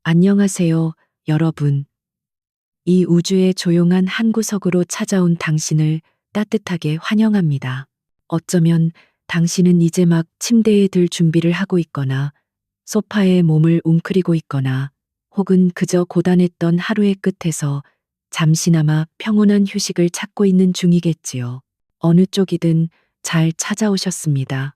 안녕하세요, 여러분. 이 우주의 조용한 한 구석으로 찾아온 당신을 따뜻하게 환영합니다. 어쩌면 당신은 이제 막 침대에 들 준비를 하고 있거나, 소파에 몸을 웅크리고 있거나, 혹은 그저 고단했던 하루의 끝에서 잠시나마 평온한 휴식을 찾고 있는 중이겠지요. 어느 쪽이든 잘 찾아오셨습니다.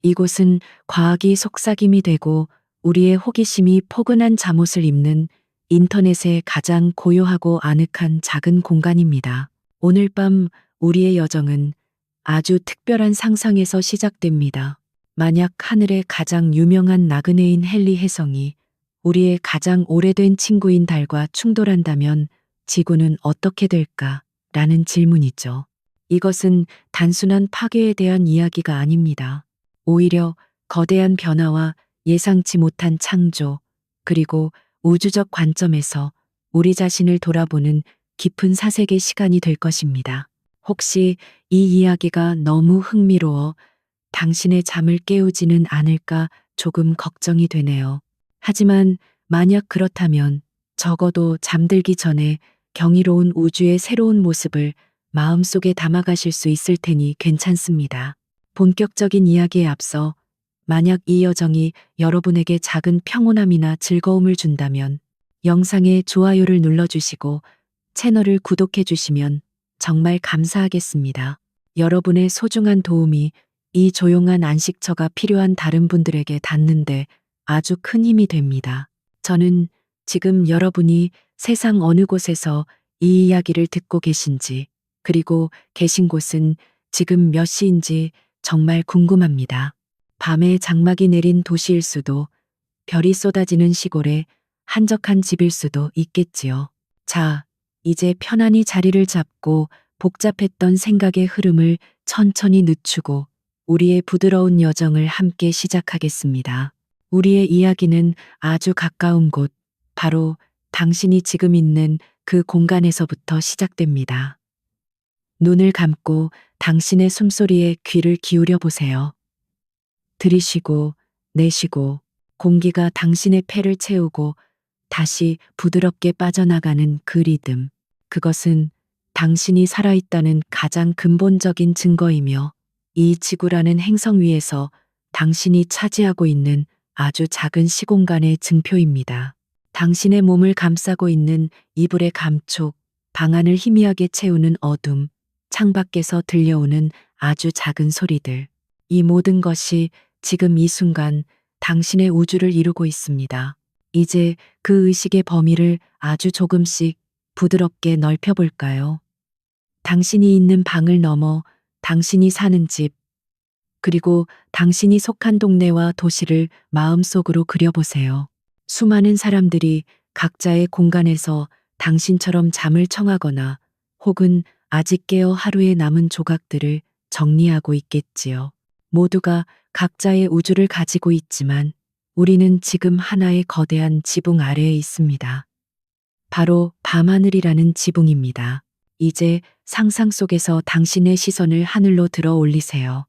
이곳은 과학이 속삭임이 되고 우리의 호기심이 포근한 잠옷을 입는 인터넷의 가장 고요하고 아늑한 작은 공간입니다. 오늘 밤 우리의 여정은 아주 특별한 상상에서 시작됩니다. 만약 하늘의 가장 유명한 나그네인 헨리 혜성이 우리의 가장 오래된 친구인 달과 충돌한다면 지구는 어떻게 될까? 라는 질문이죠. 이것은 단순한 파괴에 대한 이야기가 아닙니다. 오히려 거대한 변화와 예상치 못한 창조, 그리고 우주적 관점에서 우리 자신을 돌아보는 깊은 사색의 시간이 될 것입니다. 혹시 이 이야기가 너무 흥미로워 당신의 잠을 깨우지는 않을까 조금 걱정이 되네요. 하지만 만약 그렇다면 적어도 잠들기 전에 경이로운 우주의 새로운 모습을 마음속에 담아가실 수 있을 테니 괜찮습니다. 본격적인 이야기에 앞서 만약 이 여정이 여러분에게 작은 평온함이나 즐거움을 준다면 영상에 좋아요를 눌러주시고 채널을 구독해 주시면 정말 감사하겠습니다. 여러분의 소중한 도움이 이 조용한 안식처가 필요한 다른 분들에게 닿는데 아주 큰 힘이 됩니다. 저는 지금 여러분이 세상 어느 곳에서 이 이야기를 듣고 계신지, 그리고 계신 곳은 지금 몇 시인지 정말 궁금합니다. 밤에 장막이 내린 도시일 수도, 별이 쏟아지는 시골에 한적한 집일 수도 있겠지요. 자, 이제 편안히 자리를 잡고 복잡했던 생각의 흐름을 천천히 늦추고 우리의 부드러운 여정을 함께 시작하겠습니다. 우리의 이야기는 아주 가까운 곳, 바로 당신이 지금 있는 그 공간에서부터 시작됩니다. 눈을 감고 당신의 숨소리에 귀를 기울여 보세요. 들이쉬고 내쉬고 공기가 당신의 폐를 채우고 다시 부드럽게 빠져나가는 그 리듬. 그것은 당신이 살아있다는 가장 근본적인 증거이며 이 지구라는 행성 위에서 당신이 차지하고 있는 아주 작은 시공간의 증표입니다. 당신의 몸을 감싸고 있는 이불의 감촉, 방안을 희미하게 채우는 어둠, 창밖에서 들려오는 아주 작은 소리들. 이 모든 것이 지금 이 순간 당신의 우주를 이루고 있습니다. 이제 그 의식의 범위를 아주 조금씩 부드럽게 넓혀볼까요? 당신이 있는 방을 넘어 당신이 사는 집, 그리고 당신이 속한 동네와 도시를 마음속으로 그려보세요. 수많은 사람들이 각자의 공간에서 당신처럼 잠을 청하거나 혹은 아직 깨어 하루의 남은 조각들을 정리하고 있겠지요. 모두가 각자의 우주를 가지고 있지만 우리는 지금 하나의 거대한 지붕 아래에 있습니다. 바로 밤하늘이라는 지붕입니다. 이제 상상 속에서 당신의 시선을 하늘로 들어 올리세요.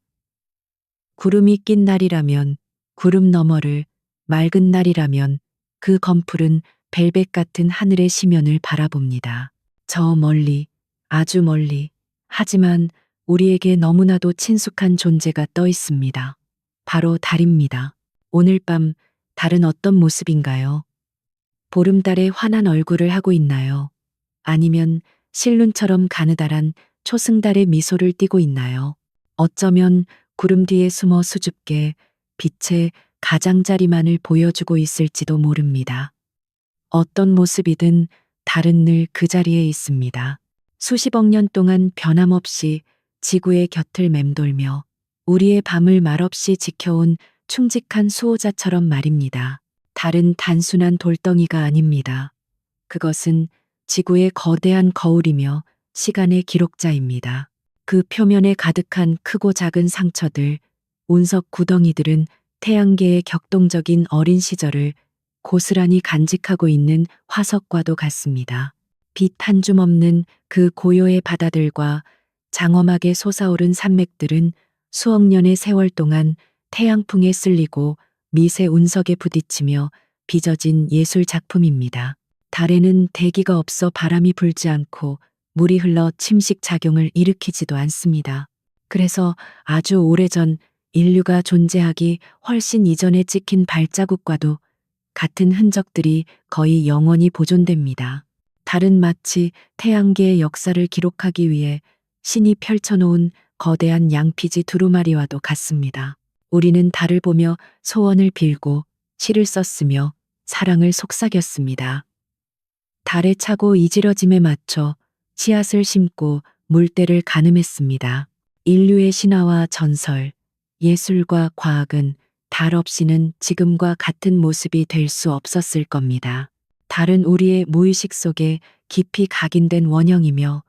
구름이 낀 날이라면 구름 너머를, 맑은 날이라면 그 검푸른 벨벳 같은 하늘의 시면을 바라봅니다. 저 멀리, 아주 멀리, 하지만 우리에게 너무나도 친숙한 존재가 떠 있습니다. 바로 달입니다. 오늘 밤 달은 어떤 모습인가요? 보름달의 환한 얼굴을 하고 있나요? 아니면 실눈처럼 가느다란 초승달의 미소를 띠고 있나요? 어쩌면 구름 뒤에 숨어 수줍게 빛의 가장자리만을 보여주고 있을지도 모릅니다. 어떤 모습이든 달은 늘 그 자리에 있습니다. 수십억 년 동안 변함없이 지구의 곁을 맴돌며 우리의 밤을 말없이 지켜온 충직한 수호자처럼 말입니다. 달은 단순한 돌덩이가 아닙니다. 그것은 지구의 거대한 거울이며 시간의 기록자입니다. 그 표면에 가득한 크고 작은 상처들, 운석 구덩이들은 태양계의 격동적인 어린 시절을 고스란히 간직하고 있는 화석과도 같습니다. 빛 한 줌 없는 그 고요의 바다들과 장엄하게 솟아오른 산맥들은 수억 년의 세월 동안 태양풍에 쓸리고 미세 운석에 부딪히며 빚어진 예술 작품입니다. 달에는 대기가 없어 바람이 불지 않고 물이 흘러 침식 작용을 일으키지도 않습니다. 그래서 아주 오래전 인류가 존재하기 훨씬 이전에 찍힌 발자국과도 같은 흔적들이 거의 영원히 보존됩니다. 달은 마치 태양계의 역사를 기록하기 위해 신이 펼쳐놓은 거대한 양피지 두루마리와도 같습니다. 우리는 달을 보며 소원을 빌고 시를 썼으며 사랑을 속삭였습니다. 달의 차고 이지러짐에 맞춰 씨앗을 심고 물때를 가늠했습니다. 인류의 신화와 전설, 예술과 과학은 달 없이는 지금과 같은 모습이 될 수 없었을 겁니다. 달은 우리의 무의식 속에 깊이 각인된 원형이며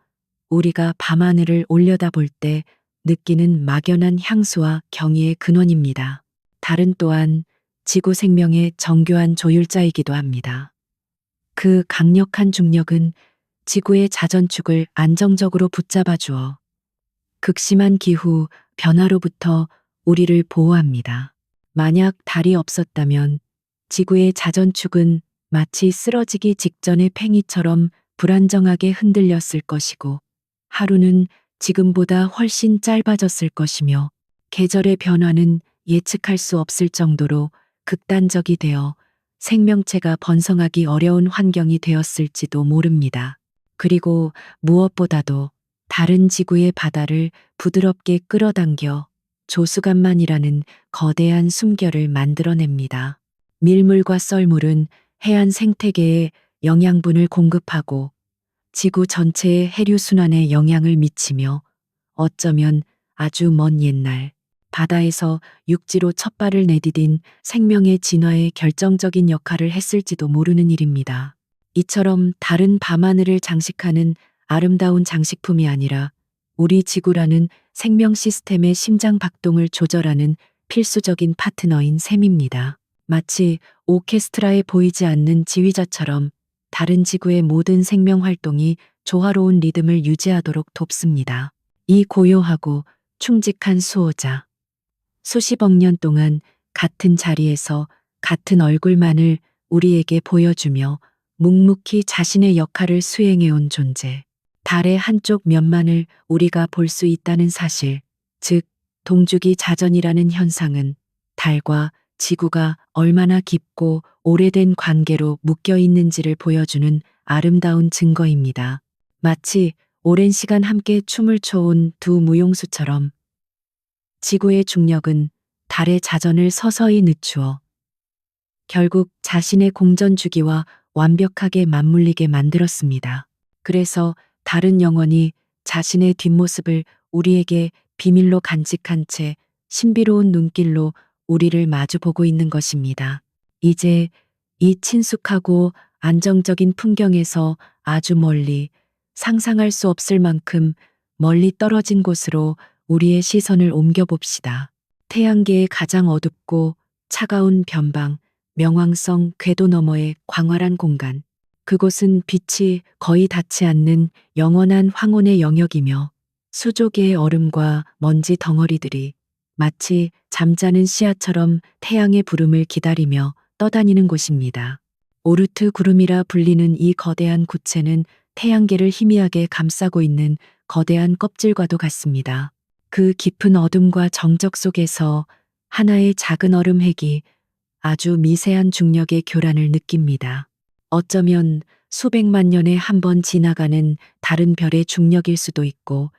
우리가 밤하늘을 올려다볼 때 느끼는 막연한 향수와 경의의 근원입니다. 달은 또한 지구 생명의 정교한 조율자이기도 합니다. 그 강력한 중력은 지구의 자전축을 안정적으로 붙잡아 주어 극심한 기후 변화로부터 우리를 보호합니다. 만약 달이 없었다면 지구의 자전축은 마치 쓰러지기 직전의 팽이처럼 불안정하게 흔들렸을 것이고 하루는 지금보다 훨씬 짧아졌을 것이며 계절의 변화는 예측할 수 없을 정도로 극단적이 되어 생명체가 번성하기 어려운 환경이 되었을지도 모릅니다. 그리고 무엇보다도 다른 지구의 바다를 부드럽게 끌어당겨 조수간만이라는 거대한 숨결을 만들어냅니다. 밀물과 썰물은 해안 생태계에 영양분을 공급하고 지구 전체의 해류 순환에 영향을 미치며 어쩌면 아주 먼 옛날 바다에서 육지로 첫 발을 내디딘 생명의 진화에 결정적인 역할을 했을지도 모르는 일입니다. 이처럼 달은 밤하늘을 장식하는 아름다운 장식품이 아니라 우리 지구라는 생명 시스템의 심장 박동을 조절하는 필수적인 파트너인 셈입니다. 마치 오케스트라에 보이지 않는 지휘자처럼 다른 지구의 모든 생명 활동이 조화로운 리듬을 유지하도록 돕습니다. 이 고요하고 충직한 수호자. 수십억 년 동안 같은 자리에서 같은 얼굴만을 우리에게 보여주며 묵묵히 자신의 역할을 수행해온 존재. 달의 한쪽 면만을 우리가 볼 수 있다는 사실, 즉 동주기 자전이라는 현상은 달과 지구가 얼마나 깊고 오래된 관계로 묶여 있는지를 보여주는 아름다운 증거입니다. 마치 오랜 시간 함께 춤을 춰온 두 무용수처럼 지구의 중력은 달의 자전을 서서히 늦추어 결국 자신의 공전 주기와 완벽하게 맞물리게 만들었습니다. 그래서 달은 영원히 자신의 뒷모습을 우리에게 비밀로 간직한 채 신비로운 눈길로 우리를 마주보고 있는 것입니다. 이제 이 친숙하고 안정적인 풍경에서 아주 멀리 상상할 수 없을 만큼 멀리 떨어진 곳으로 우리의 시선을 옮겨봅시다. 태양계의 가장 어둡고 차가운 변방, 명왕성 궤도 너머의 광활한 공간. 그곳은 빛이 거의 닿지 않는 영원한 황혼의 영역이며 수조개의 얼음과 먼지 덩어리들이 마치 잠자는 씨앗처럼 태양의 부름을 기다리며 떠다니는 곳입니다. 오르트 구름이라 불리는 이 거대한 구체는 태양계를 희미하게 감싸고 있는 거대한 껍질과도 같습니다. 그 깊은 어둠과 정적 속에서 하나의 작은 얼음핵이 아주 미세한 중력의 교란을 느낍니다. 어쩌면 수백만 년에 한 번 지나가는 다른 별의 중력일 수도 있고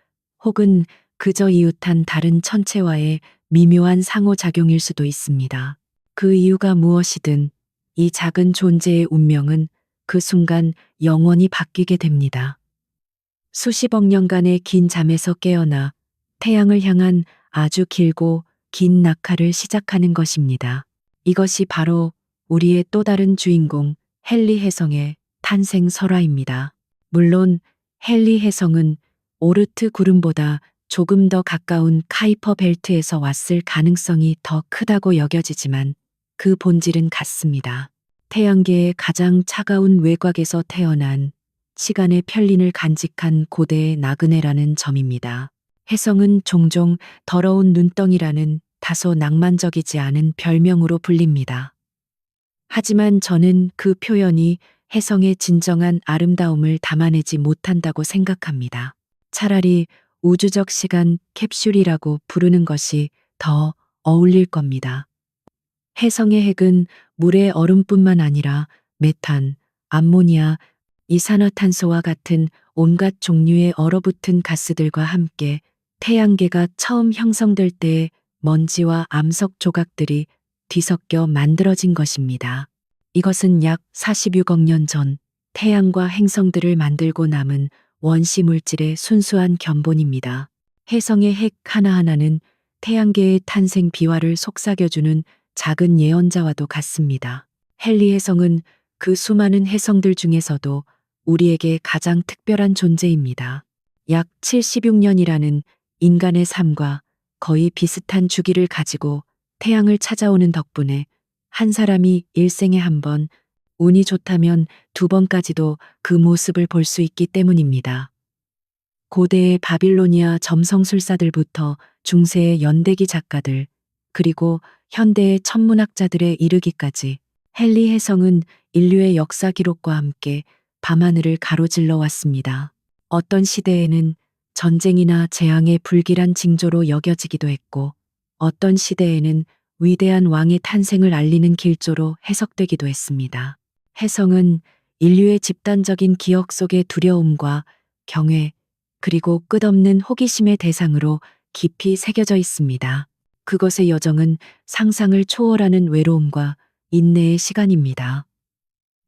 혹은 그저 이웃한 다른 천체와의 미묘한 상호작용일 수도 있습니다. 그 이유가 무엇이든 이 작은 존재의 운명은 그 순간 영원히 바뀌게 됩니다. 수십억 년간의 긴 잠에서 깨어나 태양을 향한 아주 길고 긴 낙하를 시작하는 것입니다. 이것이 바로 우리의 또 다른 주인공 헨리 혜성의 탄생 설화입니다. 물론 헨리 혜성은 오르트 구름보다 조금 더 가까운 카이퍼 벨트에서 왔을 가능성이 더 크다고 여겨지지만 그 본질은 같습니다. 태양계의 가장 차가운 외곽에서 태어난 시간의 편린을 간직한 고대의 나그네라는 점입니다. 혜성은 종종 더러운 눈덩이라는 다소 낭만적이지 않은 별명으로 불립니다. 하지만 저는 그 표현이 혜성의 진정한 아름다움을 담아내지 못한다고 생각합니다. 차라리 우주적 시간 캡슐이라고 부르는 것이 더 어울릴 겁니다. 혜성의 핵은 물의 얼음뿐만 아니라 메탄, 암모니아, 이산화탄소와 같은 온갖 종류의 얼어붙은 가스들과 함께 태양계가 처음 형성될 때의 먼지와 암석 조각들이 뒤섞여 만들어진 것입니다. 이것은 약 46억 년 전 태양과 행성들을 만들고 남은 원시 물질의 순수한 견본입니다. 혜성의 핵 하나하나는 태양계의 탄생 비화를 속삭여주는 작은 예언자와도 같습니다. 헨리 혜성은 그 수많은 혜성들 중에서도 우리에게 가장 특별한 존재입니다. 약 76년이라는 인간의 삶과 거의 비슷한 주기를 가지고 태양을 찾아오는 덕분에 한 사람이 일생에 한 번, 운이 좋다면 두 번까지도 그 모습을 볼 수 있기 때문입니다. 고대의 바빌로니아 점성술사들부터 중세의 연대기 작가들, 그리고 현대의 천문학자들에 이르기까지 헨리 혜성은 인류의 역사 기록과 함께 밤하늘을 가로질러 왔습니다. 어떤 시대에는 전쟁이나 재앙의 불길한 징조로 여겨지기도 했고, 어떤 시대에는 위대한 왕의 탄생을 알리는 길조로 해석되기도 했습니다. 혜성은 인류의 집단적인 기억 속의 두려움과 경외, 그리고 끝없는 호기심의 대상으로 깊이 새겨져 있습니다. 그것의 여정은 상상을 초월하는 외로움과 인내의 시간입니다.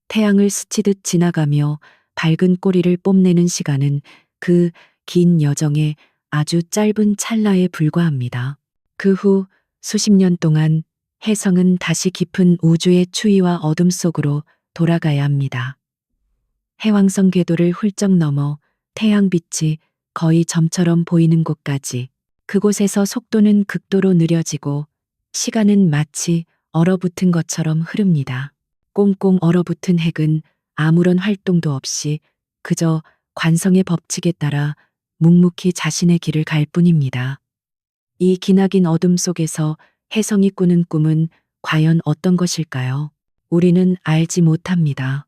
태양을 스치듯 지나가며 밝은 꼬리를 뽐내는 시간은 그 긴 여정의 아주 짧은 찰나에 불과합니다. 그 후 수십 년 동안 혜성은 다시 깊은 우주의 추위와 어둠 속으로 돌아가야 합니다. 해왕성 궤도를 훌쩍 넘어 태양빛이 거의 점처럼 보이는 곳까지. 그곳에서 속도는 극도로 느려지고 시간은 마치 얼어붙은 것처럼 흐릅니다. 꽁꽁 얼어붙은 핵은 아무런 활동도 없이 그저 관성의 법칙에 따라 묵묵히 자신의 길을 갈 뿐입니다. 이 기나긴 어둠 속에서 혜성이 꾸는 꿈은 과연 어떤 것일까요? 우리는 알지 못합니다.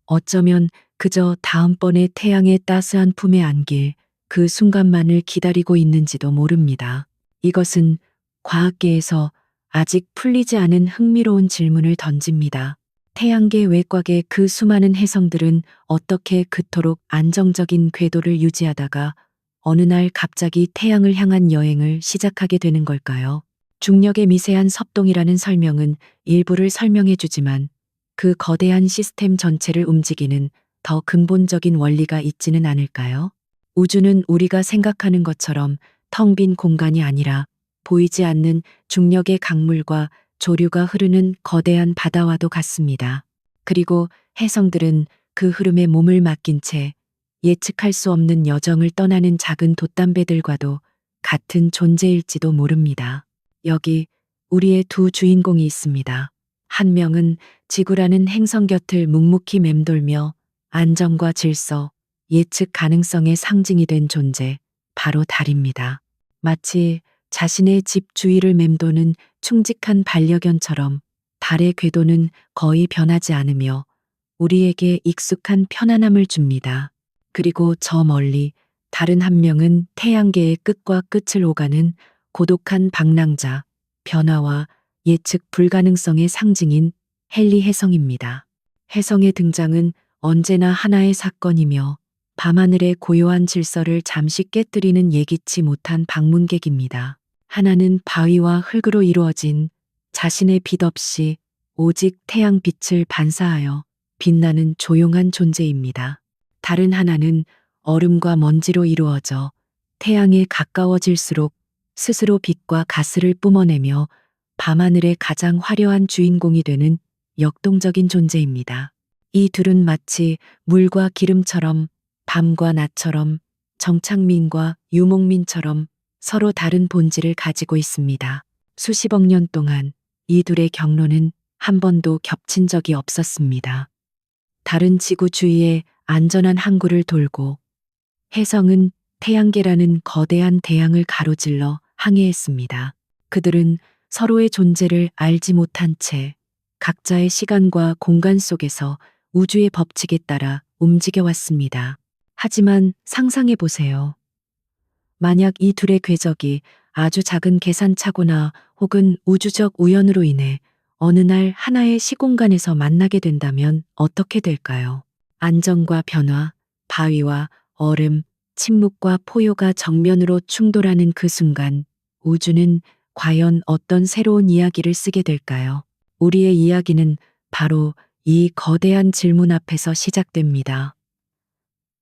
어쩌면 그저 다음번에 태양의 따스한 품에 안길 그 순간만을 기다리고 있는지도 모릅니다. 이것은 과학계에서 아직 풀리지 않은 흥미로운 질문을 던집니다. 태양계 외곽의 그 수많은 혜성들은 어떻게 그토록 안정적인 궤도를 유지하다가 어느 날 갑자기 태양을 향한 여행을 시작하게 되는 걸까요? 중력의 미세한 섭동이라는 설명은 일부를 설명해 주지만 그 거대한 시스템 전체를 움직이는 더 근본적인 원리가 있지는 않을까요? 우주는 우리가 생각하는 것처럼 텅 빈 공간이 아니라 보이지 않는 중력의 강물과 조류가 흐르는 거대한 바다와도 같습니다. 그리고 혜성들은 그 흐름에 몸을 맡긴 채 예측할 수 없는 여정을 떠나는 작은 돛담배들과도 같은 존재일지도 모릅니다. 여기 우리의 두 주인공이 있습니다. 한 명은 지구라는 행성 곁을 묵묵히 맴돌며 안정과 질서, 예측 가능성의 상징이 된 존재, 바로 달입니다. 마치 자신의 집 주위를 맴도는 충직한 반려견처럼 달의 궤도는 거의 변하지 않으며 우리에게 익숙한 편안함을 줍니다. 그리고 저 멀리 다른 한 명은 태양계의 끝과 끝을 오가는 고독한 방랑자, 변화와 예측 불가능성의 상징인 헨리 혜성입니다. 혜성의 등장은 언제나 하나의 사건이며 밤하늘의 고요한 질서를 잠시 깨뜨리는 예기치 못한 방문객입니다. 하나는 바위와 흙으로 이루어진 자신의 빛 없이 오직 태양빛을 반사하여 빛나는 조용한 존재입니다. 다른 하나는 얼음과 먼지로 이루어져 태양에 가까워질수록 스스로 빛과 가스를 뿜어내며 밤하늘의 가장 화려한 주인공이 되는 역동적인 존재입니다. 이 둘은 마치 물과 기름처럼 밤과 낮처럼 정착민과 유목민처럼 서로 다른 본질을 가지고 있습니다. 수십억 년 동안 이 둘의 경로는 한 번도 겹친 적이 없었습니다. 다른 지구 주위에 안전한 항구를 돌고 혜성은 태양계라는 거대한 대양을 가로질러 항해했습니다. 그들은 서로의 존재를 알지 못한 채 각자의 시간과 공간 속에서 우주의 법칙에 따라 움직여 왔습니다. 하지만 상상해 보세요. 만약 이 둘의 궤적이 아주 작은 계산착오나 혹은 우주적 우연으로 인해 어느 날 하나의 시공간에서 만나게 된다면 어떻게 될까요? 안정과 변화, 바위와 얼음, 침묵과 포효가 정면으로 충돌하는 그 순간 우주는 과연 어떤 새로운 이야기를 쓰게 될까요? 우리의 이야기는 바로 이 거대한 질문 앞에서 시작됩니다.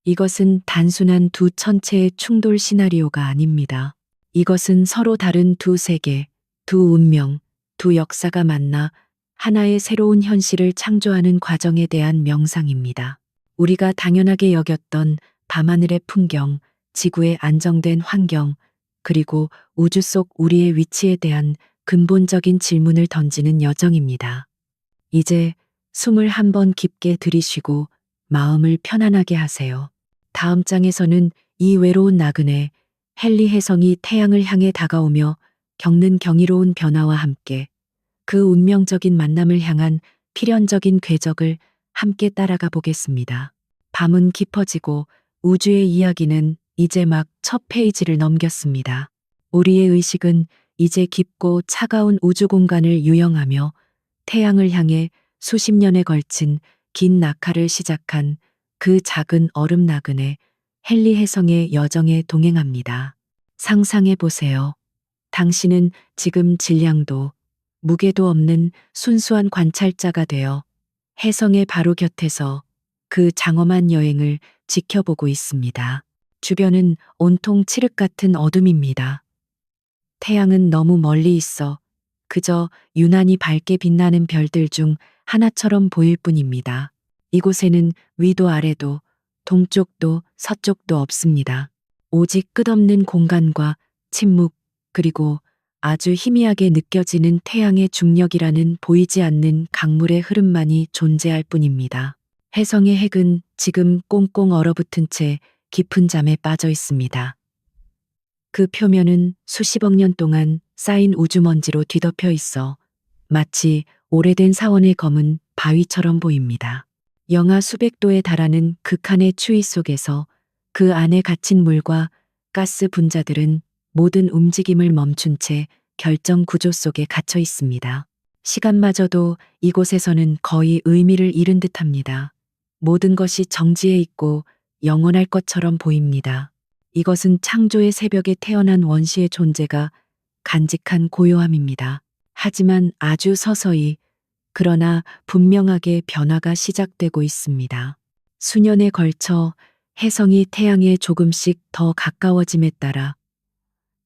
이것은 단순한 두 천체의 충돌 시나리오가 아닙니다. 이것은 서로 다른 두 세계, 두 운명, 두 역사가 만나 하나의 새로운 현실을 창조하는 과정에 대한 명상입니다. 우리가 당연하게 여겼던 밤하늘의 풍경, 지구의 안정된 환경, 그리고 우주 속 우리의 위치에 대한 근본적인 질문을 던지는 여정입니다. 이제 숨을 한번 깊게 들이쉬고 마음을 편안하게 하세요. 다음 장에서는 이 외로운 나그네 헨리 혜성이 태양을 향해 다가오며 겪는 경이로운 변화와 함께 그 운명적인 만남을 향한 필연적인 궤적을 함께 따라가 보겠습니다. 밤은 깊어지고 우주의 이야기는 이제 막 첫 페이지를 넘겼습니다. 우리의 의식은 이제 깊고 차가운 우주 공간을 유영하며 태양을 향해 수십 년에 걸친 긴 낙하를 시작한 그 작은 얼음 나그네 헨리 혜성의 여정에 동행합니다. 상상해 보세요. 당신은 지금 질량도 무게도 없는 순수한 관찰자가 되어 혜성의 바로 곁에서 그 장엄한 여행을 지켜보고 있습니다. 주변은 온통 칠흑 같은 어둠입니다. 태양은 너무 멀리 있어 그저 유난히 밝게 빛나는 별들 중 하나처럼 보일 뿐입니다. 이곳에는 위도 아래도 동쪽도 서쪽도 없습니다. 오직 끝없는 공간과 침묵, 그리고 아주 희미하게 느껴지는 태양의 중력이라는 보이지 않는 강물의 흐름만이 존재할 뿐입니다. 혜성의 핵은 지금 꽁꽁 얼어붙은 채 깊은 잠에 빠져 있습니다. 그 표면은 수십억 년 동안 쌓인 우주먼지로 뒤덮여 있어 마치 오래된 사원의 검은 바위처럼 보입니다. 영하 수백 도에 달하는 극한의 추위 속에서 그 안에 갇힌 물과 가스 분자들은 모든 움직임을 멈춘 채 결정 구조 속에 갇혀 있습니다. 시간마저도 이곳에서는 거의 의미를 잃은 듯합니다. 모든 것이 정지해 있고 영원할 것처럼 보입니다. 이것은 창조의 새벽에 태어난 원시의 존재가 간직한 고요함입니다. 하지만 아주 서서히, 그러나 분명하게 변화가 시작되고 있습니다. 수년에 걸쳐 혜성이 태양에 조금씩 더 가까워짐에 따라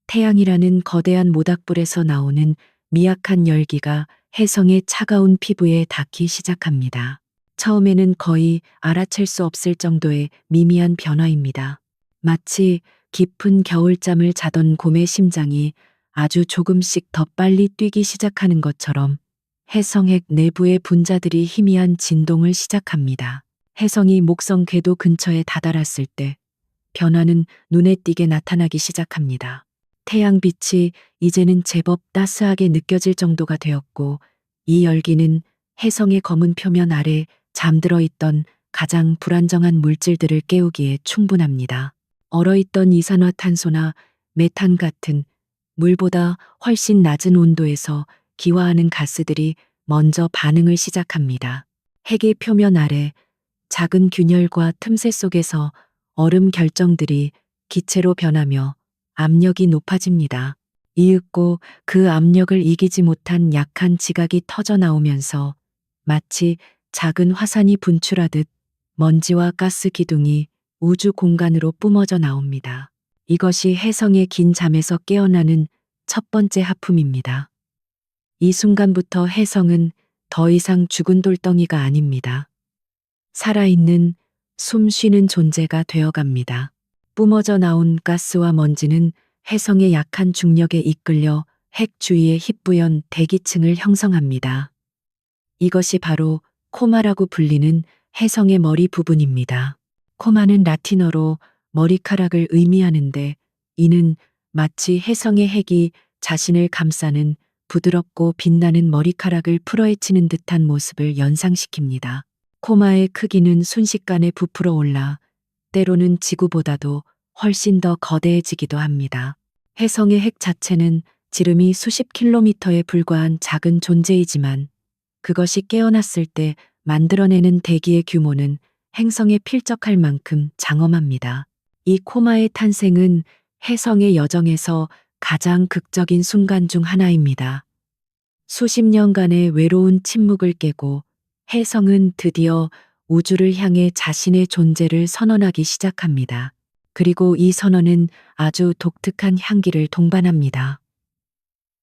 태양이라는 거대한 모닥불에서 나오는 미약한 열기가 혜성의 차가운 피부에 닿기 시작합니다. 처음에는 거의 알아챌 수 없을 정도의 미미한 변화입니다. 마치 깊은 겨울잠을 자던 곰의 심장이 아주 조금씩 더 빨리 뛰기 시작하는 것처럼 혜성핵 내부의 분자들이 희미한 진동을 시작합니다. 혜성이 목성 궤도 근처에 다다랐을 때 변화는 눈에 띄게 나타나기 시작합니다. 태양빛이 이제는 제법 따스하게 느껴질 정도가 되었고 이 열기는 혜성의 검은 표면 아래 잠들어 있던 가장 불안정한 물질들을 깨우기에 충분합니다. 얼어있던 이산화탄소나 메탄 같은 물보다 훨씬 낮은 온도에서 기화하는 가스들이 먼저 반응을 시작합니다. 핵의 표면 아래 작은 균열과 틈새 속에서 얼음 결정들이 기체로 변하며 압력이 높아집니다. 이윽고 그 압력을 이기지 못한 약한 지각이 터져 나오면서 마치 작은 화산이 분출하듯 먼지와 가스 기둥이 우주 공간으로 뿜어져 나옵니다. 이것이 혜성의 긴 잠에서 깨어나는 첫 번째 하품입니다. 이 순간부터 혜성은 더 이상 죽은 돌덩이가 아닙니다. 살아있는, 숨 쉬는 존재가 되어갑니다. 뿜어져 나온 가스와 먼지는 혜성의 약한 중력에 이끌려 핵 주위의 희뿌연 대기층을 형성합니다. 이것이 바로 코마라고 불리는 혜성의 머리 부분입니다. 코마는 라틴어로 머리카락을 의미하는데 이는 마치 혜성의 핵이 자신을 감싸는 부드럽고 빛나는 머리카락을 풀어헤치는 듯한 모습을 연상시킵니다. 코마의 크기는 순식간에 부풀어 올라 때로는 지구보다도 훨씬 더 거대해지기도 합니다. 혜성의 핵 자체는 지름이 수십 킬로미터에 불과한 작은 존재이지만 그것이 깨어났을 때 만들어내는 대기의 규모는 행성에 필적할 만큼 장엄합니다. 이 코마의 탄생은 혜성의 여정에서 가장 극적인 순간 중 하나입니다. 수십 년간의 외로운 침묵을 깨고 혜성은 드디어 우주를 향해 자신의 존재를 선언하기 시작합니다. 그리고 이 선언은 아주 독특한 향기를 동반합니다.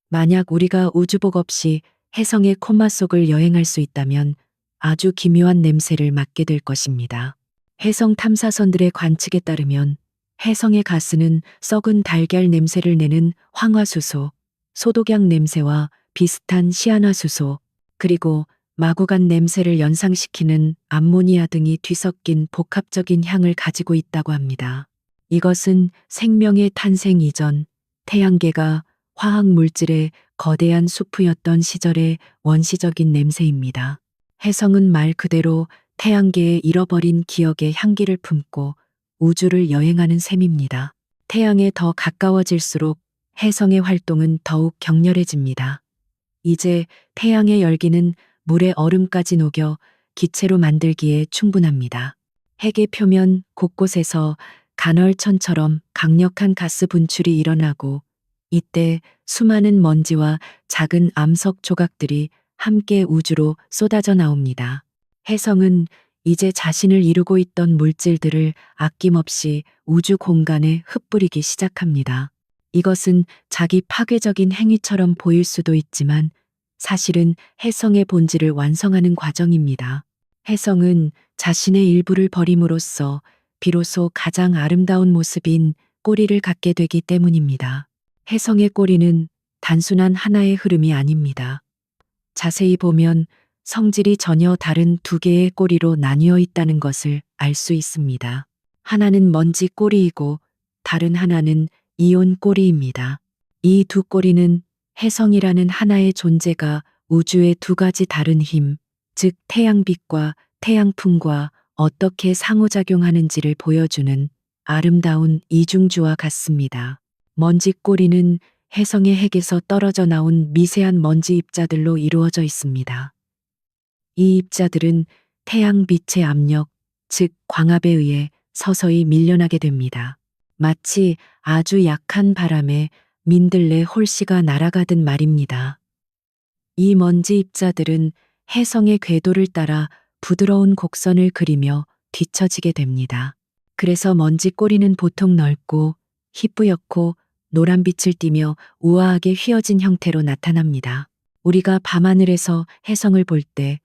만약 우리가 우주복 없이 혜성의 코마 속을 여행할 수 있다면 아주 기묘한 냄새를 맡게 될 것입니다. 혜성 탐사선들의 관측에 따르면 혜성의 가스는 썩은 달걀 냄새를 내는 황화수소, 소독약 냄새와 비슷한 시아나수소, 그리고 마구간 냄새를 연상시키는 암모니아 등이 뒤섞인 복합적인 향을 가지고 있다고 합니다. 이것은 생명의 탄생 이전 태양계가 화학 물질의 거대한 수프였던 시절의 원시적인 냄새입니다. 혜성은 말 그대로 태양계의 잃어버린 기억의 향기를 품고 우주를 여행하는 셈입니다. 태양에 더 가까워질수록 혜성의 활동은 더욱 격렬해집니다. 이제 태양의 열기는 물의 얼음까지 녹여 기체로 만들기에 충분합니다. 핵의 표면 곳곳에서 간헐천처럼 강력한 가스 분출이 일어나고 이때 수많은 먼지와 작은 암석 조각들이 함께 우주로 쏟아져 나옵니다. 혜성은 이제 자신을 이루고 있던 물질들을 아낌없이 우주 공간에 흩뿌리기 시작합니다. 이것은 자기 파괴적인 행위처럼 보일 수도 있지만 사실은 혜성의 본질을 완성하는 과정입니다. 혜성은 자신의 일부를 버림으로써 비로소 가장 아름다운 모습인 꼬리를 갖게 되기 때문입니다. 혜성의 꼬리는 단순한 하나의 흐름이 아닙니다. 자세히 보면 성질이 전혀 다른 두 개의 꼬리로 나뉘어 있다는 것을 알 수 있습니다. 하나는 먼지 꼬리이고 다른 하나는 이온 꼬리입니다. 이 두 꼬리는 혜성이라는 하나의 존재가 우주의 두 가지 다른 힘, 즉 태양빛과 태양풍과 어떻게 상호작용하는지를 보여주는 아름다운 이중주와 같습니다. 먼지 꼬리는 혜성의 핵에서 떨어져 나온 미세한 먼지 입자들로 이루어져 있습니다. 이 입자들은 태양빛의 압력, 즉 광합에 의해 서서히 밀려나게 됩니다. 마치 아주 약한 바람에 민들레 홀씨가 날아가듯 말입니다. 이 먼지 입자들은 혜성의 궤도를 따라 부드러운 곡선을 그리며 뒤처지게 됩니다. 그래서 먼지 꼬리는 보통 넓고 희뿌옇고 노란빛을 띠며 우아하게 휘어진 형태로 나타납니다. 우리가 밤하늘에서 혜성을 볼 때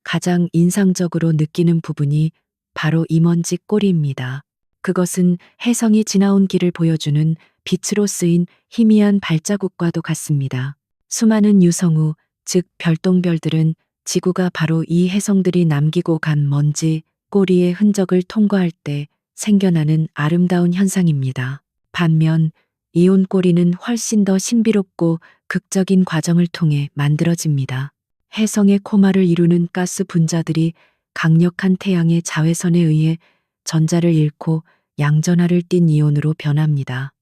가장 인상적으로 느끼는 부분이 바로 이 먼지 꼬리입니다. 그것은 혜성이 지나온 길을 보여주는 빛으로 쓰인 희미한 발자국과도 같습니다. 수많은 유성우, 즉 별똥별들은 지구가 바로 이 혜성들이 남기고 간 먼지 꼬리의 흔적을 통과할 때 생겨나는 아름다운 현상입니다. 반면 이온 꼬리는 훨씬 더 신비롭고 극적인 과정을 통해 만들어집니다. 혜성의 코마를 이루는 가스 분자들이 강력한 태양의 자외선에 의해 전자를 잃고 양전하를 띤 이온으로 변합니다.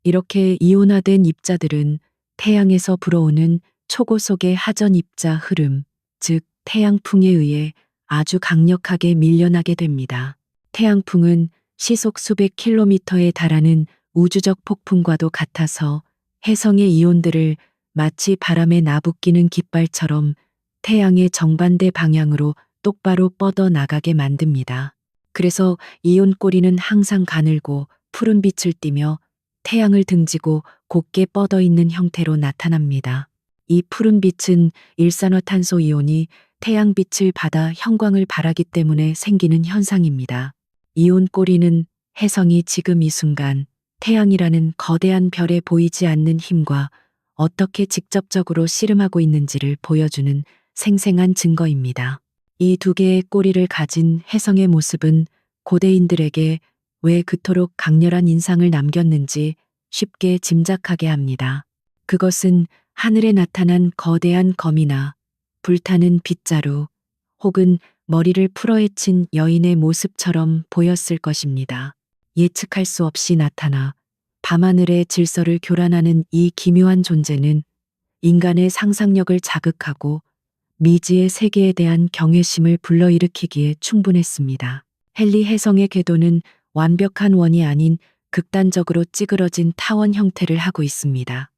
이렇게 이온화된 입자들은 태양에서 불어오는 초고속의 하전 입자 흐름, 즉 태양풍에 의해 아주 강력하게 밀려나게 됩니다. 태양풍은 시속 수백 킬로미터에 달하는 우주적 폭풍과도 같아서 혜성의 이온들을 마치 바람에 나부끼는 깃발처럼 태양의 정반대 방향으로 똑바로 뻗어 나가게 만듭니다. 그래서 이온 꼬리는 항상 가늘고 푸른 빛을 띠며 태양을 등지고 곧게 뻗어 있는 형태로 나타납니다. 이 푸른 빛은 일산화탄소 이온이 태양빛을 받아 형광을 발하기 때문에 생기는 현상입니다. 이온 꼬리는 혜성이 지금 이 순간 태양이라는 거대한 별에 보이지 않는 힘과 어떻게 직접적으로 씨름하고 있는지를 보여주는 생생한 증거입니다. 이 두 개의 꼬리를 가진 혜성의 모습은 고대인들에게 왜 그토록 강렬한 인상을 남겼는지 쉽게 짐작하게 합니다. 그것은 하늘에 나타난 거대한 검이나 불타는 빗자루 혹은 머리를 풀어헤친 여인의 모습처럼 보였을 것입니다. 예측할 수 없이 나타나 밤하늘의 질서를 교란하는 이 기묘한 존재는 인간의 상상력을 자극하고 미지의 세계에 대한 경외심을 불러일으키기에 충분했습니다. 헨리 혜성의 궤도는 완벽한 원이 아닌 극단적으로 찌그러진 타원 형태를 하고 있습니다.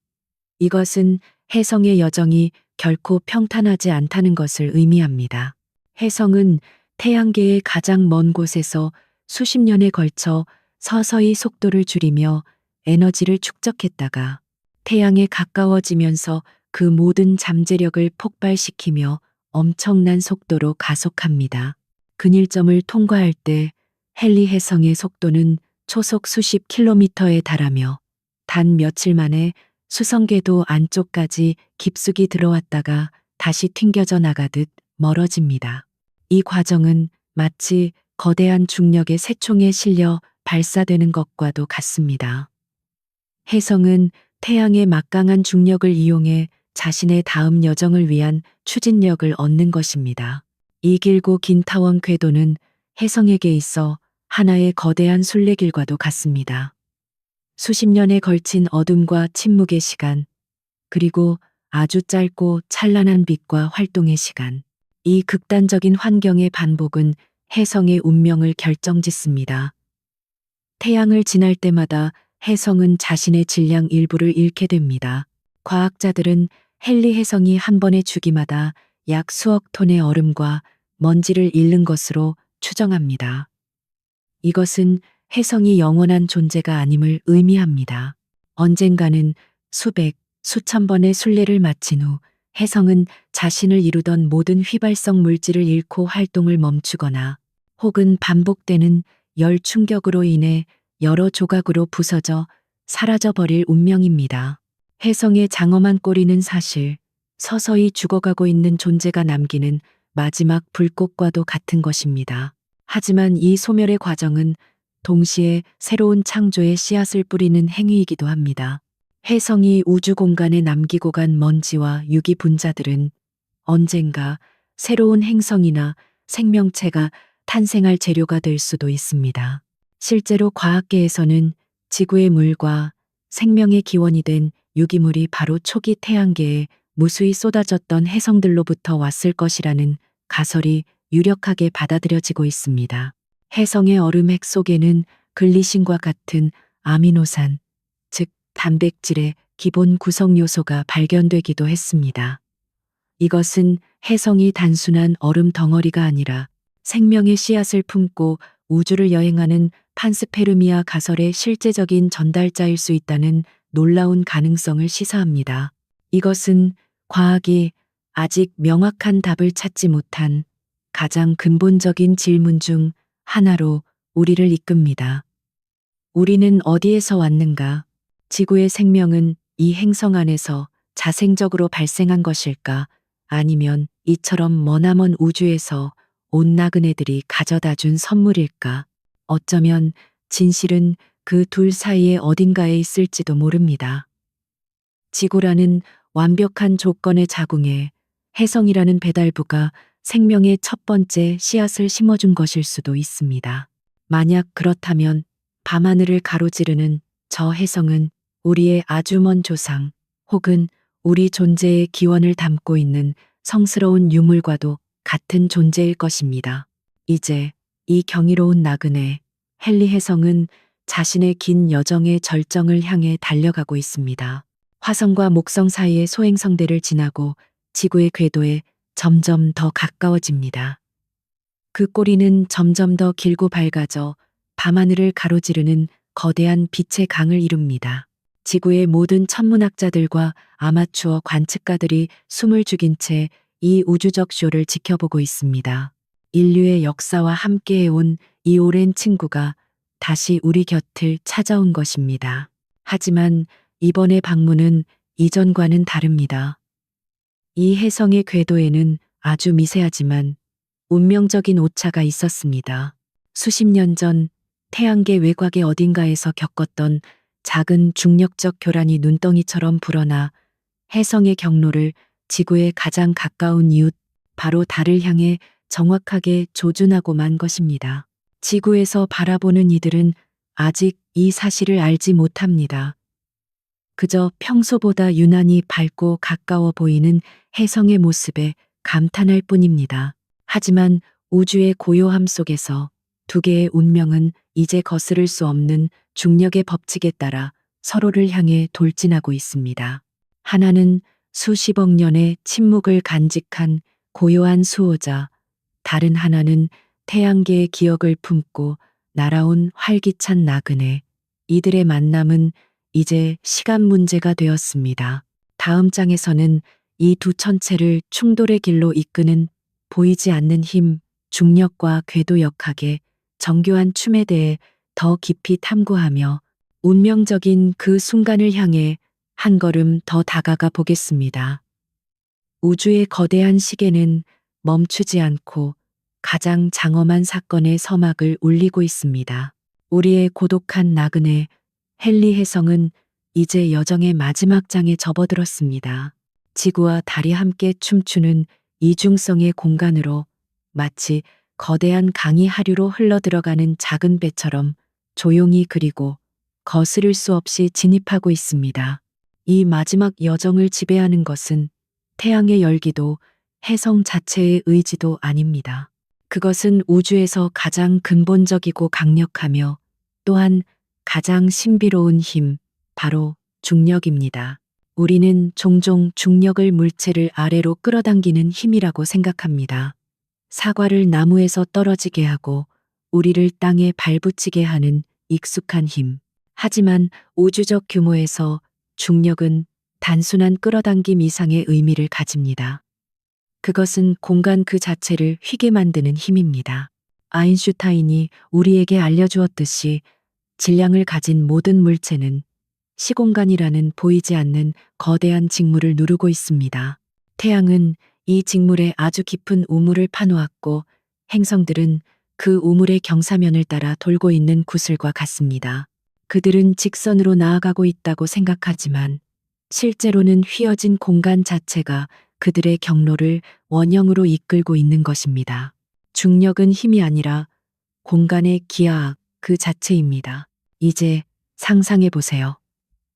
이것은 혜성의 여정이 결코 평탄하지 않다는 것을 의미합니다. 혜성은 태양계의 가장 먼 곳에서 수십 년에 걸쳐 서서히 속도를 줄이며 에너지를 축적했다가 태양에 가까워지면서 그 모든 잠재력을 폭발시키며 엄청난 속도로 가속합니다. 근일점을 통과할 때 헨리 혜성의 속도는 초속 수십 킬로미터에 달하며 단 며칠 만에 수성궤도 안쪽까지 깊숙이 들어왔다가 다시 튕겨져 나가듯 멀어집니다. 이 과정은 마치 거대한 중력의 새총에 실려 발사되는 것과도 같습니다. 혜성은 태양의 막강한 중력을 이용해 자신의 다음 여정을 위한 추진력을 얻는 것입니다. 이 길고 긴 타원 궤도는 혜성에게 있어 하나의 거대한 순례길과도 같습니다. 수십 년에 걸친 어둠과 침묵의 시간, 그리고 아주 짧고 찬란한 빛과 활동의 시간. 이 극단적인 환경의 반복은 혜성의 운명을 결정짓습니다. 태양을 지날 때마다 혜성은 자신의 질량 일부를 잃게 됩니다. 과학자들은 헨리 혜성이 한 번의 주기마다 약 수억 톤의 얼음과 먼지를 잃는 것으로 추정합니다. 이것은 혜성이 영원한 존재가 아님을 의미합니다. 언젠가는 수백, 수천 번의 순례를 마친 후 혜성은 자신을 이루던 모든 휘발성 물질을 잃고 활동을 멈추거나 혹은 반복되는 열 충격으로 인해 여러 조각으로 부서져 사라져버릴 운명입니다. 혜성의 장엄한 꼬리는 사실 서서히 죽어가고 있는 존재가 남기는 마지막 불꽃과도 같은 것입니다. 하지만 이 소멸의 과정은 동시에 새로운 창조의 씨앗을 뿌리는 행위이기도 합니다. 혜성이 우주 공간에 남기고 간 먼지와 유기 분자들은 언젠가 새로운 행성이나 생명체가 탄생할 재료가 될 수도 있습니다. 실제로 과학계에서는 지구의 물과 생명의 기원이 된 유기물이 바로 초기 태양계에 무수히 쏟아졌던 혜성들로부터 왔을 것이라는 가설이 유력하게 받아들여지고 있습니다. 혜성의 얼음 핵 속에는 글리신과 같은 아미노산, 즉 단백질의 기본 구성 요소가 발견되기도 했습니다. 이것은 혜성이 단순한 얼음 덩어리가 아니라 생명의 씨앗을 품고 우주를 여행하는 판스페르미아 가설의 실제적인 전달자일 수 있다는 놀라운 가능성을 시사합니다. 이것은 과학이 아직 명확한 답을 찾지 못한 가장 근본적인 질문 중 하나로 우리를 이끕니다. 우리는 어디에서 왔는가? 지구의 생명은 이 행성 안에서 자생적으로 발생한 것일까? 아니면 이처럼 머나먼 우주에서 온 나그네들이 가져다 준 선물일까? 어쩌면 진실은 그 둘 사이의 어딘가에 있을지도 모릅니다. 지구라는 완벽한 조건의 자궁에 혜성이라는 배달부가 생명의 첫 번째 씨앗을 심어준 것일 수도 있습니다. 만약 그렇다면 밤하늘을 가로지르는 저 혜성은 우리의 아주 먼 조상 혹은 우리 존재의 기원을 담고 있는 성스러운 유물과도 같은 존재일 것입니다. 이제 이 경이로운 나그네 헨리 혜성은 자신의 긴 여정의 절정을 향해 달려가고 있습니다. 화성과 목성 사이의 소행성대를 지나고 지구의 궤도에 점점 더 가까워집니다. 그 꼬리는 점점 더 길고 밝아져 밤하늘을 가로지르는 거대한 빛의 강을 이룹니다. 지구의 모든 천문학자들과 아마추어 관측가들이 숨을 죽인 채 이 우주적 쇼를 지켜보고 있습니다. 인류의 역사와 함께해온 이 오랜 친구가 다시 우리 곁을 찾아온 것입니다. 하지만 이번의 방문은 이전과는 다릅니다. 이 혜성의 궤도에는 아주 미세하지만 운명적인 오차가 있었습니다. 수십 년 전 태양계 외곽의 어딘가에서 겪었던 작은 중력적 교란이 눈덩이처럼 불어나 혜성의 경로를 지구에 가장 가까운 이웃, 바로 달을 향해 정확하게 조준하고만 것입니다. 지구에서 바라보는 이들은 아직 이 사실을 알지 못합니다. 그저 평소보다 유난히 밝고 가까워 보이는 혜성의 모습에 감탄할 뿐입니다. 하지만 우주의 고요함 속에서 두 개의 운명은 이제 거스를 수 없는 중력의 법칙에 따라 서로를 향해 돌진하고 있습니다. 하나는 수십억 년의 침묵을 간직한 고요한 수호자, 다른 하나는 태양계의 기억을 품고 날아온 활기찬 나그네. 이들의 만남은 이제 시간 문제가 되었습니다. 다음 장에서는 이 두 천체를 충돌의 길로 이끄는 보이지 않는 힘, 중력과 궤도역학의 정교한 춤에 대해 더 깊이 탐구하며 운명적인 그 순간을 향해 한 걸음 더 다가가 보겠습니다. 우주의 거대한 시계는 멈추지 않고 가장 장엄한 사건의 서막을 울리고 있습니다. 우리의 고독한 나그네 헨리 혜성은 이제 여정의 마지막 장에 접어들었습니다. 지구와 달이 함께 춤추는 이중성의 공간으로 마치 거대한 강이 하류로 흘러들어가는 작은 배처럼 조용히 그리고 거스를 수 없이 진입하고 있습니다. 이 마지막 여정을 지배하는 것은 태양의 열기도 혜성 자체의 의지도 아닙니다. 그것은 우주에서 가장 근본적이고 강력하며 또한 가장 신비로운 힘, 바로 중력입니다. 우리는 종종 중력을 물체를 아래로 끌어당기는 힘이라고 생각합니다. 사과를 나무에서 떨어지게 하고 우리를 땅에 발붙이게 하는 익숙한 힘. 하지만 우주적 규모에서 중력은 단순한 끌어당김 이상의 의미를 가집니다. 그것은 공간 그 자체를 휘게 만드는 힘입니다. 아인슈타인이 우리에게 알려주었듯이 질량을 가진 모든 물체는 시공간이라는 보이지 않는 거대한 직물을 누르고 있습니다. 태양은 이 직물에 아주 깊은 우물을 파놓았고 행성들은 그 우물의 경사면을 따라 돌고 있는 구슬과 같습니다. 그들은 직선으로 나아가고 있다고 생각하지만 실제로는 휘어진 공간 자체가 그들의 경로를 원형으로 이끌고 있는 것입니다. 중력은 힘이 아니라 공간의 기하학 그 자체입니다. 이제 상상해 보세요.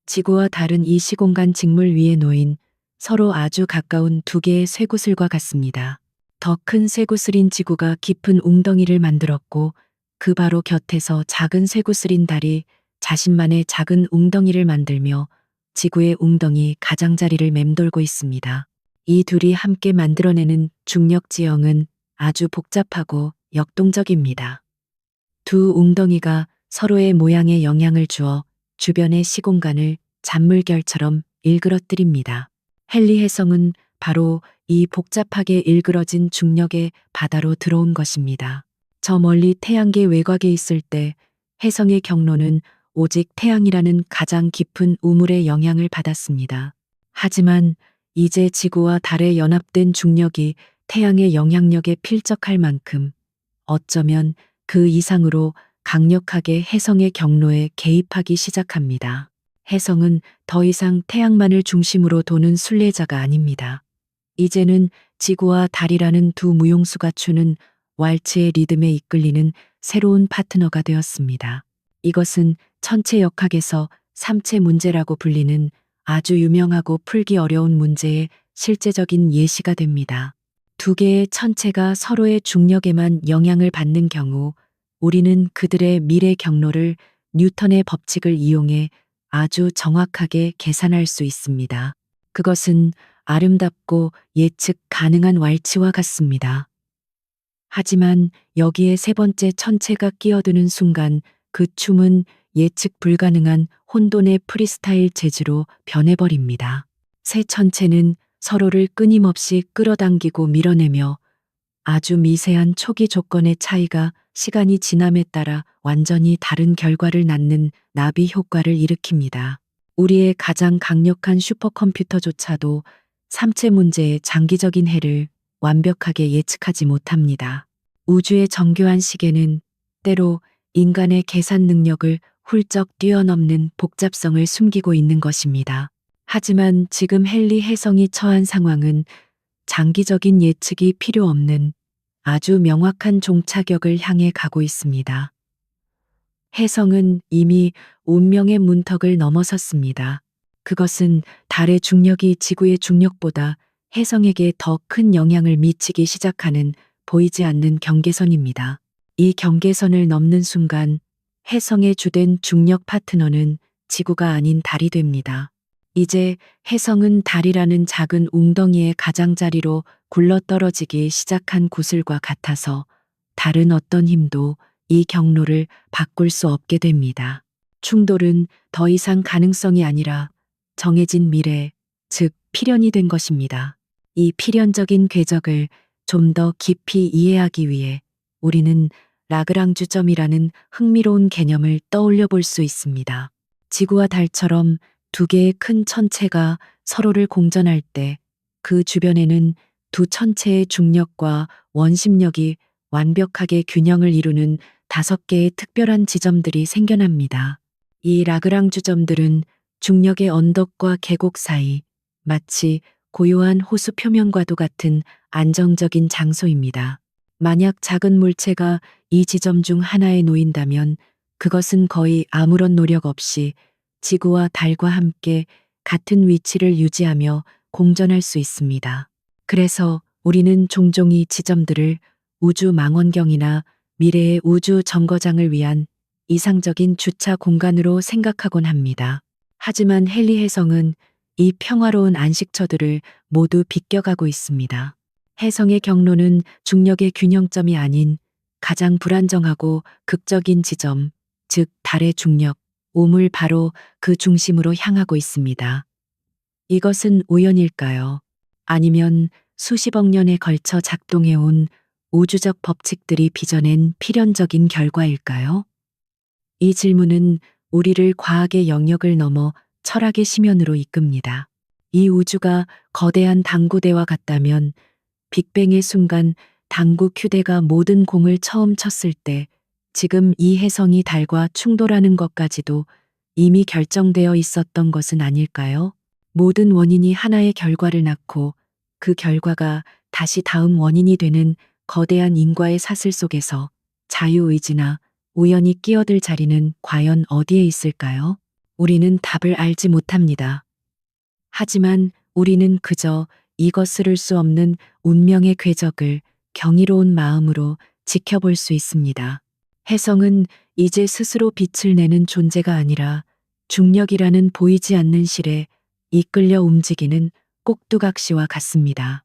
지구와 다른 이 시공간 직물 위에 놓인 서로 아주 가까운 두 개의 쇠구슬과 같습니다. 더 큰 쇠구슬인 지구가 깊은 웅덩이를 만들었고 그 바로 곁에서 작은 쇠구슬인 달이 자신만의 작은 웅덩이를 만들며 지구의 웅덩이 가장자리를 맴돌고 있습니다. 이 둘이 함께 만들어내는 중력 지형은 아주 복잡하고 역동적입니다. 두 웅덩이가 서로의 모양에 영향을 주어 주변의 시공간을 잔물결처럼 일그러뜨립니다. 헨리 혜성은 바로 이 복잡하게 일그러진 중력의 바다로 들어온 것입니다. 저 멀리 태양계 외곽에 있을 때 혜성의 경로는 오직 태양이라는 가장 깊은 우물의 영향을 받았습니다. 하지만 이제 지구와 달의 연합된 중력이 태양의 영향력에 필적할 만큼 어쩌면 그 이상으로 강력하게 혜성의 경로에 개입하기 시작합니다. 혜성은 더 이상 태양만을 중심으로 도는 순례자가 아닙니다. 이제는 지구와 달이라는 두 무용수가 추는 왈츠의 리듬에 이끌리는 새로운 파트너가 되었습니다. 이것은 천체 역학에서 삼체 문제라고 불리는 아주 유명하고 풀기 어려운 문제의 실제적인 예시가 됩니다. 두 개의 천체가 서로의 중력에만 영향을 받는 경우 우리는 그들의 미래 경로를 뉴턴의 법칙을 이용해 아주 정확하게 계산할 수 있습니다. 그것은 아름답고 예측 가능한 왈츠와 같습니다. 하지만 여기에 세 번째 천체가 끼어드는 순간 그 춤은 예측 불가능한 혼돈의 프리스타일 재즈로 변해버립니다. 세 천체는 서로를 끊임없이 끌어당기고 밀어내며 아주 미세한 초기 조건의 차이가 시간이 지남에 따라 완전히 다른 결과를 낳는 나비 효과를 일으킵니다. 우리의 가장 강력한 슈퍼컴퓨터조차도 삼체 문제의 장기적인 해를 완벽하게 예측하지 못합니다. 우주의 정교한 시계는 때로 인간의 계산 능력을 훌쩍 뛰어넘는 복잡성을 숨기고 있는 것입니다. 하지만 지금 헨리 혜성이 처한 상황은 장기적인 예측이 필요 없는 아주 명확한 종착역을 향해 가고 있습니다. 혜성은 이미 운명의 문턱을 넘어섰습니다. 그것은 달의 중력이 지구의 중력보다 혜성에게 더 큰 영향을 미치기 시작하는 보이지 않는 경계선입니다. 이 경계선을 넘는 순간 혜성의 주된 중력 파트너는 지구가 아닌 달이 됩니다. 이제 혜성은 달이라는 작은 웅덩이의 가장자리로 굴러떨어지기 시작한 구슬과 같아서 다른 어떤 힘도 이 경로를 바꿀 수 없게 됩니다. 충돌은 더 이상 가능성이 아니라 정해진 미래, 즉 필연이 된 것입니다. 이 필연적인 궤적을 좀 더 깊이 이해하기 위해 우리는 라그랑주점이라는 흥미로운 개념을 떠올려 볼 수 있습니다. 지구와 달처럼 두 개의 큰 천체가 서로를 공전할 때 그 주변에는 두 천체의 중력과 원심력이 완벽하게 균형을 이루는 5개의 특별한 지점들이 생겨납니다. 이 라그랑주 점들은 중력의 언덕과 계곡 사이 마치 고요한 호수 표면과도 같은 안정적인 장소입니다. 만약 작은 물체가 이 지점 중 하나에 놓인다면 그것은 거의 아무런 노력 없이 지구와 달과 함께 같은 위치를 유지하며 공전할 수 있습니다. 그래서 우리는 종종 이 지점들을 우주 망원경이나 미래의 우주 정거장을 위한 이상적인 주차 공간으로 생각하곤 합니다. 하지만 헨리 혜성은 이 평화로운 안식처들을 모두 비껴가고 있습니다. 혜성의 경로는 중력의 균형점이 아닌 가장 불안정하고 극적인 지점, 즉 달의 중력, 우물 바로 그 중심으로 향하고 있습니다. 이것은 우연일까요? 아니면 수십억 년에 걸쳐 작동해온 우주적 법칙들이 빚어낸 필연적인 결과일까요? 이 질문은 우리를 과학의 영역을 넘어 철학의 심연으로 이끕니다. 이 우주가 거대한 당구대와 같다면 빅뱅의 순간 당구 큐대가 모든 공을 처음 쳤을 때 지금 이 혜성이 달과 충돌하는 것까지도 이미 결정되어 있었던 것은 아닐까요? 모든 원인이 하나의 결과를 낳고 그 결과가 다시 다음 원인이 되는 거대한 인과의 사슬 속에서 자유의지나 우연히 끼어들 자리는 과연 어디에 있을까요? 우리는 답을 알지 못합니다. 하지만 우리는 그저 이것을 수 없는 운명의 궤적을 경이로운 마음으로 지켜볼 수 있습니다. 혜성은 이제 스스로 빛을 내는 존재가 아니라 중력이라는 보이지 않는 실에 이끌려 움직이는 꼭두각시와 같습니다.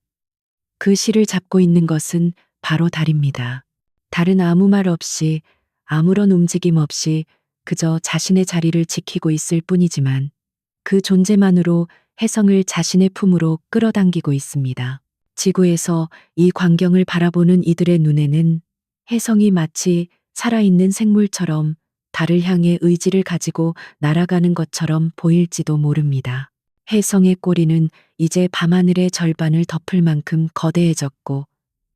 그 실을 잡고 있는 것은 바로 달입니다. 달은 아무 말 없이 아무런 움직임 없이 그저 자신의 자리를 지키고 있을 뿐이지만 그 존재만으로 혜성을 자신의 품으로 끌어당기고 있습니다. 지구에서 이 광경을 바라보는 이들의 눈에는 혜성이 마치 살아있는 생물처럼 달을 향해 의지를 가지고 날아가는 것처럼 보일지도 모릅니다. 혜성의 꼬리는 이제 밤하늘의 절반을 덮을 만큼 거대해졌고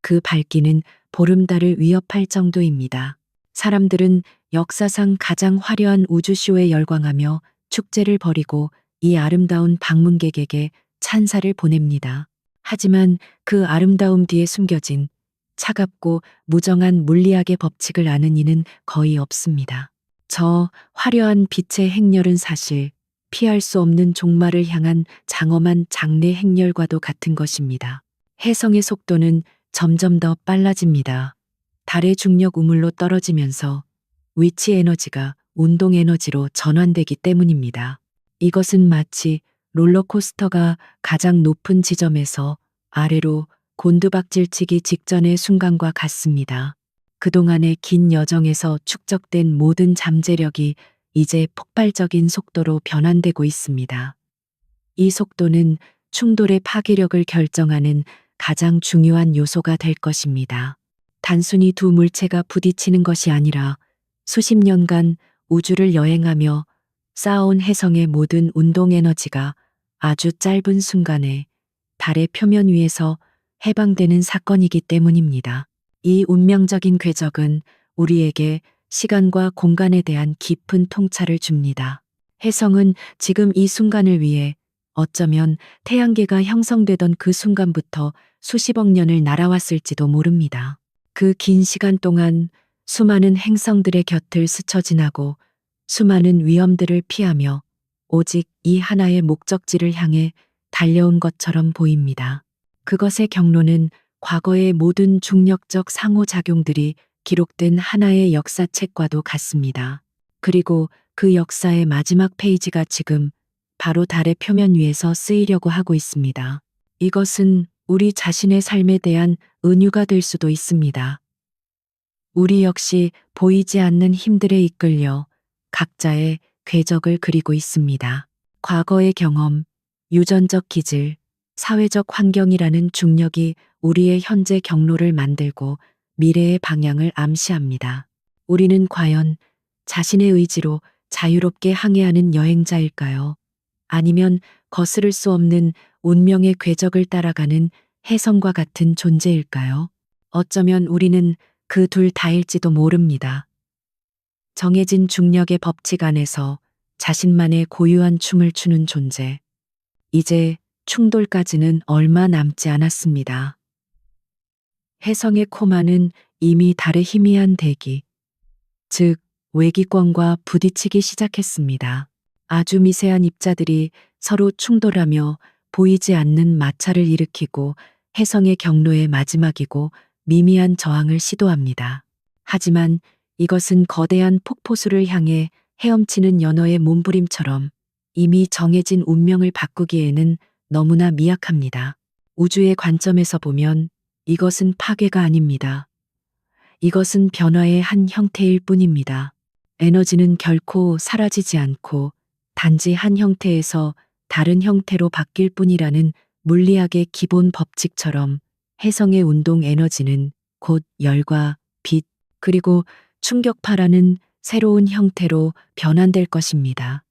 그 밝기는 보름달을 위협할 정도입니다. 사람들은 역사상 가장 화려한 우주쇼에 열광하며 축제를 벌이고 이 아름다운 방문객에게 찬사를 보냅니다. 하지만 그 아름다움 뒤에 숨겨진 차갑고 무정한 물리학의 법칙을 아는 이는 거의 없습니다. 저 화려한 빛의 행렬은 사실 피할 수 없는 종말을 향한 장엄한 장래 행렬과도 같은 것입니다. 혜성의 속도는 점점 더 빨라집니다. 달의 중력 우물로 떨어지면서 위치 에너지가 운동 에너지로 전환되기 때문입니다. 이것은 마치 롤러코스터가 가장 높은 지점에서 아래로 곤두박질치기 직전의 순간과 같습니다. 그동안의 긴 여정에서 축적된 모든 잠재력이 이제 폭발적인 속도로 변환되고 있습니다. 이 속도는 충돌의 파괴력을 결정하는 가장 중요한 요소가 될 것입니다. 단순히 두 물체가 부딪히는 것이 아니라 수십 년간 우주를 여행하며 쌓아온 혜성의 모든 운동 에너지가 아주 짧은 순간에 달의 표면 위에서 해방되는 사건이기 때문입니다. 이 운명적인 궤적은 우리에게 시간과 공간에 대한 깊은 통찰을 줍니다. 혜성은 지금 이 순간을 위해 어쩌면 태양계가 형성되던 그 순간부터 수십억 년을 날아왔을지도 모릅니다. 그 긴 시간 동안 수많은 행성들의 곁을 스쳐 지나고 수많은 위험들을 피하며 오직 이 하나의 목적지를 향해 달려온 것처럼 보입니다. 그것의 경로는 과거의 모든 중력적 상호작용들이 기록된 하나의 역사책과도 같습니다. 그리고 그 역사의 마지막 페이지가 지금 바로 달의 표면 위에서 쓰이려고 하고 있습니다. 이것은 우리 자신의 삶에 대한 은유가 될 수도 있습니다. 우리 역시 보이지 않는 힘들에 이끌려 각자의 궤적을 그리고 있습니다. 과거의 경험, 유전적 기질, 사회적 환경이라는 중력이 우리의 현재 경로를 만들고 미래의 방향을 암시합니다. 우리는 과연 자신의 의지로 자유롭게 항해하는 여행자일까요? 아니면 거스를 수 없는 운명의 궤적을 따라가는 혜성과 같은 존재일까요? 어쩌면 우리는 그 둘 다일지도 모릅니다. 정해진 중력의 법칙 안에서 자신만의 고유한 춤을 추는 존재. 이제 충돌까지는 얼마 남지 않았습니다. 혜성의 코마는 이미 달의 희미한 대기, 즉 외기권과 부딪히기 시작했습니다. 아주 미세한 입자들이 서로 충돌하며 보이지 않는 마찰을 일으키고 혜성의 경로의 마지막이고 미미한 저항을 시도합니다. 하지만 이것은 거대한 폭포수를 향해 헤엄치는 연어의 몸부림처럼 이미 정해진 운명을 바꾸기에는 너무나 미약합니다. 우주의 관점에서 보면 이것은 파괴가 아닙니다. 이것은 변화의 한 형태일 뿐입니다. 에너지는 결코 사라지지 않고 단지 한 형태에서 다른 형태로 바뀔 뿐이라는 물리학의 기본 법칙처럼 혜성의 운동 에너지는 곧 열과 빛 그리고 충격파라는 새로운 형태로 변환될 것입니다.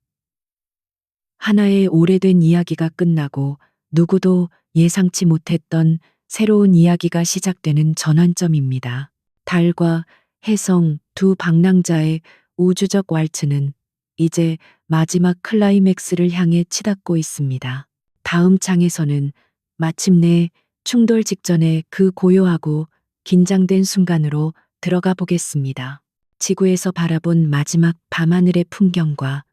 하나의 오래된 이야기가 끝나고 누구도 예상치 못했던 새로운 이야기가 시작되는 전환점입니다. 달과 혜성 두 방랑자의 우주적 왈츠는 이제 마지막 클라이맥스를 향해 치닫고 있습니다. 다음 장에서는 마침내 충돌 직전의 그 고요하고 긴장된 순간으로 들어가 보겠습니다. 지구에서 바라본 마지막 밤하늘의 풍경과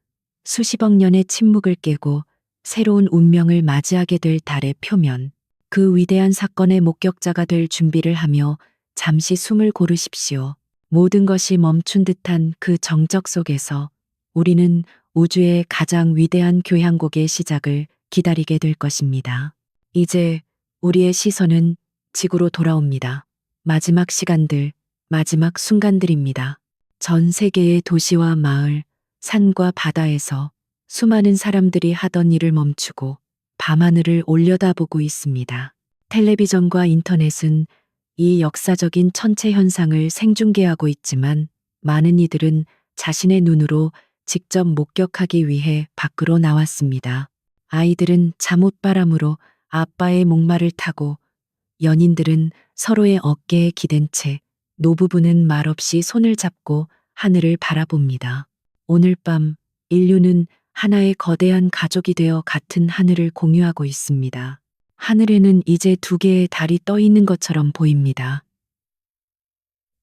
수십억 년의 침묵을 깨고 새로운 운명을 맞이하게 될 달의 표면, 그 위대한 사건의 목격자가 될 준비를 하며 잠시 숨을 고르십시오. 모든 것이 멈춘 듯한 그 정적 속에서 우리는 우주의 가장 위대한 교향곡의 시작을 기다리게 될 것입니다. 이제 우리의 시선은 지구로 돌아옵니다. 마지막 시간들, 마지막 순간들입니다. 전 세계의 도시와 마을, 산과 바다에서 수많은 사람들이 하던 일을 멈추고 밤하늘을 올려다보고 있습니다. 텔레비전과 인터넷은 이 역사적인 천체 현상을 생중계하고 있지만 많은 이들은 자신의 눈으로 직접 목격하기 위해 밖으로 나왔습니다. 아이들은 잠옷바람으로 아빠의 목마를 타고 연인들은 서로의 어깨에 기댄 채 노부부는 말없이 손을 잡고 하늘을 바라봅니다. 오늘 밤 인류는 하나의 거대한 가족이 되어 같은 하늘을 공유하고 있습니다. 하늘에는 이제 두 개의 달이 떠 있는 것처럼 보입니다.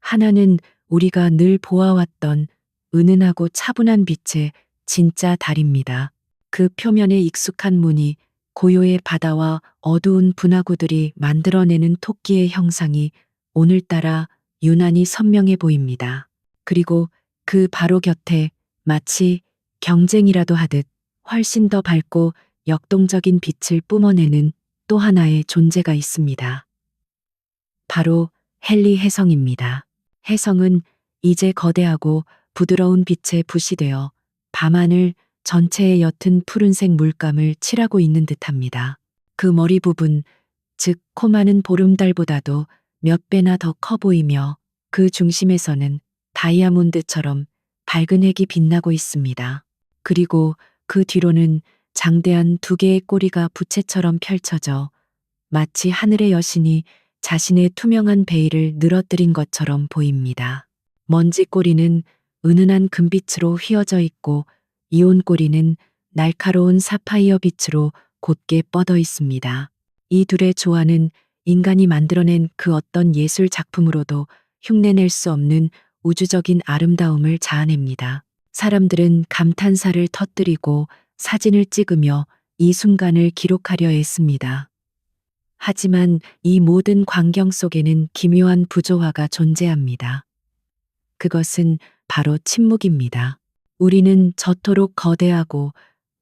하나는 우리가 늘 보아왔던 은은하고 차분한 빛의 진짜 달입니다. 그 표면에 익숙한 무늬, 고요의 바다와 어두운 분화구들이 만들어내는 토끼의 형상이 오늘따라 유난히 선명해 보입니다. 그리고 그 바로 곁에 마치 경쟁이라도 하듯 훨씬 더 밝고 역동적인 빛을 뿜어내는 또 하나의 존재가 있습니다. 바로 헨리 혜성입니다. 혜성은 이제 거대하고 부드러운 빛에 부시되어 밤하늘 전체의 옅은 푸른색 물감을 칠하고 있는 듯합니다. 그 머리 부분, 즉 코마는 보름달보다도 몇 배나 더 커 보이며 그 중심에서는 다이아몬드처럼 밝은 핵이 빛나고 있습니다. 그리고 그 뒤로는 장대한 두 개의 꼬리가 부채처럼 펼쳐져 마치 하늘의 여신이 자신의 투명한 베일을 늘어뜨린 것처럼 보입니다. 먼지 꼬리는 은은한 금빛으로 휘어져 있고 이온 꼬리는 날카로운 사파이어 빛으로 곧게 뻗어 있습니다. 이 둘의 조화는 인간이 만들어낸 그 어떤 예술 작품으로도 흉내낼 수 없는 우주적인 아름다움을 자아냅니다. 사람들은 감탄사를 터뜨리고 사진을 찍으며 이 순간을 기록하려 했습니다. 하지만 이 모든 광경 속에는 기묘한 부조화가 존재합니다. 그것은 바로 침묵입니다. 우리는 저토록 거대하고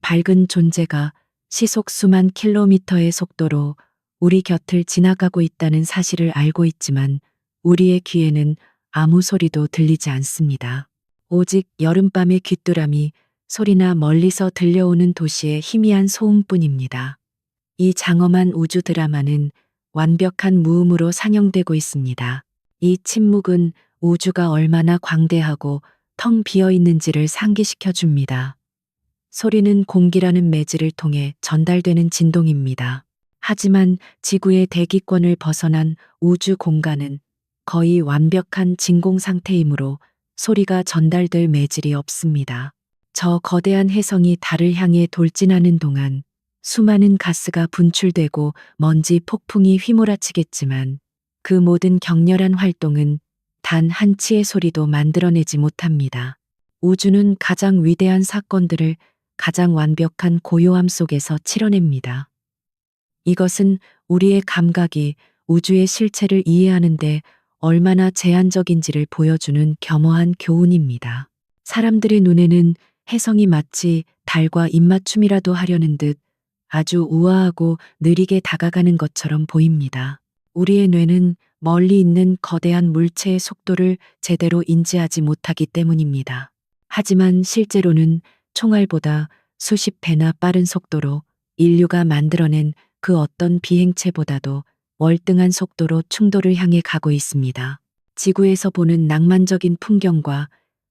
밝은 존재가 시속 수만 킬로미터의 속도로 우리 곁을 지나가고 있다는 사실을 알고 있지만 우리의 귀에는 아무 소리도 들리지 않습니다. 오직 여름밤의 귀뚜라미 소리나 멀리서 들려오는 도시의 희미한 소음뿐입니다. 이 장엄한 우주 드라마는 완벽한 무음으로 상영되고 있습니다. 이 침묵은 우주가 얼마나 광대하고 텅 비어 있는지를 상기시켜 줍니다. 소리는 공기라는 매질을 통해 전달되는 진동입니다. 하지만 지구의 대기권을 벗어난 우주 공간은 거의 완벽한 진공 상태이므로 소리가 전달될 매질이 없습니다. 저 거대한 혜성이 달을 향해 돌진하는 동안 수많은 가스가 분출되고 먼지 폭풍이 휘몰아치겠지만 그 모든 격렬한 활동은 단 한 치의 소리도 만들어내지 못합니다. 우주는 가장 위대한 사건들을 가장 완벽한 고요함 속에서 치러냅니다. 이것은 우리의 감각이 우주의 실체를 이해하는데 얼마나 제한적인지를 보여주는 겸허한 교훈입니다. 사람들의 눈에는 혜성이 마치 달과 입맞춤이라도 하려는 듯 아주 우아하고 느리게 다가가는 것처럼 보입니다. 우리의 뇌는 멀리 있는 거대한 물체의 속도를 제대로 인지하지 못하기 때문입니다. 하지만 실제로는 총알보다 수십 배나 빠른 속도로 인류가 만들어낸 그 어떤 비행체보다도 월등한 속도로 충돌을 향해 가고 있습니다. 지구에서 보는 낭만적인 풍경과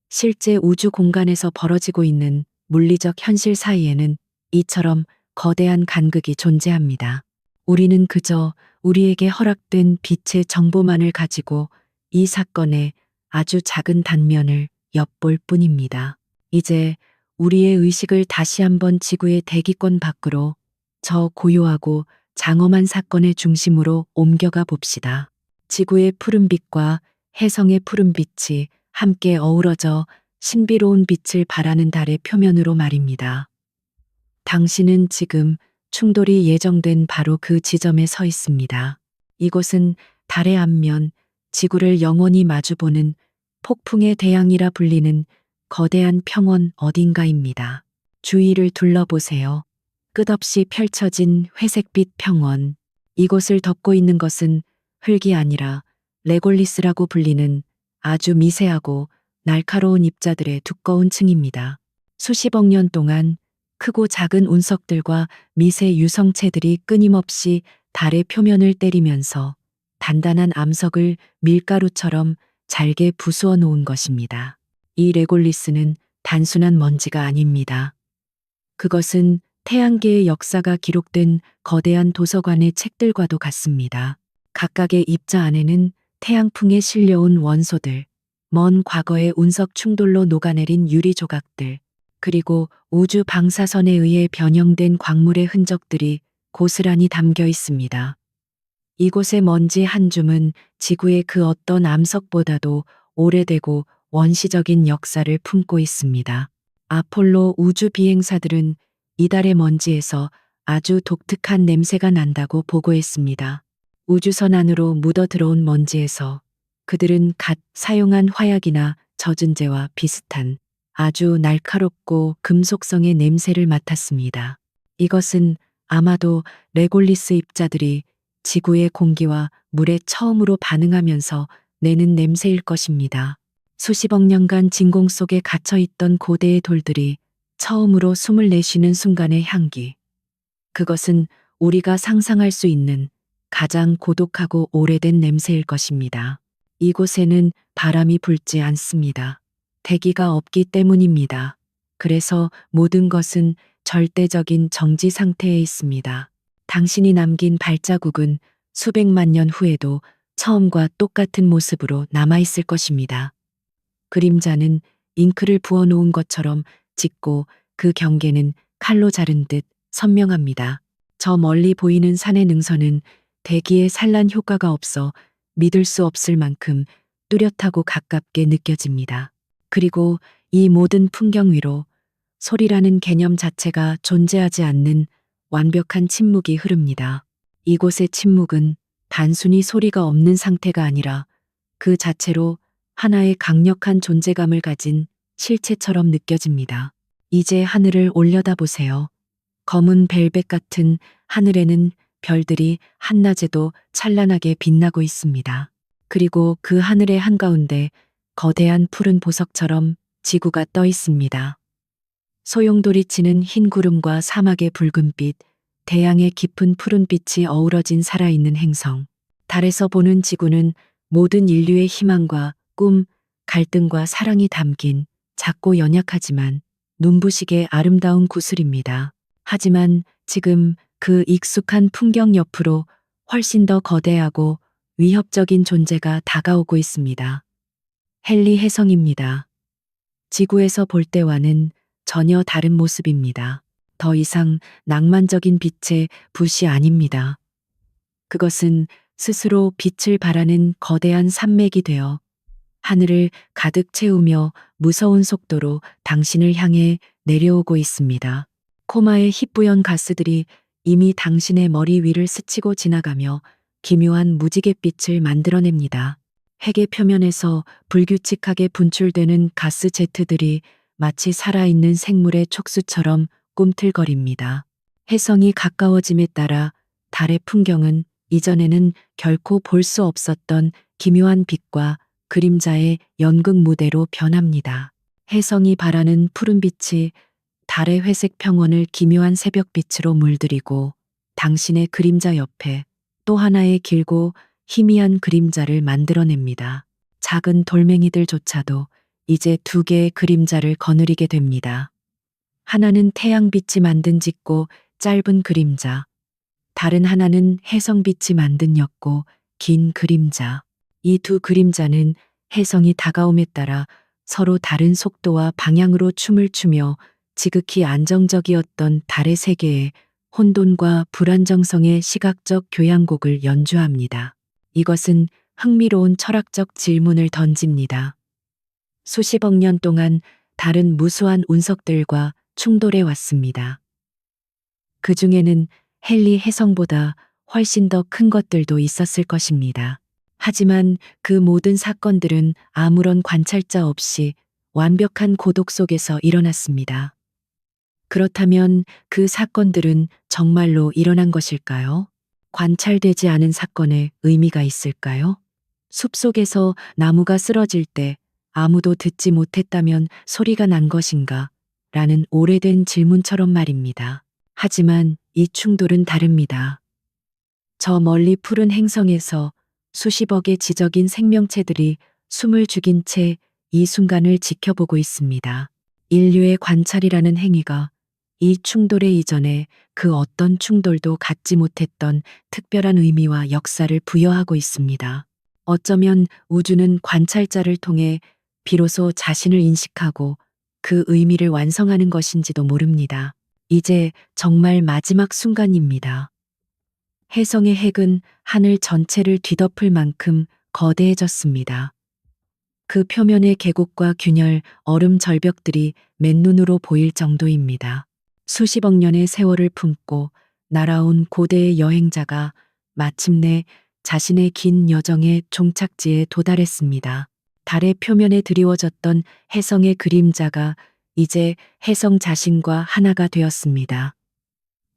실제 우주 공간에서 벌어지고 있는 물리적 현실 사이에는 이처럼 거대한 간극이 존재합니다. 우리는 그저 우리에게 허락된 빛의 정보만을 가지고 이 사건의 아주 작은 단면을 엿볼 뿐입니다. 이제 우리의 의식을 다시 한번 지구의 대기권 밖으로 저 고요하고 장엄한 사건의 중심으로 옮겨가 봅시다. 지구의 푸른빛과 혜성의 푸른빛이 함께 어우러져 신비로운 빛을 발하는 달의 표면으로 말입니다. 당신은 지금 충돌이 예정된 바로 그 지점에 서 있습니다. 이곳은 달의 앞면, 지구를 영원히 마주보는 폭풍의 대양이라 불리는 거대한 평원 어딘가입니다. 주위를 둘러보세요. 끝없이 펼쳐진 회색빛 평원. 이곳을 덮고 있는 것은 흙이 아니라 레골리스라고 불리는 아주 미세하고 날카로운 입자들의 두꺼운 층입니다. 수십억 년 동안 크고 작은 운석들과 미세 유성체들이 끊임없이 달의 표면을 때리면서 단단한 암석을 밀가루처럼 잘게 부수어 놓은 것입니다. 이 레골리스는 단순한 먼지가 아닙니다. 그것은 태양계의 역사가 기록된 거대한 도서관의 책들과도 같습니다. 각각의 입자 안에는 태양풍에 실려온 원소들, 먼 과거의 운석 충돌로 녹아내린 유리 조각들, 그리고 우주 방사선에 의해 변형된 광물의 흔적들이 고스란히 담겨 있습니다. 이곳의 먼지 한 줌은 지구의 그 어떤 암석보다도 오래되고 원시적인 역사를 품고 있습니다. 아폴로 우주 비행사들은 이달의 먼지에서 아주 독특한 냄새가 난다고 보고했습니다. 우주선 안으로 묻어 들어온 먼지에서 그들은 갓 사용한 화약이나 젖은 재와 비슷한 아주 날카롭고 금속성의 냄새를 맡았습니다. 이것은 아마도 레골리스 입자들이 지구의 공기와 물에 처음으로 반응하면서 내는 냄새일 것입니다. 수십억 년간 진공 속에 갇혀 있던 고대의 돌들이 처음으로 숨을 내쉬는 순간의 향기. 그것은 우리가 상상할 수 있는 가장 고독하고 오래된 냄새일 것입니다. 이곳에는 바람이 불지 않습니다. 대기가 없기 때문입니다. 그래서 모든 것은 절대적인 정지 상태에 있습니다. 당신이 남긴 발자국은 수백만 년 후에도 처음과 똑같은 모습으로 남아있을 것입니다. 그림자는 잉크를 부어놓은 것처럼 짙고 그 경계는 칼로 자른 듯 선명합니다. 저 멀리 보이는 산의 능선은 대기의 산란 효과가 없어 믿을 수 없을 만큼 뚜렷하고 가깝게 느껴집니다. 그리고 이 모든 풍경 위로 소리라는 개념 자체가 존재하지 않는 완벽한 침묵이 흐릅니다. 이곳의 침묵은 단순히 소리가 없는 상태가 아니라 그 자체로 하나의 강력한 존재감을 가진 실체처럼 느껴집니다. 이제 하늘을 올려다보세요. 검은 벨벳 같은 하늘에는 별들이 한낮에도 찬란하게 빛나고 있습니다. 그리고 그 하늘의 한가운데 거대한 푸른 보석처럼 지구가 떠 있습니다. 소용돌이치는 흰 구름과 사막의 붉은빛, 태양의 깊은 푸른빛이 어우러진 살아있는 행성. 달에서 보는 지구는 모든 인류의 희망과 꿈, 갈등과 사랑이 담긴 작고 연약하지만 눈부시게 아름다운 구슬입니다. 하지만 지금 그 익숙한 풍경 옆으로 훨씬 더 거대하고 위협적인 존재가 다가오고 있습니다. 헨리 혜성입니다. 지구에서 볼 때와는 전혀 다른 모습입니다. 더 이상 낭만적인 빛의 붓이 아닙니다. 그것은 스스로 빛을 발하는 거대한 산맥이 되어 하늘을 가득 채우며 무서운 속도로 당신을 향해 내려오고 있습니다. 코마의 희뿌연 가스들이 이미 당신의 머리 위를 스치고 지나가며 기묘한 무지갯빛을 만들어냅니다. 핵의 표면에서 불규칙하게 분출되는 가스 제트들이 마치 살아있는 생물의 촉수처럼 꿈틀거립니다. 혜성이 가까워짐에 따라 달의 풍경은 이전에는 결코 볼 수 없었던 기묘한 빛과 그림자의 연극 무대로 변합니다. 혜성이 발하는 푸른빛이 달의 회색 평원을 기묘한 새벽빛으로 물들이고 당신의 그림자 옆에 또 하나의 길고 희미한 그림자를 만들어냅니다. 작은 돌멩이들조차도 이제 두 개의 그림자를 거느리게 됩니다. 하나는 태양빛이 만든 짙고 짧은 그림자, 다른 하나는 혜성빛이 만든 옅고 긴 그림자. 이 두 그림자는 혜성이 다가옴에 따라 서로 다른 속도와 방향으로 춤을 추며 지극히 안정적이었던 달의 세계에 혼돈과 불안정성의 시각적 교향곡을 연주합니다. 이것은 흥미로운 철학적 질문을 던집니다. 수십억 년 동안 달은 무수한 운석들과 충돌해 왔습니다. 그 중에는 헨리 혜성보다 훨씬 더 큰 것들도 있었을 것입니다. 하지만 그 모든 사건들은 아무런 관찰자 없이 완벽한 고독 속에서 일어났습니다. 그렇다면 그 사건들은 정말로 일어난 것일까요? 관찰되지 않은 사건에 의미가 있을까요? 숲속에서 나무가 쓰러질 때 아무도 듣지 못했다면 소리가 난 것인가? 라는 오래된 질문처럼 말입니다. 하지만 이 충돌은 다릅니다. 저 멀리 푸른 행성에서 수십억의 지적인 생명체들이 숨을 죽인 채 이 순간을 지켜보고 있습니다. 인류의 관찰이라는 행위가 이 충돌의 이전에 그 어떤 충돌도 갖지 못했던 특별한 의미와 역사를 부여하고 있습니다. 어쩌면 우주는 관찰자를 통해 비로소 자신을 인식하고 그 의미를 완성하는 것인지도 모릅니다. 이제 정말 마지막 순간입니다. 혜성의 핵은 하늘 전체를 뒤덮을 만큼 거대해졌습니다. 그 표면의 계곡과 균열, 얼음 절벽들이 맨눈으로 보일 정도입니다. 수십억 년의 세월을 품고 날아온 고대의 여행자가 마침내 자신의 긴 여정의 종착지에 도달했습니다. 달의 표면에 드리워졌던 혜성의 그림자가 이제 혜성 자신과 하나가 되었습니다.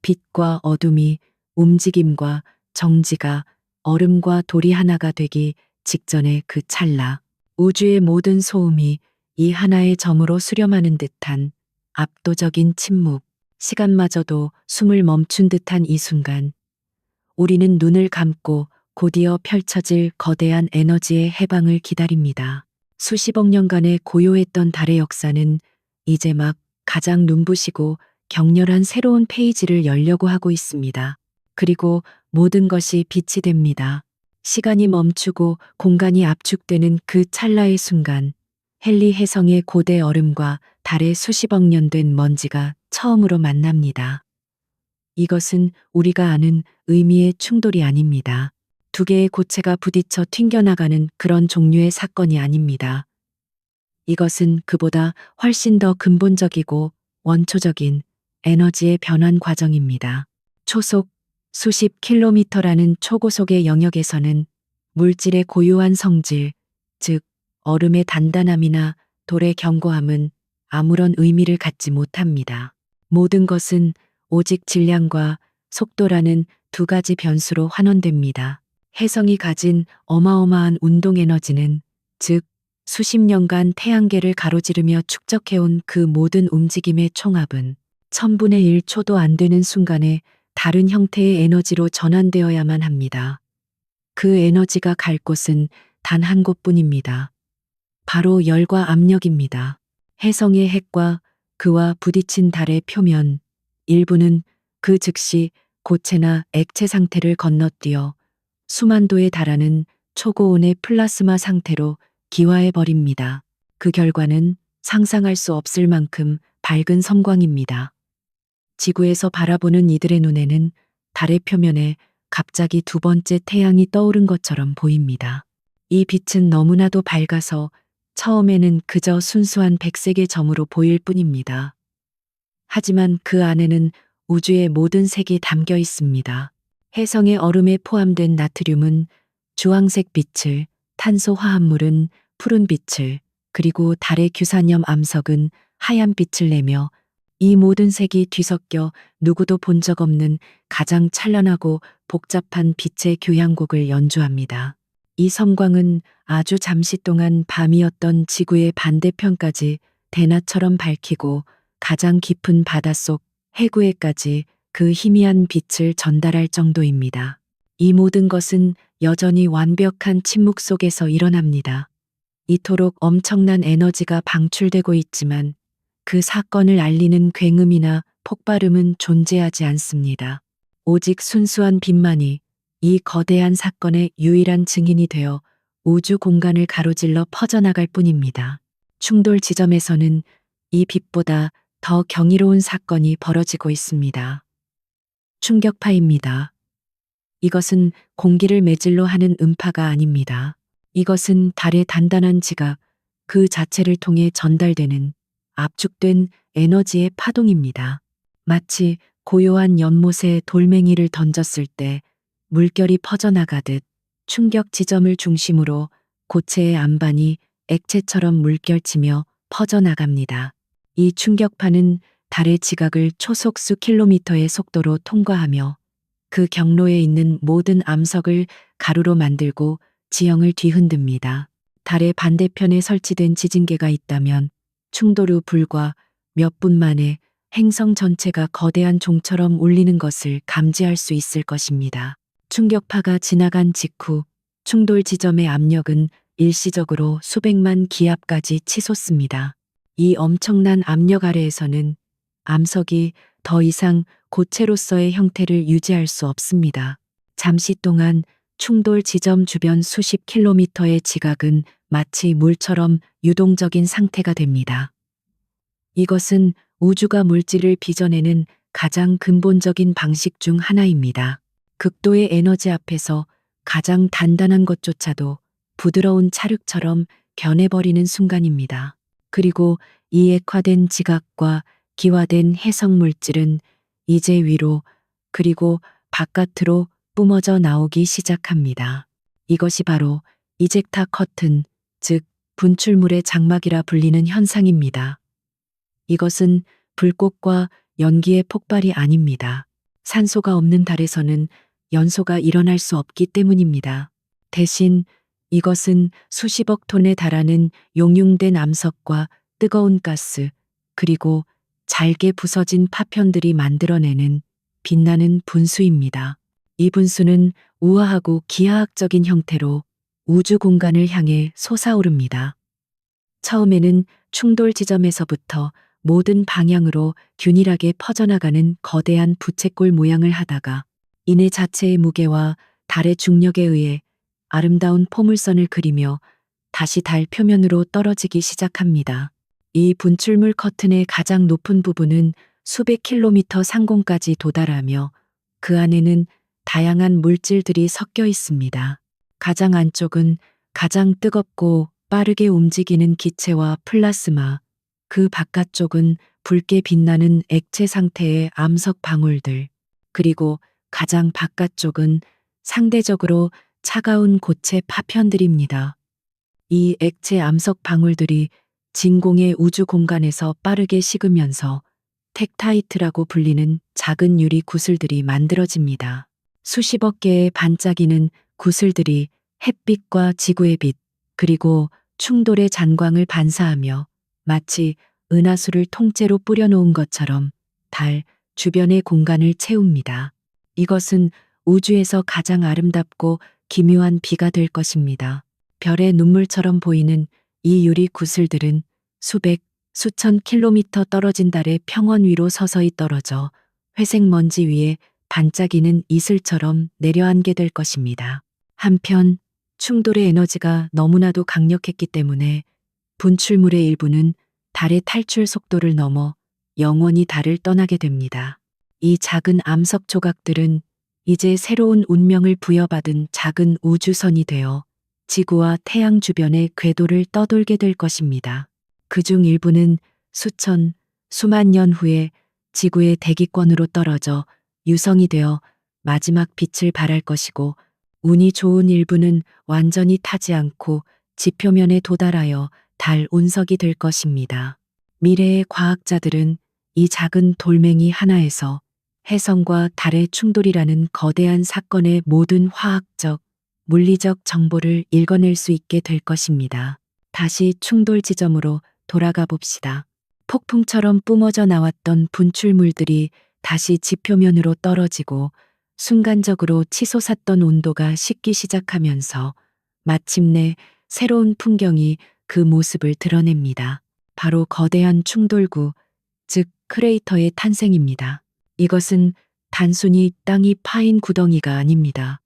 빛과 어둠이, 움직임과 정지가, 얼음과 돌이 하나가 되기 직전의 그 찰나, 우주의 모든 소음이 이 하나의 점으로 수렴하는 듯한 압도적인 침묵, 시간마저도 숨을 멈춘 듯한 이 순간, 우리는 눈을 감고 곧이어 펼쳐질 거대한 에너지의 해방을 기다립니다. 수십억 년간의 고요했던 달의 역사는 이제 막 가장 눈부시고 격렬한 새로운 페이지를 열려고 하고 있습니다. 그리고 모든 것이 빛이 됩니다. 시간이 멈추고 공간이 압축되는 그 찰나의 순간, 헨리 혜성의 고대 얼음과 달의 수십억 년 된 먼지가 처음으로 만납니다. 이것은 우리가 아는 의미의 충돌이 아닙니다. 두 개의 고체가 부딪혀 튕겨나가는 그런 종류의 사건이 아닙니다. 이것은 그보다 훨씬 더 근본적이고 원초적인 에너지의 변환 과정입니다. 초속 수십 킬로미터라는 초고속의 영역에서는 물질의 고유한 성질, 즉 얼음의 단단함이나 돌의 견고함은 아무런 의미를 갖지 못합니다. 모든 것은 오직 질량과 속도라는 두 가지 변수로 환원됩니다. 혜성이 가진 어마어마한 운동 에너지는, 즉 수십 년간 태양계를 가로지르며 축적해온 그 모든 움직임의 총합은 1000분의 1초도 안 되는 순간에 다른 형태의 에너지로 전환되어야만 합니다. 그 에너지가 갈 곳은 단 한 곳뿐입니다. 바로 열과 압력입니다. 혜성의 핵과 그와 부딪힌 달의 표면 일부는 그 즉시 고체나 액체 상태를 건너뛰어 수만 도에 달하는 초고온의 플라스마 상태로 기화해 버립니다. 그 결과는 상상할 수 없을 만큼 밝은 섬광입니다. 지구에서 바라보는 이들의 눈에는 달의 표면에 갑자기 두 번째 태양이 떠오른 것처럼 보입니다. 이 빛은 너무나도 밝아서 처음에는 그저 순수한 백색의 점으로 보일 뿐입니다. 하지만 그 안에는 우주의 모든 색이 담겨 있습니다. 혜성의 얼음에 포함된 나트륨은 주황색 빛을, 탄소 화합물은 푸른 빛을, 그리고 달의 규산염 암석은 하얀 빛을 내며 이 모든 색이 뒤섞여 누구도 본 적 없는 가장 찬란하고 복잡한 빛의 교향곡을 연주합니다. 이 섬광은 아주 잠시 동안 밤이었던 지구의 반대편까지 대낮처럼 밝히고 가장 깊은 바닷속 해구에까지 그 희미한 빛을 전달할 정도입니다. 이 모든 것은 여전히 완벽한 침묵 속에서 일어납니다. 이토록 엄청난 에너지가 방출되고 있지만 그 사건을 알리는 굉음이나 폭발음은 존재하지 않습니다. 오직 순수한 빛만이 이 거대한 사건의 유일한 증인이 되어 우주 공간을 가로질러 퍼져나갈 뿐입니다. 충돌 지점에서는 이 빛보다 더 경이로운 사건이 벌어지고 있습니다. 충격파입니다. 이것은 공기를 매질로 하는 음파가 아닙니다. 이것은 달의 단단한 지각 그 자체를 통해 전달되는 압축된 에너지의 파동입니다. 마치 고요한 연못에 돌멩이를 던졌을 때 물결이 퍼져나가듯 충격 지점을 중심으로 고체의 안반이 액체처럼 물결치며 퍼져나갑니다. 이 충격파는 달의 지각을 초속 수 킬로미터의 속도로 통과하며 그 경로에 있는 모든 암석을 가루로 만들고 지형을 뒤흔듭니다. 달의 반대편에 설치된 지진계가 있다면 충돌 후 불과 몇 분 만에 행성 전체가 거대한 종처럼 울리는 것을 감지할 수 있을 것입니다. 충격파가 지나간 직후 충돌 지점의 압력은 일시적으로 수백만 기압까지 치솟습니다. 이 엄청난 압력 아래에서는 암석이 더 이상 고체로서의 형태를 유지할 수 없습니다. 잠시 동안 충돌 지점 주변 수십 킬로미터의 지각은 마치 물처럼 유동적인 상태가 됩니다. 이것은 우주가 물질을 빚어내는 가장 근본적인 방식 중 하나입니다. 극도의 에너지 앞에서 가장 단단한 것조차도 부드러운 찰흙처럼 변해버리는 순간입니다. 그리고 이 액화된 지각과 기화된 해성 물질은 이제 위로 그리고 바깥으로 뿜어져 나오기 시작합니다. 이것이 바로 이젝타 커튼, 즉 분출물의 장막이라 불리는 현상입니다. 이것은 불꽃과 연기의 폭발이 아닙니다. 산소가 없는 달에서는 연소가 일어날 수 없기 때문입니다. 대신 이것은 수십억 톤에 달하는 용융된 암석과 뜨거운 가스, 그리고 잘게 부서진 파편들이 만들어내는 빛나는 분수입니다. 이 분수는 우아하고 기하학적인 형태로 우주 공간을 향해 솟아오릅니다. 처음에는 충돌 지점에서부터 모든 방향으로 균일하게 퍼져나가는 거대한 부채꼴 모양을 하다가 이내 자체의 무게와 달의 중력에 의해 아름다운 포물선을 그리며 다시 달 표면으로 떨어지기 시작합니다. 이 분출물 커튼의 가장 높은 부분은 수백 킬로미터 상공까지 도달하며 그 안에는 다양한 물질들이 섞여 있습니다. 가장 안쪽은 가장 뜨겁고 빠르게 움직이는 기체와 플라스마, 그 바깥쪽은 붉게 빛나는 액체 상태의 암석 방울들, 그리고 가장 바깥쪽은 상대적으로 차가운 고체 파편들입니다. 이 액체 암석 방울들이 진공의 우주 공간에서 빠르게 식으면서 텍타이트라고 불리는 작은 유리 구슬들이 만들어집니다. 수십억 개의 반짝이는 구슬들이 햇빛과 지구의 빛, 그리고 충돌의 잔광을 반사하며 마치 은하수를 통째로 뿌려놓은 것처럼 달 주변의 공간을 채웁니다. 이것은 우주에서 가장 아름답고 기묘한 비가 될 것입니다. 별의 눈물처럼 보이는 이 유리 구슬들은 수백, 수천 킬로미터 떨어진 달의 평원 위로 서서히 떨어져 회색 먼지 위에 반짝이는 이슬처럼 내려앉게 될 것입니다. 한편 충돌의 에너지가 너무나도 강력했기 때문에 분출물의 일부는 달의 탈출 속도를 넘어 영원히 달을 떠나게 됩니다. 이 작은 암석 조각들은 이제 새로운 운명을 부여받은 작은 우주선이 되어 지구와 태양 주변의 궤도를 떠돌게 될 것입니다. 그중 일부는 수천, 수만 년 후에 지구의 대기권으로 떨어져 유성이 되어 마지막 빛을 발할 것이고, 운이 좋은 일부는 완전히 타지 않고 지표면에 도달하여 달 운석이 될 것입니다. 미래의 과학자들은 이 작은 돌멩이 하나에서 혜성과 달의 충돌이라는 거대한 사건의 모든 화학적, 물리적 정보를 읽어낼 수 있게 될 것입니다. 다시 충돌 지점으로 돌아가 봅시다. 폭풍처럼 뿜어져 나왔던 분출물들이 다시 지표면으로 떨어지고 순간적으로 치솟았던 온도가 식기 시작하면서 마침내 새로운 풍경이 그 모습을 드러냅니다. 바로 거대한 충돌구, 즉 크레이터의 탄생입니다. 이것은 단순히 땅이 파인 구덩이가 아닙니다.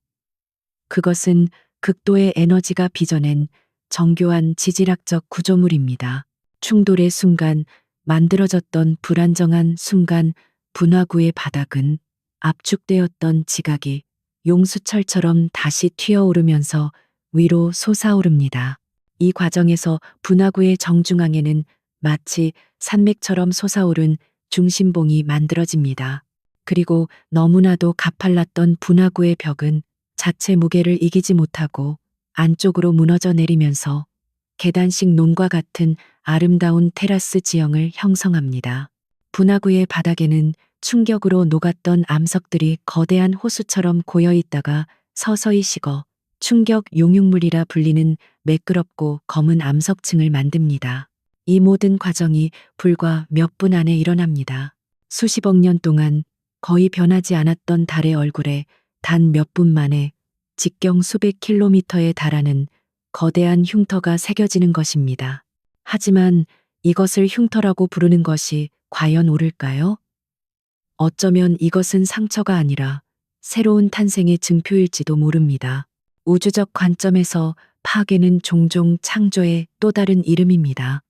그것은 극도의 에너지가 빚어낸 정교한 지질학적 구조물입니다. 충돌의 순간 만들어졌던 불안정한 순간 분화구의 바닥은 압축되었던 지각이 용수철처럼 다시 튀어오르면서 위로 솟아오릅니다. 이 과정에서 분화구의 정중앙에는 마치 산맥처럼 솟아오른 중심봉이 만들어집니다. 그리고 너무나도 가팔랐던 분화구의 벽은 자체 무게를 이기지 못하고 안쪽으로 무너져 내리면서 계단식 논과 같은 아름다운 테라스 지형을 형성합니다. 분화구의 바닥에는 충격으로 녹았던 암석들이 거대한 호수처럼 고여 있다가 서서히 식어 충격 용융물이라 불리는 매끄럽고 검은 암석층을 만듭니다. 이 모든 과정이 불과 몇 분 안에 일어납니다. 수십억 년 동안 거의 변하지 않았던 달의 얼굴에 단 몇 분 만에 직경 수백 킬로미터에 달하는 거대한 흉터가 새겨지는 것입니다. 하지만 이것을 흉터라고 부르는 것이 과연 옳을까요? 어쩌면 이것은 상처가 아니라 새로운 탄생의 증표일지도 모릅니다. 우주적 관점에서 파괴는 종종 창조의 또 다른 이름입니다.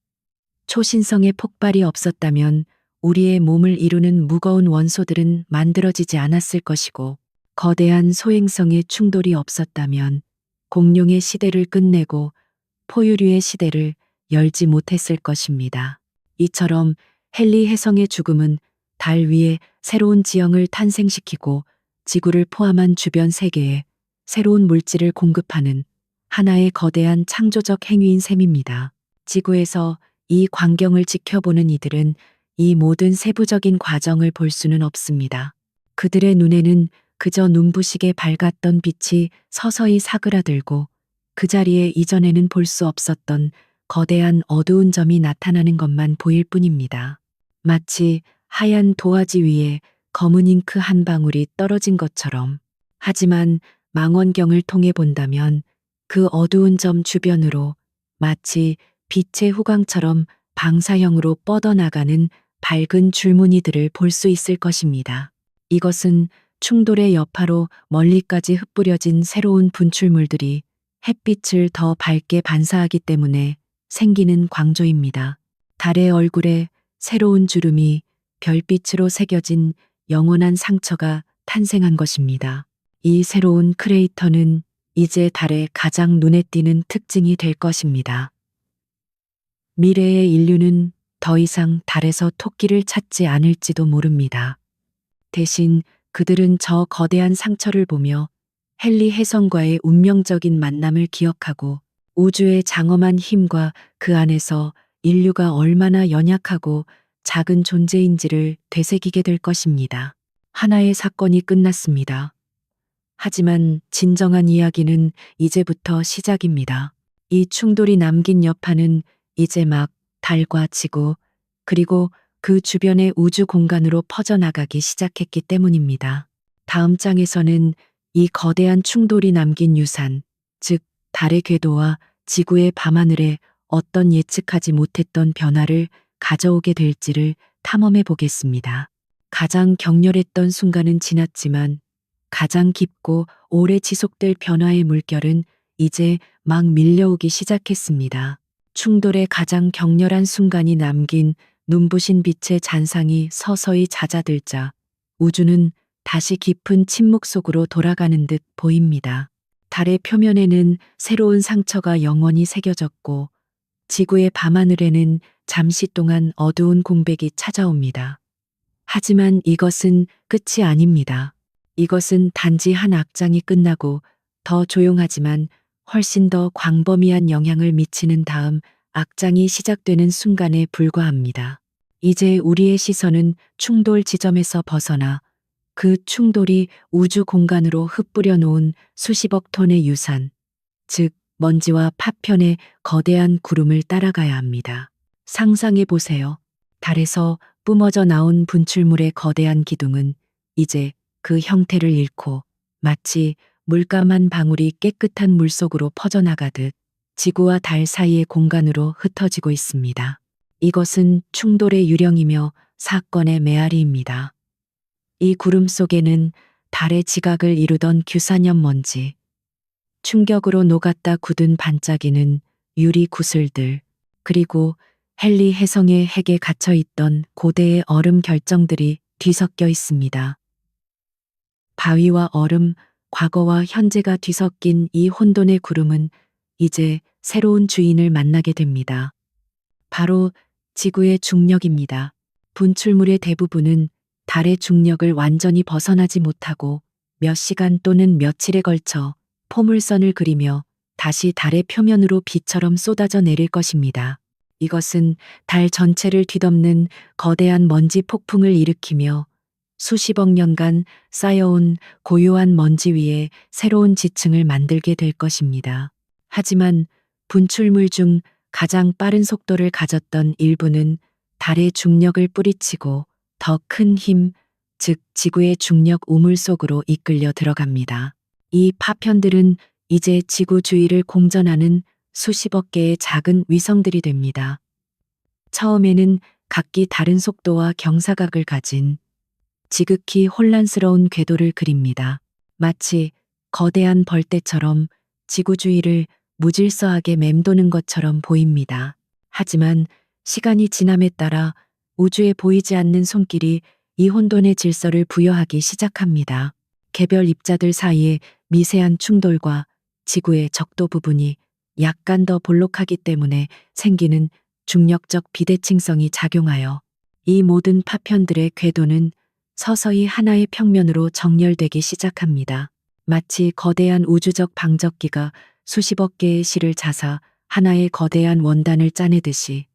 초신성의 폭발이 없었다면 우리의 몸을 이루는 무거운 원소들은 만들어지지 않았을 것이고, 거대한 소행성의 충돌이 없었다면 공룡의 시대를 끝내고 포유류의 시대를 열지 못했을 것입니다. 이처럼 헨리 혜성의 죽음은 달 위에 새로운 지형을 탄생시키고 지구를 포함한 주변 세계에 새로운 물질을 공급하는 하나의 거대한 창조적 행위인 셈입니다. 지구에서 이 광경을 지켜보는 이들은 이 모든 세부적인 과정을 볼 수는 없습니다. 그들의 눈에는 그저 눈부시게 밝았던 빛이 서서히 사그라들고 그 자리에 이전에는 볼 수 없었던 거대한 어두운 점이 나타나는 것만 보일 뿐입니다. 마치 하얀 도화지 위에 검은 잉크 한 방울이 떨어진 것처럼. 하지만 망원경을 통해 본다면 그 어두운 점 주변으로 마치 빛의 후광처럼 방사형으로 뻗어나가는 밝은 줄무늬들을 볼 수 있을 것입니다. 이것은 충돌의 여파로 멀리까지 흩뿌려진 새로운 분출물들이 햇빛을 더 밝게 반사하기 때문에 생기는 광조입니다. 달의 얼굴에 새로운 주름이 별빛으로 새겨진 영원한 상처가 탄생한 것입니다. 이 새로운 크레이터는 이제 달의 가장 눈에 띄는 특징이 될 것입니다. 미래의 인류는 더 이상 달에서 토끼를 찾지 않을지도 모릅니다. 대신 그들은 저 거대한 상처를 보며 헨리 혜성과의 운명적인 만남을 기억하고 우주의 장엄한 힘과 그 안에서 인류가 얼마나 연약하고 작은 존재인지를 되새기게 될 것입니다. 하나의 사건이 끝났습니다. 하지만 진정한 이야기는 이제부터 시작입니다. 이 충돌이 남긴 여파는 이제 막 달과 지구, 그리고 그 주변의 우주 공간으로 퍼져나가기 시작했기 때문입니다. 다음 장에서는 이 거대한 충돌이 남긴 유산, 즉 달의 궤도와 지구의 밤하늘에 어떤 예측하지 못했던 변화를 가져오게 될지를 탐험해 보겠습니다. 가장 격렬했던 순간은 지났지만 가장 깊고 오래 지속될 변화의 물결은 이제 막 밀려오기 시작했습니다. 충돌의 가장 격렬한 순간이 남긴 눈부신 빛의 잔상이 서서히 잦아들자 우주는 다시 깊은 침묵 속으로 돌아가는 듯 보입니다. 달의 표면에는 새로운 상처가 영원히 새겨졌고 지구의 밤하늘에는 잠시 동안 어두운 공백이 찾아옵니다. 하지만 이것은 끝이 아닙니다. 이것은 단지 한 악장이 끝나고 더 조용하지만 훨씬 더 광범위한 영향을 미치는 다음 악장이 시작되는 순간에 불과합니다. 이제 우리의 시선은 충돌 지점에서 벗어나 그 충돌이 우주 공간으로 흩뿌려 놓은 수십억 톤의 유산, 즉 먼지와 파편의 거대한 구름을 따라가야 합니다. 상상해 보세요. 달에서 뿜어져 나온 분출물의 거대한 기둥은 이제 그 형태를 잃고 마치 물감 방울이 깨끗한 물 속으로 퍼져나가듯 지구와 달 사이의 공간으로 흩어지고 있습니다. 이것은 충돌의 유령이며 사건의 메아리입니다. 이 구름 속에는 달의 지각을 이루던 규산염 먼지, 충격으로 녹았다 굳은 반짝이는 유리 구슬들, 그리고 헨리 혜성의 핵에 갇혀 있던 고대의 얼음 결정들이 뒤섞여 있습니다. 바위와 얼음, 과거와 현재가 뒤섞인 이 혼돈의 구름은 이제 새로운 주인을 만나게 됩니다. 바로 지구의 중력입니다. 분출물의 대부분은 달의 중력을 완전히 벗어나지 못하고 몇 시간 또는 며칠에 걸쳐 포물선을 그리며 다시 달의 표면으로 비처럼 쏟아져 내릴 것입니다. 이것은 달 전체를 뒤덮는 거대한 먼지 폭풍을 일으키며 수십억 년간 쌓여온 고요한 먼지 위에 새로운 지층을 만들게 될 것입니다. 하지만 분출물 중 가장 빠른 속도를 가졌던 일부는 달의 중력을 뿌리치고 더 큰 힘, 즉 지구의 중력 우물 속으로 이끌려 들어갑니다. 이 파편들은 이제 지구 주위를 공전하는 수십억 개의 작은 위성들이 됩니다. 처음에는 각기 다른 속도와 경사각을 가진 지극히 혼란스러운 궤도를 그립니다. 마치 거대한 벌떼처럼 지구 주위를 무질서하게 맴도는 것처럼 보입니다. 하지만 시간이 지남에 따라 우주에 보이지 않는 손길이 이 혼돈의 질서를 부여하기 시작합니다. 개별 입자들 사이의 미세한 충돌과 지구의 적도 부분이 약간 더 볼록하기 때문에 생기는 중력적 비대칭성이 작용하여 이 모든 파편들의 궤도는 서서히 하나의 평면으로 정렬되기 시작합니다. 마치 거대한 우주적 방적기가 수십억 개의 실을 자사 하나의 거대한 원단을 짜내듯이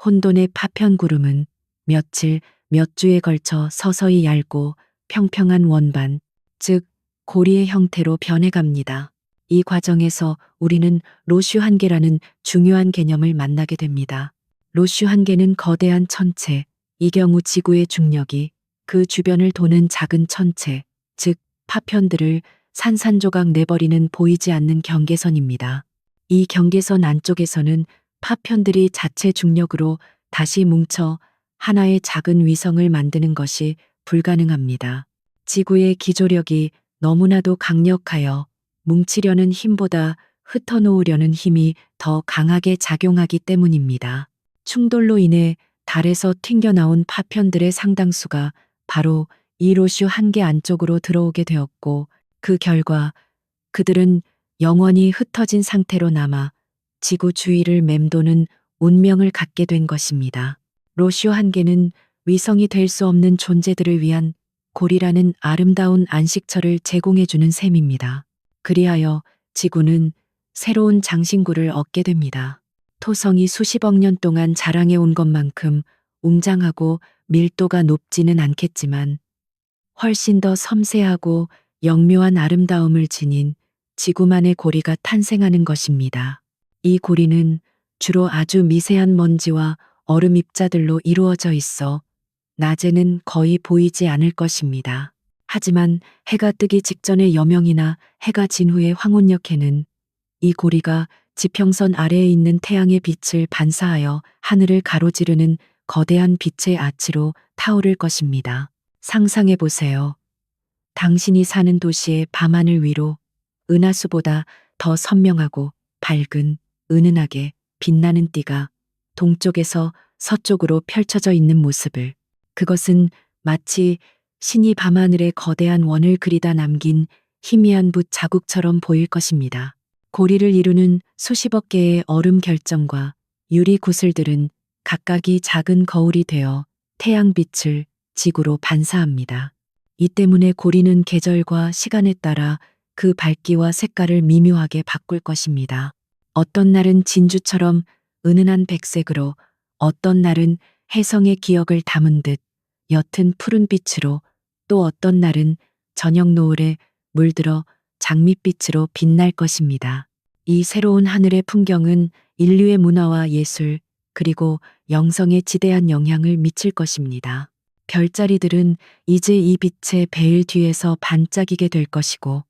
혼돈의 파편 구름은 며칠, 몇 주에 걸쳐 서서히 얇고 평평한 원반, 즉 고리의 형태로 변해갑니다. 이 과정에서 우리는 로슈 한계라는 중요한 개념을 만나게 됩니다. 로슈 한계는 거대한 천체, 이 경우 지구의 중력이 그 주변을 도는 작은 천체, 즉 파편들을 산산조각 내버리는 보이지 않는 경계선입니다. 이 경계선 안쪽에서는 파편들이 자체 중력으로 다시 뭉쳐 하나의 작은 위성을 만드는 것이 불가능합니다. 지구의 기조력이 너무나도 강력하여 뭉치려는 힘보다 흩어놓으려는 힘이 더 강하게 작용하기 때문입니다. 충돌로 인해 달에서 튕겨나온 파편들의 상당수가 바로 이 로슈 한 개 안쪽으로 들어오게 되었고, 그 결과 그들은 영원히 흩어진 상태로 남아 지구 주위를 맴도는 운명을 갖게 된 것입니다. 로슈 한 개는 위성이 될 수 없는 존재들을 위한 고리라는 아름다운 안식처를 제공해주는 셈입니다. 그리하여 지구는 새로운 장신구를 얻게 됩니다. 토성이 수십억 년 동안 자랑해 온 것만큼 웅장하고 밀도가 높지는 않겠지만 훨씬 더 섬세하고 영묘한 아름다움을 지닌 지구만의 고리가 탄생하는 것입니다. 이 고리는 주로 아주 미세한 먼지와 얼음 입자들로 이루어져 있어 낮에는 거의 보이지 않을 것입니다. 하지만 해가 뜨기 직전의 여명이나 해가 진 후의 황혼역에는 이 고리가 지평선 아래에 있는 태양의 빛을 반사하여 하늘을 가로지르는 거대한 빛의 아치로 타오를 것입니다. 상상해 보세요. 당신이 사는 도시의 밤하늘 위로 은하수보다 더 선명하고 밝은 은은하게 빛나는 띠가 동쪽에서 서쪽으로 펼쳐져 있는 모습을, 그것은 마치 신이 밤하늘에 거대한 원을 그리다 남긴 희미한 붓 자국처럼 보일 것입니다. 고리를 이루는 수십억 개의 얼음 결정과 유리 구슬들은 각각이 작은 거울이 되어 태양빛을 지구로 반사합니다. 이 때문에 고리는 계절과 시간에 따라 그 밝기와 색깔을 미묘하게 바꿀 것입니다. 어떤 날은 진주처럼 은은한 백색으로, 어떤 날은 혜성의 기억을 담은 듯 옅은 푸른 빛으로, 또 어떤 날은 저녁 노을에 물들어 장밋빛으로 빛날 것입니다. 이 새로운 하늘의 풍경은 인류의 문화와 예술, 그리고 영성에 지대한 영향을 미칠 것입니다. 별자리들은 이제 이 빛의 베일 뒤에서 반짝이게 될 것이고,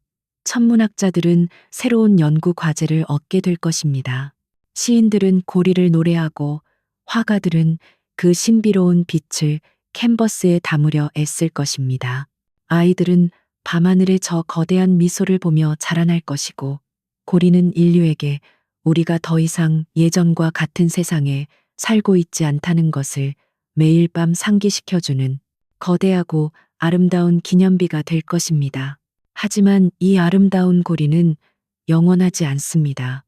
천문학자들은 새로운 연구 과제를 얻게 될 것입니다. 시인들은 고리를 노래하고, 화가들은 그 신비로운 빛을 캔버스에 담으려 애쓸 것입니다. 아이들은 밤하늘의 저 거대한 미소를 보며 자라날 것이고, 고리는 인류에게 우리가 더 이상 예전과 같은 세상에 살고 있지 않다는 것을 매일 밤 상기시켜주는 거대하고 아름다운 기념비가 될 것입니다. 하지만 이 아름다운 고리는 영원하지 않습니다.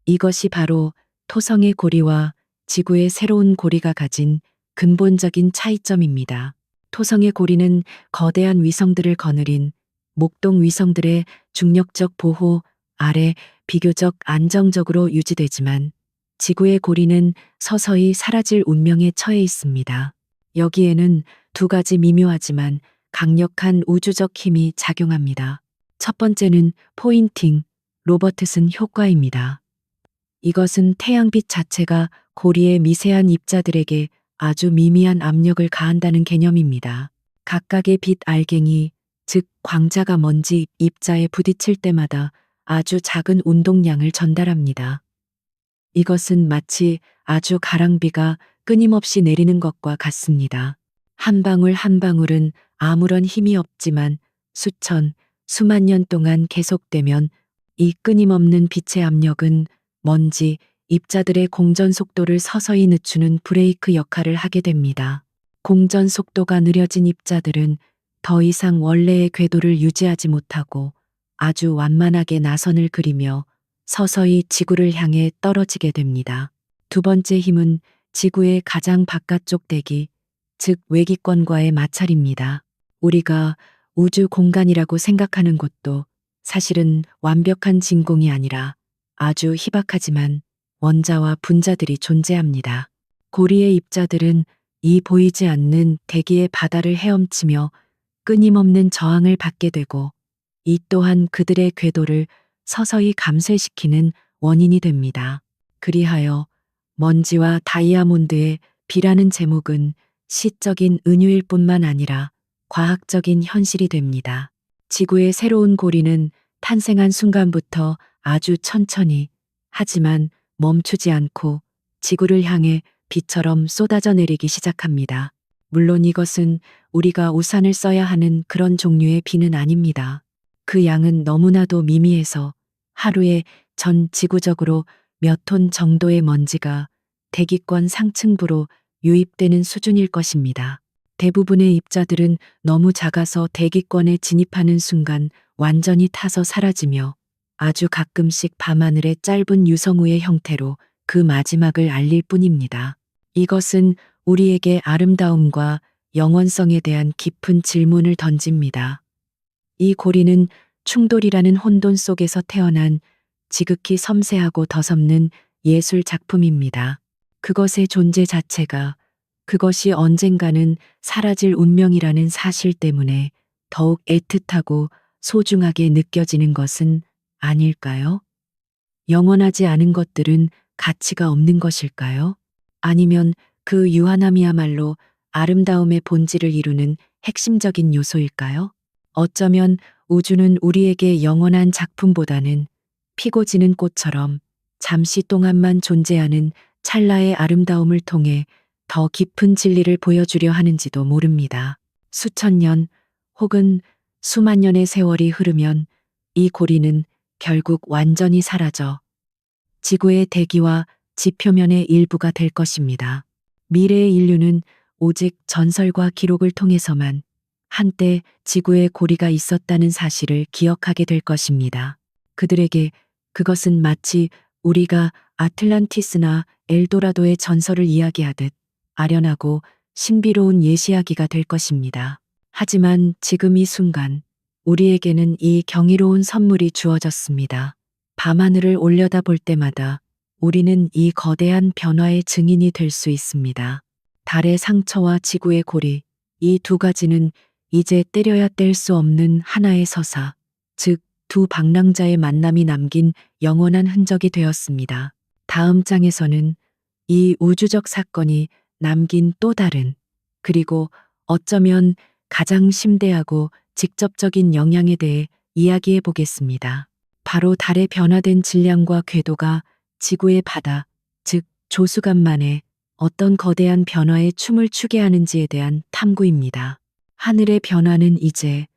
이것이 바로 토성의 고리와 지구의 새로운 고리가 가진 근본적인 차이점입니다. 토성의 고리는 거대한 위성들을 거느린 목동 위성들의 중력적 보호 아래 비교적 안정적으로 유지되지만, 지구의 고리는 서서히 사라질 운명에 처해 있습니다. 여기에는 두 가지 미묘하지만 강력한 우주적 힘이 작용합니다. 첫 번째는 포인팅 로버트슨 효과입니다. 이것은 태양빛 자체가 고리의 미세한 입자들에게 아주 미미한 압력을 가한다는 개념입니다. 각각의 빛 알갱이, 즉 광자가 먼지 입자에 부딪힐 때마다 아주 작은 운동량을 전달합니다. 이것은 마치 아주 가랑비가 끊임없이 내리는 것과 같습니다. 한 방울 한 방울은 아무런 힘이 없지만 수천, 수만 년 동안 계속되면 이 끊임없는 빛의 압력은 먼지, 입자들의 공전 속도를 서서히 늦추는 브레이크 역할을 하게 됩니다. 공전 속도가 느려진 입자들은 더 이상 원래의 궤도를 유지하지 못하고 아주 완만하게 나선을 그리며 서서히 지구를 향해 떨어지게 됩니다. 두 번째 힘은 지구의 가장 바깥쪽 대기, 즉 외기권과의 마찰입니다. 우리가 우주 공간이라고 생각하는 곳도 사실은 완벽한 진공이 아니라 아주 희박하지만 원자와 분자들이 존재합니다. 고리의 입자들은 이 보이지 않는 대기의 바다를 헤엄치며 끊임없는 저항을 받게 되고, 이 또한 그들의 궤도를 서서히 감쇄시키는 원인이 됩니다. 그리하여 먼지와 다이아몬드의 비라는 제목은 시적인 은유일 뿐만 아니라 과학적인 현실이 됩니다. 지구의 새로운 고리는 탄생한 순간부터 아주 천천히, 하지만 멈추지 않고 지구를 향해 비처럼 쏟아져 내리기 시작합니다. 물론 이것은 우리가 우산을 써야 하는 그런 종류의 비는 아닙니다. 그 양은 너무나도 미미해서 하루에 전 지구적으로 몇 톤 정도의 먼지가 대기권 상층부로 유입되는 수준일 것입니다. 대부분의 입자들은 너무 작아서 대기권에 진입하는 순간 완전히 타서 사라지며 아주 가끔씩 밤하늘의 짧은 유성우의 형태로 그 마지막을 알릴 뿐입니다. 이것은 우리에게 아름다움과 영원성에 대한 깊은 질문을 던집니다. 이 고리는 충돌이라는 혼돈 속에서 태어난 지극히 섬세하고 더섭는 예술 작품입니다. 그것의 존재 자체가 그것이 언젠가는 사라질 운명이라는 사실 때문에 더욱 애틋하고 소중하게 느껴지는 것은 아닐까요? 영원하지 않은 것들은 가치가 없는 것일까요? 아니면 그 유한함이야말로 아름다움의 본질을 이루는 핵심적인 요소일까요? 어쩌면 우주는 우리에게 영원한 작품보다는 피고 지는 꽃처럼 잠시 동안만 존재하는 찰나의 아름다움을 통해 더 깊은 진리를 보여주려 하는지도 모릅니다. 수천 년 혹은 수만 년의 세월이 흐르면 이 고리는 결국 완전히 사라져 지구의 대기와 지표면의 일부가 될 것입니다. 미래의 인류는 오직 전설과 기록을 통해서만 한때 지구에 고리가 있었다는 사실을 기억하게 될 것입니다. 그들에게 그것은 마치 우리가 아틀란티스나 엘도라도의 전설을 이야기하듯 아련하고 신비로운 예시하기가 될 것입니다. 하지만 지금 이 순간 우리에게는 이 경이로운 선물이 주어졌습니다. 밤하늘을 올려다볼 때마다 우리는 이 거대한 변화의 증인이 될 수 있습니다. 달의 상처와 지구의 고리, 이 두 가지는 이제 때려야 뗄 수 없는 하나의 서사, 즉 두 방랑자의 만남이 남긴 영원한 흔적이 되었습니다. 다음 장에서는 이 우주적 사건이 남긴 또 다른, 그리고 어쩌면 가장 심대하고 직접적인 영향에 대해 이야기해 보겠습니다. 바로 달의 변화된 질량과 궤도가 지구의 바다, 즉 조수간만에 어떤 거대한 변화에 춤을 추게 하는지에 대한 탐구입니다. 하늘의 변화는 이제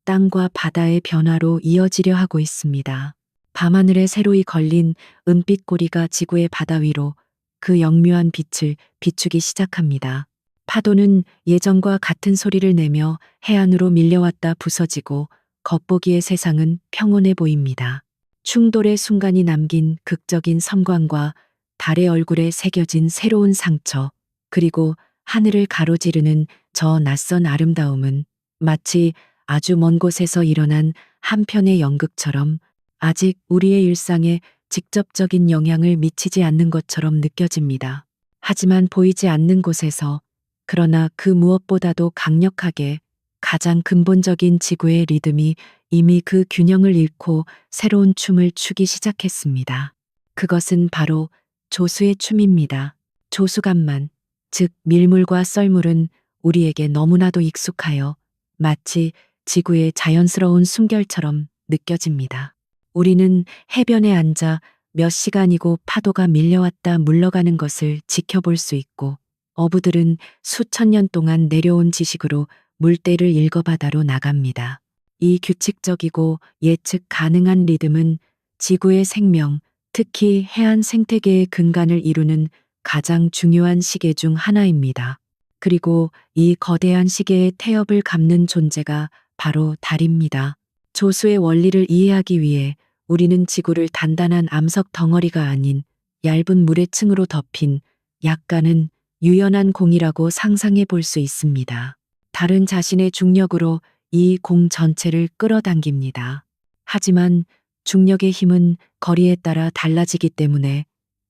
땅과 바다의 변화로 이어지려 하고 있습니다. 밤하늘에 새로이 걸린 은빛 고리가 지구의 바다 위로 그 영묘한 빛을 비추기 시작합니다. 파도는 예전과 같은 소리를 내며 해안으로 밀려왔다 부서지고 겉보기의 세상은 평온해 보입니다. 충돌의 순간이 남긴 극적인 섬광과 달의 얼굴에 새겨진 새로운 상처, 그리고 하늘을 가로지르는 저 낯선 아름다움은 마치 아주 먼 곳에서 일어난 한 편의 연극처럼 아직 우리의 일상에 직접적인 영향을 미치지 않는 것처럼 느껴집니다. 하지만 보이지 않는 곳에서, 그러나 그 무엇보다도 강력하게 가장 근본적인 지구의 리듬이 이미 그 균형을 잃고 새로운 춤을 추기 시작했습니다. 그것은 바로 조수의 춤입니다. 조수간만, 즉 밀물과 썰물은 우리에게 너무나도 익숙하여 마치 지구의 자연스러운 숨결처럼 느껴집니다. 우리는 해변에 앉아 몇 시간이고 파도가 밀려왔다 물러가는 것을 지켜볼 수 있고, 어부들은 수천 년 동안 내려온 지식으로 물때를 읽어 바다로 나갑니다. 이 규칙적이고 예측 가능한 리듬은 지구의 생명, 특히 해안 생태계의 근간을 이루는 가장 중요한 시계 중 하나입니다. 그리고 이 거대한 시계의 태엽을 감는 존재가 바로 달입니다. 조수의 원리를 이해하기 위해 우리는 지구를 단단한 암석 덩어리가 아닌 얇은 물의 층으로 덮인 약간은 유연한 공이라고 상상해 볼 수 있습니다. 달은 자신의 중력으로 이 공 전체를 끌어당깁니다. 하지만 중력의 힘은 거리에 따라 달라지기 때문에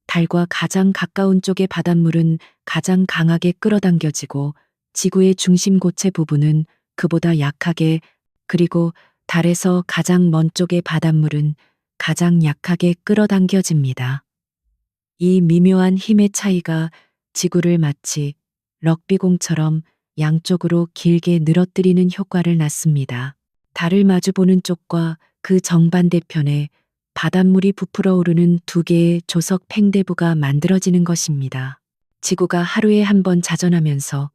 달과 가장 가까운 쪽의 바닷물은 가장 강하게 끌어당겨지고 지구의 중심 고체 부분은 그보다 약하게, 그리고 달에서 가장 먼 쪽의 바닷물은 가장 약하게 끌어당겨집니다. 이 미묘한 힘의 차이가 지구를 마치 럭비공처럼 양쪽으로 길게 늘어뜨리는 효과를 낳습니다. 달을 마주보는 쪽과 그 정반대편에 바닷물이 부풀어 오르는 두 개의 조석 팽대부가 만들어지는 것입니다. 지구가 하루에 한 번 자전하면서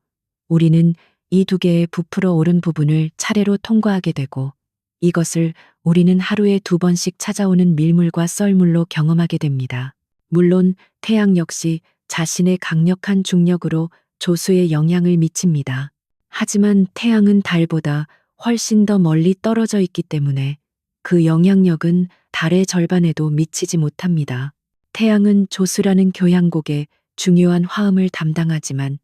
우리는 이 두 개의 부풀어 오른 부분을 차례로 통과하게 되고, 이것을 우리는 하루에 두 번씩 찾아오는 밀물과 썰물로 경험하게 됩니다. 물론 태양 역시 자신의 강력한 중력으로 조수에 영향을 미칩니다. 하지만 태양은 달보다 훨씬 더 멀리 떨어져 있기 때문에 그 영향력은 달의 절반에도 미치지 못합니다. 태양은 조수라는 교향곡의 중요한 화음을 담당하지만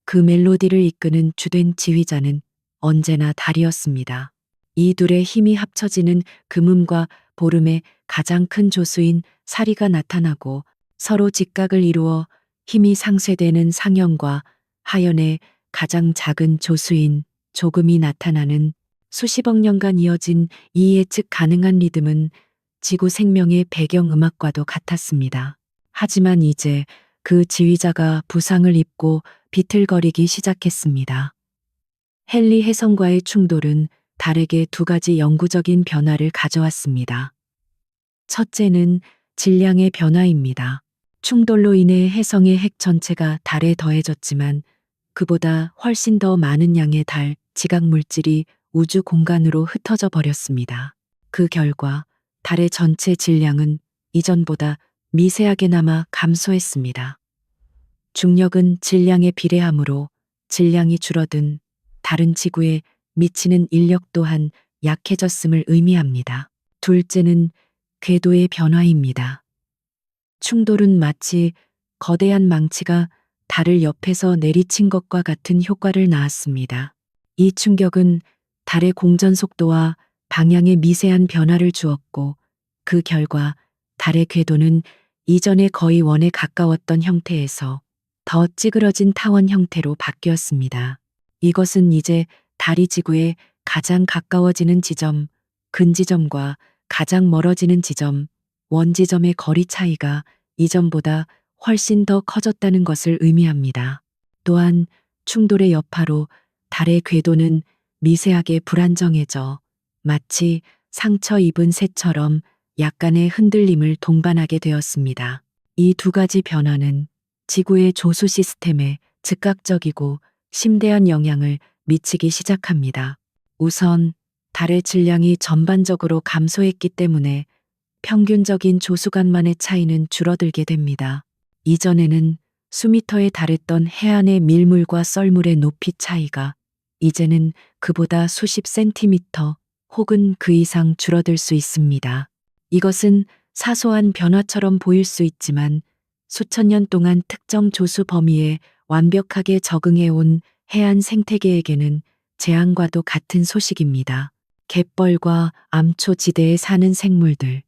그 멜로디를 이끄는 주된 지휘자는 언제나 달이었습니다. 이 둘의 힘이 합쳐지는 금음과 보름에 가장 큰 조수인 사리가 나타나고 서로 직각을 이루어 힘이 상쇄되는 상현과 하현의 가장 작은 조수인 조금이 나타나는 수십억 년간 이어진 이 예측 가능한 리듬은 지구 생명의 배경 음악과도 같았습니다. 하지만 이제 그 지휘자가 부상을 입고 비틀거리기 시작했습니다. 헨리 혜성과의 충돌은 달에게 두 가지 영구적인 변화를 가져왔습니다. 첫째는 질량의 변화입니다. 충돌로 인해 혜성의 핵 전체가 달에 더해졌지만 그보다 훨씬 더 많은 양의 달 지각 물질이 우주 공간으로 흩어져 버렸습니다. 그 결과 달의 전체 질량은 이전보다 미세하게나마 감소했습니다. 중력은 질량에 비례하므로 질량이 줄어든 다른 지구에 미치는 인력 또한 약해졌음을 의미합니다. 둘째는 궤도의 변화입니다. 충돌은 마치 거대한 망치가 달을 옆에서 내리친 것과 같은 효과를 낳았습니다. 이 충격은 달의 공전 속도와 방향에 미세한 변화를 주었고 그 결과 달의 궤도는 이전에 거의 원에 가까웠던 형태에서 더 찌그러진 타원 형태로 바뀌었습니다. 이것은 이제 달이 지구에 가장 가까워지는 지점, 근지점과 가장 멀어지는 지점, 원지점의 거리 차이가 이전보다 훨씬 더 커졌다는 것을 의미합니다. 또한 충돌의 여파로 달의 궤도는 미세하게 불안정해져 마치 상처 입은 새처럼 약간의 흔들림을 동반하게 되었습니다. 이 두 가지 변화는 지구의 조수 시스템에 즉각적이고 심대한 영향을 미치기 시작합니다. 우선 달의 질량이 전반적으로 감소했기 때문에 평균적인 조수간만의 차이는 줄어들게 됩니다. 이전에는 수미터에 달했던 해안의 밀물과 썰물의 높이 차이가 이제는 그보다 수십 센티미터 혹은 그 이상 줄어들 수 있습니다. 이것은 사소한 변화처럼 보일 수 있지만 수천 년 동안 특정 조수 범위에 완벽하게 적응해온 해안 생태계에게는 재앙과도 같은 소식입니다. 갯벌과 암초 지대에 사는 생물들.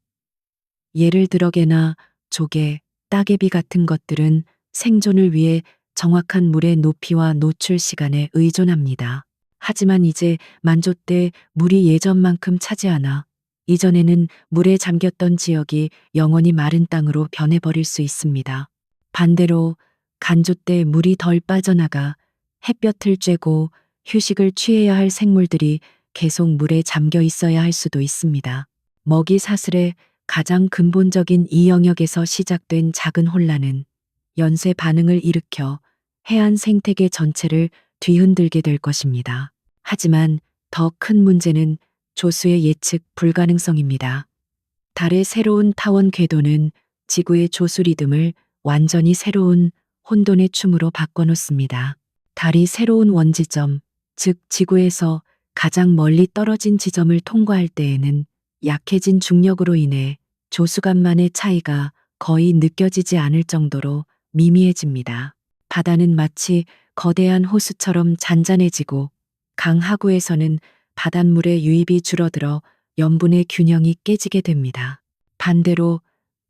예를 들어 개나 조개, 따개비 같은 것들은 생존을 위해 정확한 물의 높이와 노출 시간에 의존합니다. 하지만 이제 만조 때 물이 예전만큼 차지 않아 이전에는 물에 잠겼던 지역이 영원히 마른 땅으로 변해버릴 수 있습니다. 반대로 간조 때 물이 덜 빠져나가 햇볕을 쬐고 휴식을 취해야 할 생물들이 계속 물에 잠겨 있어야 할 수도 있습니다. 먹이 사슬의 가장 근본적인 이 영역에서 시작된 작은 혼란은 연쇄 반응을 일으켜 해안 생태계 전체를 뒤흔들게 될 것입니다. 하지만 더 큰 문제는 조수의 예측 불가능성입니다. 달의 새로운 타원 궤도는 지구의 조수 리듬을 완전히 새로운 혼돈의 춤으로 바꿔놓습니다. 달이 새로운 원지점, 즉 지구에서 가장 멀리 떨어진 지점을 통과할 때에는 약해진 중력으로 인해 조수간만의 차이가 거의 느껴지지 않을 정도로 미미해집니다. 바다는 마치 거대한 호수처럼 잔잔해지고 강 하구에서는 바닷물의 유입이 줄어들어 염분의 균형이 깨지게 됩니다. 반대로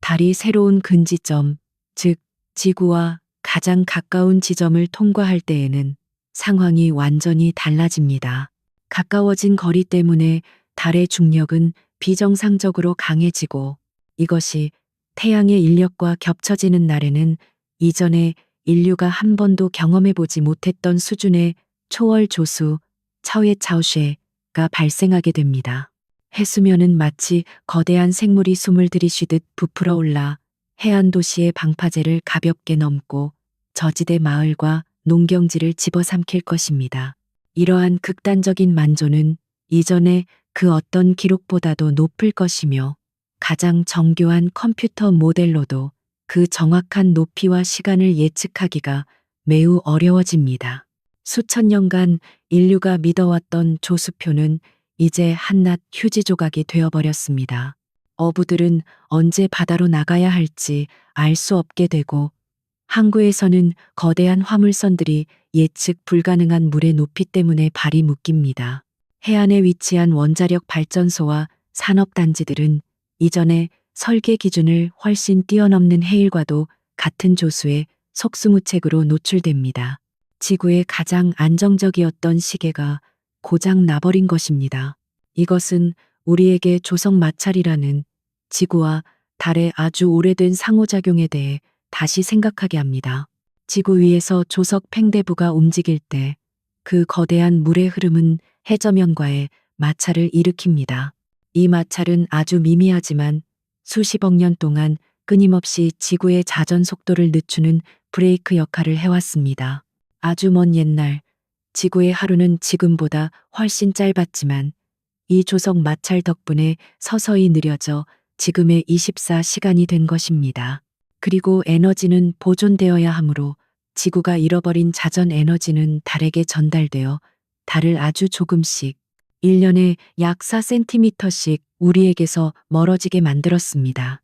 달이 새로운 근지점, 즉 지구와 가장 가까운 지점을 통과할 때에는 상황이 완전히 달라집니다. 가까워진 거리 때문에 달의 중력은 비정상적으로 강해지고 이것이 태양의 인력과 겹쳐지는 날에는 이전에 인류가 한 번도 경험해보지 못했던 수준의 초월 조수, 차오쉐가 발생하게 됩니다. 해수면은 마치 거대한 생물이 숨을 들이쉬듯 부풀어 올라 해안 도시의 방파제를 가볍게 넘고 저지대 마을과 농경지를 집어삼킬 것입니다. 이러한 극단적인 만조는 이전의 그 어떤 기록보다도 높을 것이며 가장 정교한 컴퓨터 모델로도 그 정확한 높이와 시간을 예측하기가 매우 어려워집니다. 수천 년간 인류가 믿어왔던 조수표는 이제 한낱 휴지 조각이 되어버렸습니다. 어부들은 언제 바다로 나가야 할지 알 수 없게 되고, 항구에서는 거대한 화물선들이 예측 불가능한 물의 높이 때문에 발이 묶입니다. 해안에 위치한 원자력 발전소와 산업단지들은 이전의 설계 기준을 훨씬 뛰어넘는 해일과도 같은 조수에 속수무책으로 노출됩니다. 지구의 가장 안정적이었던 시계가 고장 나버린 것입니다. 이것은 우리에게 조석 마찰이라는 지구와 달의 아주 오래된 상호작용에 대해 다시 생각하게 합니다. 지구 위에서 조석 팽대부가 움직일 때 그 거대한 물의 흐름은 해저면과의 마찰을 일으킵니다. 이 마찰은 아주 미미하지만 수십억 년 동안 끊임없이 지구의 자전 속도를 늦추는 브레이크 역할을 해왔습니다. 아주 먼 옛날 지구의 하루는 지금보다 훨씬 짧았지만 이 조석 마찰 덕분에 서서히 느려져 지금의 24시간이 된 것입니다. 그리고 에너지는 보존되어야 하므로 지구가 잃어버린 자전 에너지는 달에게 전달되어 달을 아주 조금씩 1년에 약 4cm씩 우리에게서 멀어지게 만들었습니다.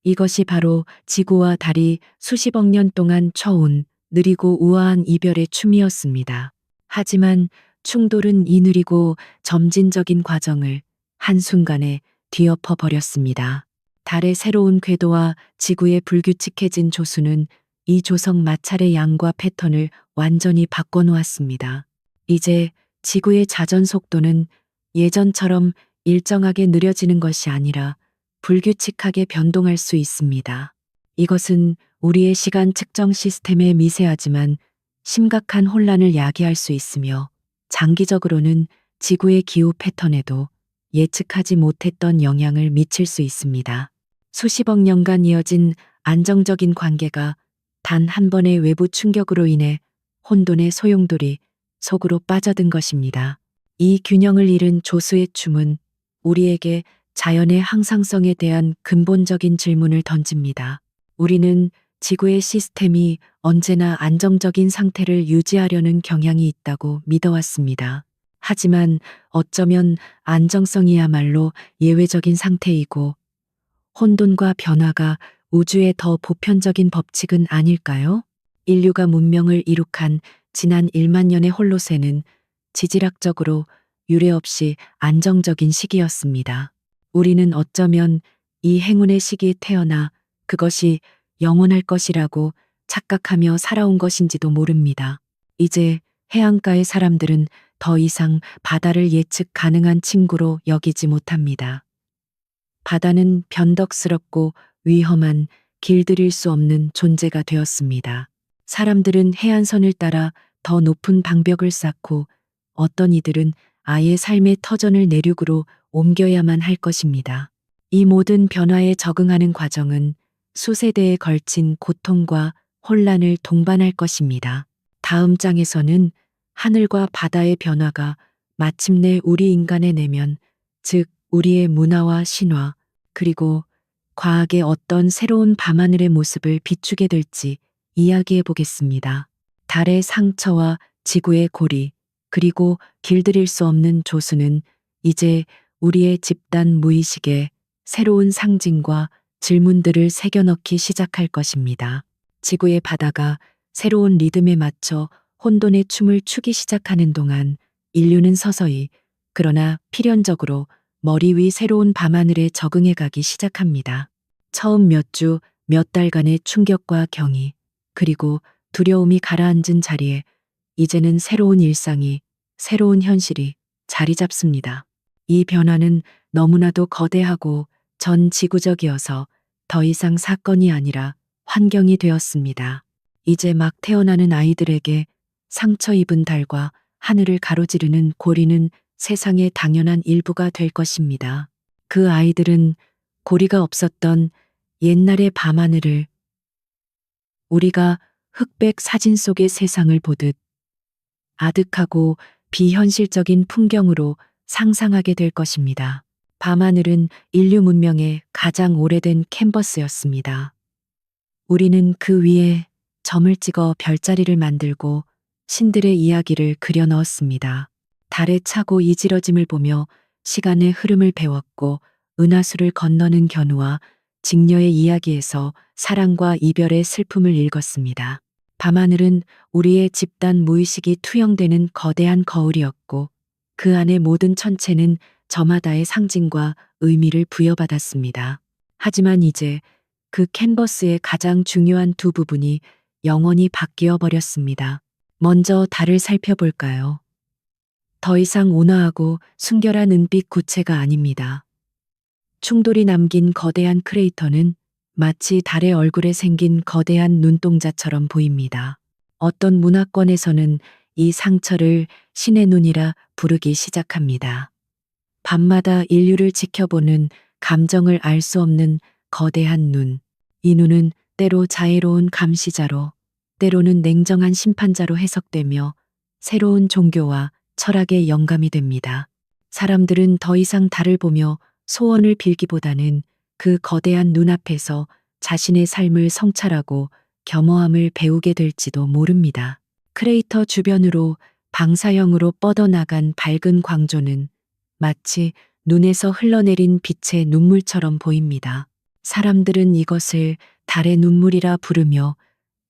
이것이 바로 지구와 달이 수십억 년 동안 쳐온 느리고 우아한 이별의 춤이었습니다. 하지만 충돌은 이 느리고 점진적인 과정을 한순간에 뒤엎어 버렸습니다. 달의 새로운 궤도와 지구의 불규칙해진 조수는 이 조석 마찰의 양과 패턴을 완전히 바꿔놓았습니다. 이제 지구의 자전 속도는 예전처럼 일정하게 느려지는 것이 아니라 불규칙하게 변동할 수 있습니다. 이것은 우리의 시간 측정 시스템에 미세하지만 심각한 혼란을 야기할 수 있으며 장기적으로는 지구의 기후 패턴에도 예측하지 못했던 영향을 미칠 수 있습니다. 수십억 년간 이어진 안정적인 관계가 단 한 번의 외부 충격으로 인해 혼돈의 소용돌이 속으로 빠져든 것입니다. 이 균형을 잃은 조수의 춤은 우리에게 자연의 항상성에 대한 근본적인 질문을 던집니다. 우리는 지구의 시스템이 언제나 안정적인 상태를 유지하려는 경향이 있다고 믿어왔습니다. 하지만 어쩌면 안정성이야말로 예외적인 상태이고 혼돈과 변화가 우주의 더 보편적인 법칙은 아닐까요? 인류가 문명을 이룩한 지난 1만 년의 홀로세는 지질학적으로 유례 없이 안정적인 시기였습니다. 우리는 어쩌면 이 행운의 시기에 태어나 그것이 영원할 것이라고 착각하며 살아온 것인지도 모릅니다. 이제 해안가의 사람들은 더 이상 바다를 예측 가능한 친구로 여기지 못합니다. 바다는 변덕스럽고 위험한 길들일 수 없는 존재가 되었습니다. 사람들은 해안선을 따라 더 높은 방벽을 쌓고 어떤 이들은 아예 삶의 터전을 내륙으로 옮겨야만 할 것입니다. 이 모든 변화에 적응하는 과정은 수세대에 걸친 고통과 혼란을 동반할 것입니다. 다음 장에서는 하늘과 바다의 변화가 마침내 우리 인간의 내면, 즉 우리의 문화와 신화, 그리고 과학의 어떤 새로운 밤하늘의 모습을 비추게 될지 이야기해 보겠습니다. 달의 상처와 지구의 고리, 그리고 길들일 수 없는 조수는 이제 우리의 집단 무의식에 새로운 상징과 질문들을 새겨넣기 시작할 것입니다. 지구의 바다가 새로운 리듬에 맞춰 혼돈의 춤을 추기 시작하는 동안 인류는 서서히, 그러나 필연적으로 머리 위 새로운 밤하늘에 적응해 가기 시작합니다. 처음 몇 주, 몇 달간의 충격과 경이, 그리고 두려움이 가라앉은 자리에 이제는 새로운 일상이, 새로운 현실이 자리 잡습니다. 이 변화는 너무나도 거대하고 전 지구적이어서 더 이상 사건이 아니라 환경이 되었습니다. 이제 막 태어나는 아이들에게 상처 입은 달과 하늘을 가로지르는 고리는 세상의 당연한 일부가 될 것입니다. 그 아이들은 고리가 없었던 옛날의 밤하늘을 우리가 흑백 사진 속의 세상을 보듯 아득하고 비현실적인 풍경으로 상상하게 될 것입니다. 밤하늘은 인류 문명의 가장 오래된 캔버스였습니다. 우리는 그 위에 점을 찍어 별자리를 만들고 신들의 이야기를 그려 넣었습니다. 달에 차고 이지러짐을 보며 시간의 흐름을 배웠고 은하수를 건너는 견우와 직녀의 이야기에서 사랑과 이별의 슬픔을 읽었습니다. 밤하늘은 우리의 집단 무의식이 투영되는 거대한 거울이었고 그 안의 모든 천체는 저마다의 상징과 의미를 부여받았습니다. 하지만 이제 그 캔버스의 가장 중요한 두 부분이 영원히 바뀌어 버렸습니다. 먼저 달을 살펴볼까요? 더 이상 온화하고 순결한 은빛 구체가 아닙니다. 충돌이 남긴 거대한 크레이터는 마치 달의 얼굴에 생긴 거대한 눈동자처럼 보입니다. 어떤 문화권에서는 이 상처를 신의 눈이라 부르기 시작합니다. 밤마다 인류를 지켜보는 감정을 알 수 없는 거대한 눈. 이 눈은 때로 자애로운 감시자로, 때로는 냉정한 심판자로 해석되며 새로운 종교와 철학의 영감이 됩니다. 사람들은 더 이상 달을 보며 소원을 빌기보다는 그 거대한 눈앞에서 자신의 삶을 성찰하고 겸허함을 배우게 될지도 모릅니다. 크레이터 주변으로 방사형으로 뻗어나간 밝은 광조는 마치 눈에서 흘러내린 빛의 눈물처럼 보입니다. 사람들은 이것을 달의 눈물이라 부르며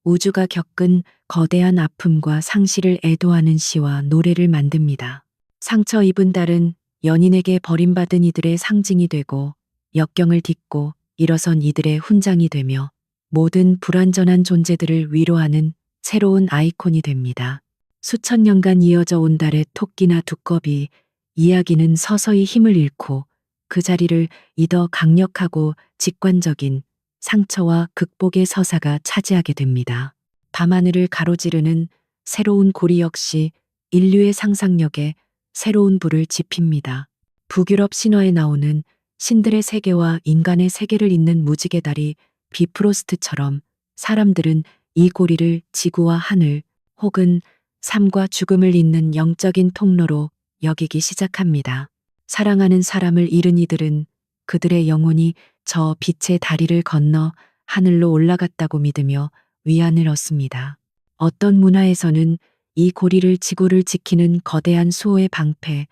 우주가 겪은 거대한 아픔과 상실을 애도하는 시와 노래를 만듭니다. 상처 입은 달은 연인에게 버림받은 이들의 상징이 되고 역경을 딛고 일어선 이들의 훈장이 되며 모든 불완전한 존재들을 위로하는 새로운 아이콘이 됩니다. 수천 년간 이어져 온 달의 토끼나 두꺼비 이야기는 서서히 힘을 잃고 그 자리를 이더 강력하고 직관적인 상처와 극복의 서사가 차지하게 됩니다. 밤하늘을 가로지르는 새로운 고리 역시 인류의 상상력에 새로운 불을 지핍니다. 북유럽 신화에 나오는 신들의 세계와 인간의 세계를 잇는 무지개 달이 비프로스트처럼 사람들은 이 고리를 지구와 하늘 혹은 삶과 죽음을 잇는 영적인 통로로 여기기 시작합니다. 사랑하는 사람을 잃은 이들은 그들의 영혼이 저 빛의 다리를 건너 하늘로 올라갔다고 믿으며 위안을 얻습니다. 어떤 문화에서는 이 고리를 지구를 지키는 거대한 수호의 방패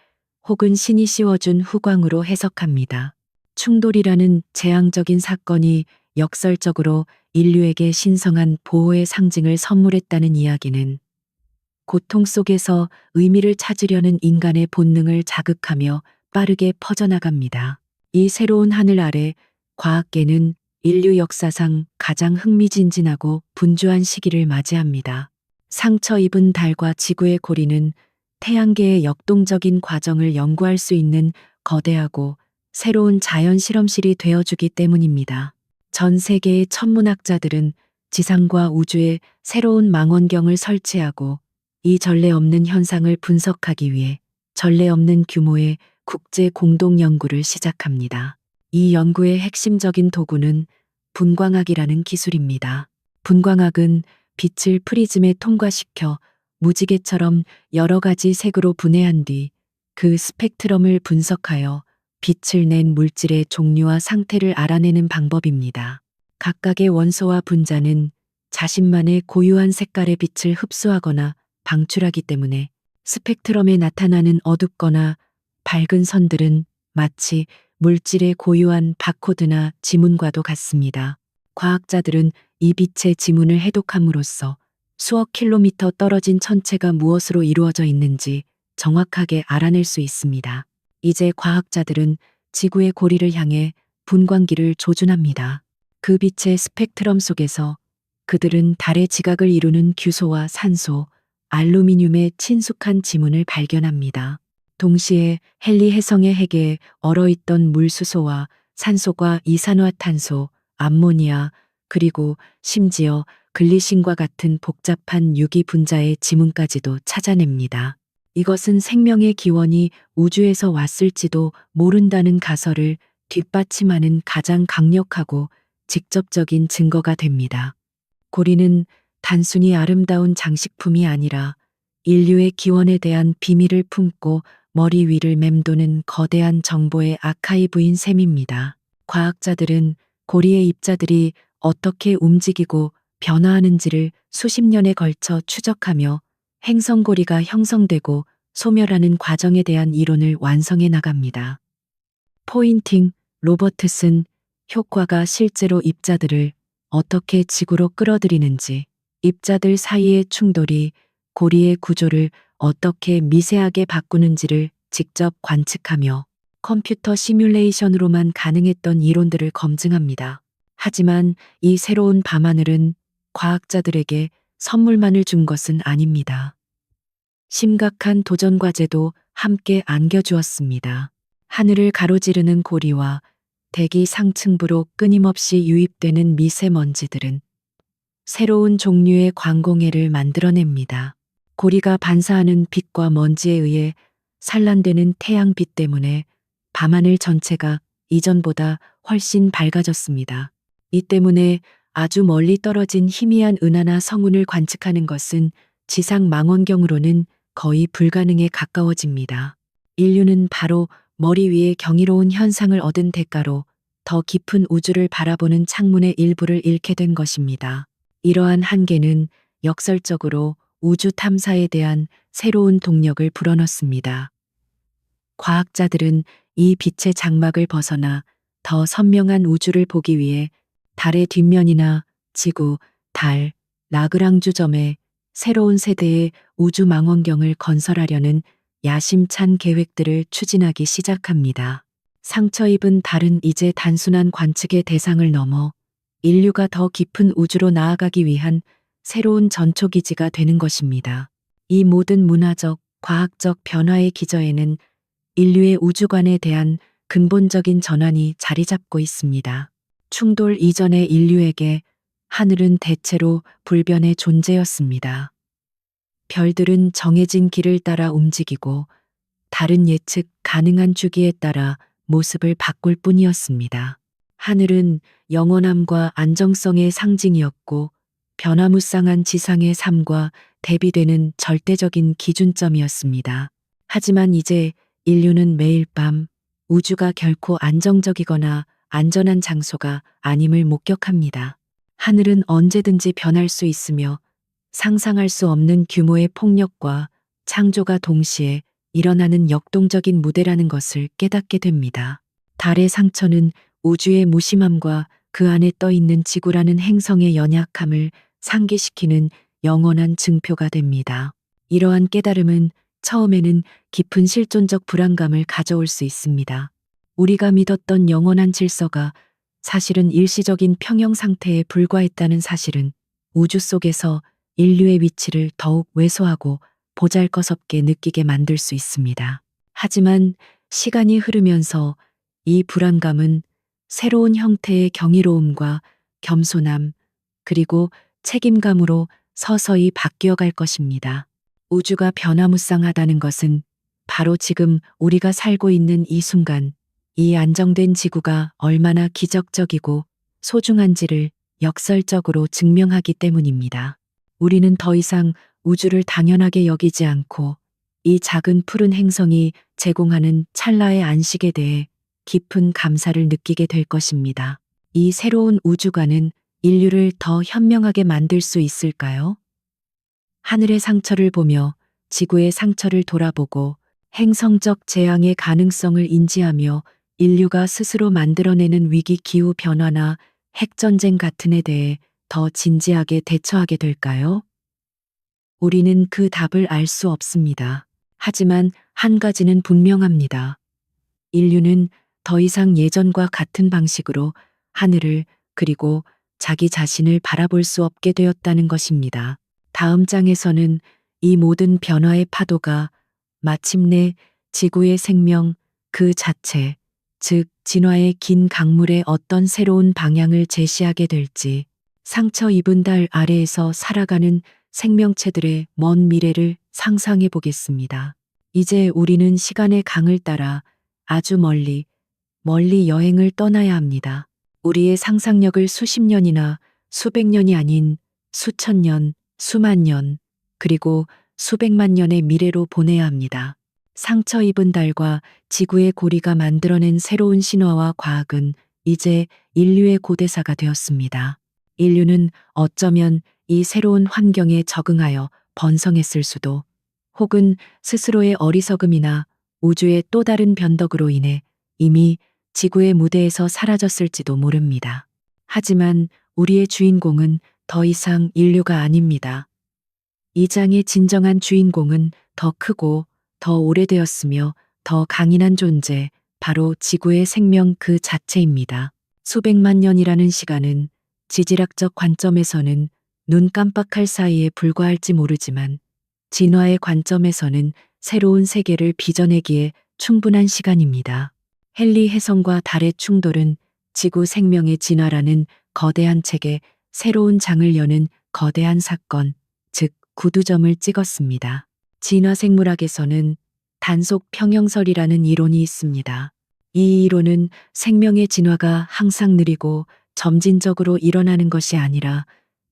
혹은 신이 씌워준 후광으로 해석합니다. 충돌이라는 재앙적인 사건이 역설적으로 인류에게 신성한 보호의 상징을 선물했다는 이야기는 고통 속에서 의미를 찾으려는 인간의 본능을 자극하며 빠르게 퍼져나갑니다. 이 새로운 하늘 아래 과학계는 인류 역사상 가장 흥미진진하고 분주한 시기를 맞이합니다. 상처 입은 달과 지구의 고리는 태양계의 역동적인 과정을 연구할 수 있는 거대하고 새로운 자연 실험실이 되어주기 때문입니다. 전 세계의 천문학자들은 지상과 우주에 새로운 망원경을 설치하고 이 전례 없는 현상을 분석하기 위해 전례 없는 규모의 국제 공동 연구를 시작합니다. 이 연구의 핵심적인 도구는 분광학이라는 기술입니다. 분광학은 빛을 프리즘에 통과시켜 무지개처럼 여러 가지 색으로 분해한 뒤 그 스펙트럼을 분석하여 빛을 낸 물질의 종류와 상태를 알아내는 방법입니다. 각각의 원소와 분자는 자신만의 고유한 색깔의 빛을 흡수하거나 방출하기 때문에 스펙트럼에 나타나는 어둡거나 밝은 선들은 마치 물질의 고유한 바코드나 지문과도 같습니다. 과학자들은 이 빛의 지문을 해독함으로써 수억 킬로미터 떨어진 천체가 무엇으로 이루어져 있는지 정확하게 알아낼 수 있습니다. 이제 과학자들은 지구의 고리를 향해 분광기를 조준합니다. 그 빛의 스펙트럼 속에서 그들은 달의 지각을 이루는 규소와 산소, 알루미늄의 친숙한 지문을 발견합니다. 동시에 헨리 해성의 핵에 얼어있던 물수소와 산소과 이산화탄소, 암모니아, 그리고 심지어 글리신과 같은 복잡한 유기 분자의 지문까지도 찾아냅니다. 이것은 생명의 기원이 우주에서 왔을지도 모른다는 가설을 뒷받침하는 가장 강력하고 직접적인 증거가 됩니다. 고리는 단순히 아름다운 장식품이 아니라 인류의 기원에 대한 비밀을 품고 머리 위를 맴도는 거대한 정보의 아카이브인 셈입니다. 과학자들은 고리의 입자들이 어떻게 움직이고 변화하는지를 수십 년에 걸쳐 추적하며 행성고리가 형성되고 소멸하는 과정에 대한 이론을 완성해 나갑니다. 포인팅 로버트슨 효과가 실제로 입자들을 어떻게 지구로 끌어들이는지, 입자들 사이의 충돌이 고리의 구조를 어떻게 미세하게 바꾸는지를 직접 관측하며 컴퓨터 시뮬레이션으로만 가능했던 이론들을 검증합니다. 하지만 이 새로운 밤하늘은 과학자들에게 선물만을 준 것은 아닙니다. 심각한 도전 과제도 함께 안겨주었습니다. 하늘을 가로지르는 고리와 대기 상층부로 끊임없이 유입되는 미세먼지들은 새로운 종류의 광공해를 만들어냅니다. 고리가 반사하는 빛과 먼지에 의해 산란되는 태양빛 때문에 밤하늘 전체가 이전보다 훨씬 밝아졌습니다. 이 때문에 아주 멀리 떨어진 희미한 은하나 성운을 관측하는 것은 지상 망원경으로는 거의 불가능에 가까워집니다. 인류는 바로 머리 위에 경이로운 현상을 얻은 대가로 더 깊은 우주를 바라보는 창문의 일부를 잃게 된 것입니다. 이러한 한계는 역설적으로 우주 탐사에 대한 새로운 동력을 불어넣습니다. 과학자들은 이 빛의 장막을 벗어나 더 선명한 우주를 보기 위해 달의 뒷면이나 지구, 달, 라그랑주 점에 새로운 세대의 우주 망원경을 건설하려는 야심찬 계획들을 추진하기 시작합니다. 상처 입은 달은 이제 단순한 관측의 대상을 넘어 인류가 더 깊은 우주로 나아가기 위한 새로운 전초기지가 되는 것입니다. 이 모든 문화적, 과학적 변화의 기저에는 인류의 우주관에 대한 근본적인 전환이 자리 잡고 있습니다. 충돌 이전의 인류에게 하늘은 대체로 불변의 존재였습니다. 별들은 정해진 길을 따라 움직이고 달은 예측 가능한 주기에 따라 모습을 바꿀 뿐이었습니다. 하늘은 영원함과 안정성의 상징이었고 변화무쌍한 지상의 삶과 대비되는 절대적인 기준점이었습니다. 하지만 이제 인류는 매일 밤 우주가 결코 안정적이거나 안전한 장소가 아님을 목격합니다. 하늘은 언제든지 변할 수 있으며 상상할 수 없는 규모의 폭력과 창조가 동시에 일어나는 역동적인 무대라는 것을 깨닫게 됩니다. 달의 상처는 우주의 무심함과 그 안에 떠 있는 지구라는 행성의 연약함을 상기시키는 영원한 증표가 됩니다. 이러한 깨달음은 처음에는 깊은 실존적 불안감을 가져올 수 있습니다. 우리가 믿었던 영원한 질서가 사실은 일시적인 평형 상태에 불과했다는 사실은 우주 속에서 인류의 위치를 더욱 왜소하고 보잘것없게 느끼게 만들 수 있습니다. 하지만 시간이 흐르면서 이 불안감은 새로운 형태의 경이로움과 겸손함, 그리고 책임감으로 서서히 바뀌어갈 것입니다. 우주가 변화무쌍하다는 것은 바로 지금 우리가 살고 있는 이 순간, 이 안정된 지구가 얼마나 기적적이고 소중한지를 역설적으로 증명하기 때문입니다. 우리는 더 이상 우주를 당연하게 여기지 않고 이 작은 푸른 행성이 제공하는 찰나의 안식에 대해 깊은 감사를 느끼게 될 것입니다. 이 새로운 우주관은 인류를 더 현명하게 만들 수 있을까요? 하늘의 상처를 보며 지구의 상처를 돌아보고 행성적 재앙의 가능성을 인지하며 인류가 스스로 만들어내는 위기 기후 변화나 핵전쟁 같은 에 대해 더 진지하게 대처하게 될까요? 우리는 그 답을 알 수 없습니다. 하지만 한 가지는 분명합니다. 인류는 더 이상 예전과 같은 방식으로 하늘을 그리고 자기 자신을 바라볼 수 없게 되었다는 것입니다. 다음 장에서는 이 모든 변화의 파도가 마침내 지구의 생명 그 자체, 즉 진화의 긴 강물에 어떤 새로운 방향을 제시하게 될지, 상처 입은 달 아래에서 살아가는 생명체들의 먼 미래를 상상해 보겠습니다. 이제 우리는 시간의 강을 따라 아주 멀리 여행을 떠나야 합니다. 우리의 상상력을 수십 년이나 수백 년이 아닌 수천 년, 수만 년, 그리고 수백만 년의 미래로 보내야 합니다. 상처 입은 달과 지구의 고리가 만들어낸 새로운 신화와 과학은 이제 인류의 고대사가 되었습니다. 인류는 어쩌면 이 새로운 환경에 적응하여 번성했을 수도, 혹은 스스로의 어리석음이나 우주의 또 다른 변덕으로 인해 이미 지구의 무대에서 사라졌을지도 모릅니다. 하지만 우리의 주인공은 더 이상 인류가 아닙니다. 이 장의 진정한 주인공은 더 크고 더 오래되었으며 더 강인한 존재, 바로 지구의 생명 그 자체입니다. 수백만 년이라는 시간은 지질학적 관점에서는 눈 깜빡할 사이에 불과할지 모르지만 진화의 관점에서는 새로운 세계를 빚어내기에 충분한 시간입니다. 헨리 혜성과 달의 충돌은 지구 생명의 진화라는 거대한 책에 새로운 장을 여는 거대한 사건, 즉 구두점을 찍었습니다. 진화생물학에서는 단속 평형설이라는 이론이 있습니다. 이 이론은 생명의 진화가 항상 느리고 점진적으로 일어나는 것이 아니라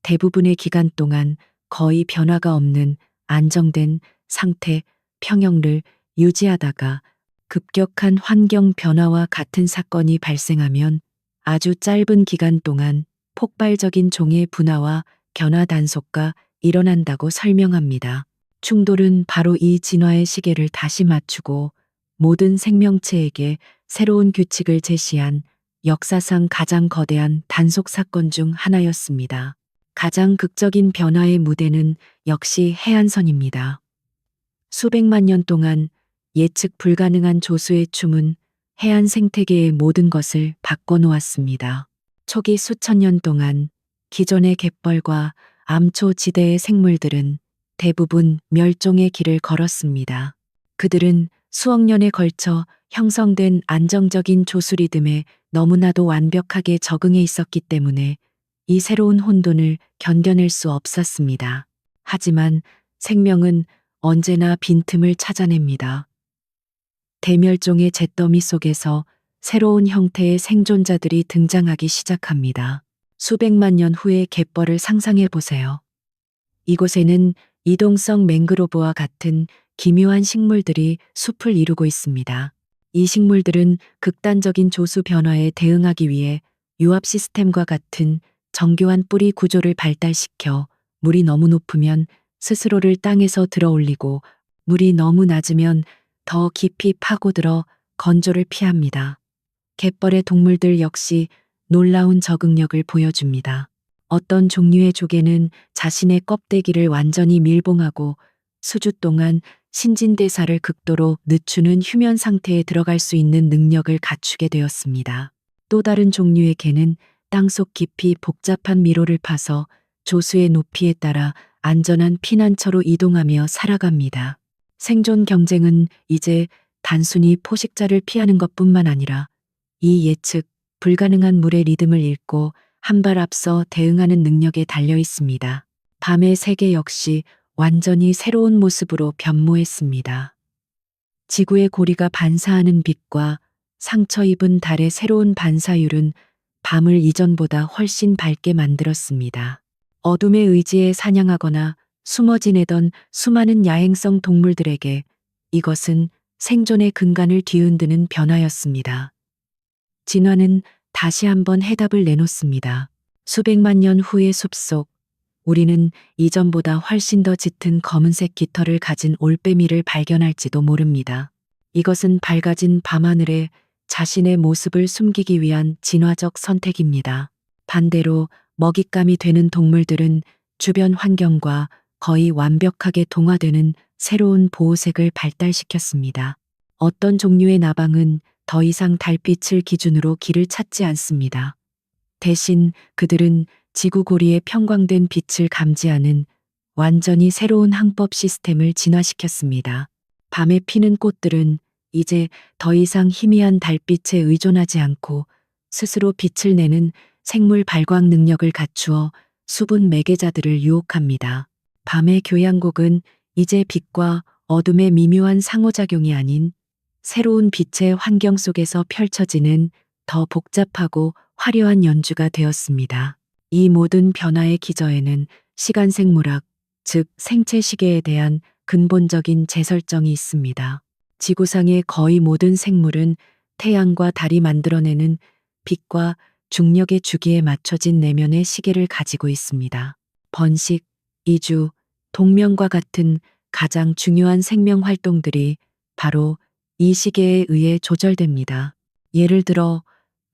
대부분의 기간 동안 거의 변화가 없는 안정된 상태, 평형을 유지하다가 급격한 환경 변화와 같은 사건이 발생하면 아주 짧은 기간 동안 폭발적인 종의 분화와 견화 단속가 일어난다고 설명합니다. 충돌은 바로 이 진화의 시계를 다시 맞추고 모든 생명체에게 새로운 규칙을 제시한 역사상 가장 거대한 단속 사건 중 하나였습니다. 가장 극적인 변화의 무대는 역시 해안선입니다. 수백만 년 동안 예측 불가능한 조수의 춤은 해안 생태계의 모든 것을 바꿔놓았습니다. 초기 수천 년 동안 기존의 갯벌과 암초 지대의 생물들은 대부분 멸종의 길을 걸었습니다. 그들은 수억 년에 걸쳐 형성된 안정적인 조수 리듬에 너무나도 완벽하게 적응해 있었기 때문에 이 새로운 혼돈을 견뎌낼 수 없었습니다. 하지만 생명은 언제나 빈틈을 찾아냅니다. 대멸종의 잿더미 속에서 새로운 형태의 생존자들이 등장하기 시작합니다. 수백만 년 후의 갯벌을 상상해 보세요. 이곳에는 이동성 맹그로브와 같은 기묘한 식물들이 숲을 이루고 있습니다. 이 식물들은 극단적인 조수 변화에 대응하기 위해 유압 시스템과 같은 정교한 뿌리 구조를 발달시켜 물이 너무 높으면 스스로를 땅에서 들어 올리고 물이 너무 낮으면 더 깊이 파고들어 건조를 피합니다. 갯벌의 동물들 역시 놀라운 적응력을 보여줍니다. 어떤 종류의 조개는 자신의 껍데기를 완전히 밀봉하고 수주 동안 신진대사를 극도로 늦추는 휴면 상태에 들어갈 수 있는 능력을 갖추게 되었습니다. 또 다른 종류의 개는 땅속 깊이 복잡한 미로를 파서 조수의 높이에 따라 안전한 피난처로 이동하며 살아갑니다. 생존 경쟁은 이제 단순히 포식자를 피하는 것뿐만 아니라 이 예측 불가능한 물의 리듬을 읽고 한 발 앞서 대응하는 능력에 달려 있습니다. 밤의 세계 역시 완전히 새로운 모습으로 변모했습니다. 지구의 고리가 반사하는 빛과 상처 입은 달의 새로운 반사율은 밤을 이전보다 훨씬 밝게 만들었습니다. 어둠의 의지에 사냥하거나 숨어 지내던 수많은 야행성 동물들에게 이것은 생존의 근간을 뒤흔드는 변화였습니다. 진화는 다시 한번 해답을 내놓습니다. 수백만 년 후의 숲속, 우리는 이전보다 훨씬 더 짙은 검은색 깃털을 가진 올빼미를 발견할지도 모릅니다. 이것은 밝아진 밤하늘에 자신의 모습을 숨기기 위한 진화적 선택입니다. 반대로 먹잇감이 되는 동물들은 주변 환경과 거의 완벽하게 동화되는 새로운 보호색을 발달시켰습니다. 어떤 종류의 나방은 더 이상 달빛을 기준으로 길을 찾지 않습니다. 대신 그들은 지구 고리의 평광된 빛을 감지하는 완전히 새로운 항법 시스템을 진화시켰습니다. 밤에 피는 꽃들은 이제 더 이상 희미한 달빛에 의존하지 않고 스스로 빛을 내는 생물 발광 능력을 갖추어 수분 매개자들을 유혹합니다. 밤의 교향곡은 이제 빛과 어둠의 미묘한 상호작용이 아닌 새로운 빛의 환경 속에서 펼쳐지는 더 복잡하고 화려한 연주가 되었습니다. 이 모든 변화의 기저에는 시간 생물학, 즉 생체 시계에 대한 근본적인 재설정이 있습니다. 지구상의 거의 모든 생물은 태양과 달이 만들어내는 빛과 중력의 주기에 맞춰진 내면의 시계를 가지고 있습니다. 번식, 이주, 동명과 같은 가장 중요한 생명 활동들이 바로 이 시계에 의해 조절됩니다. 예를 들어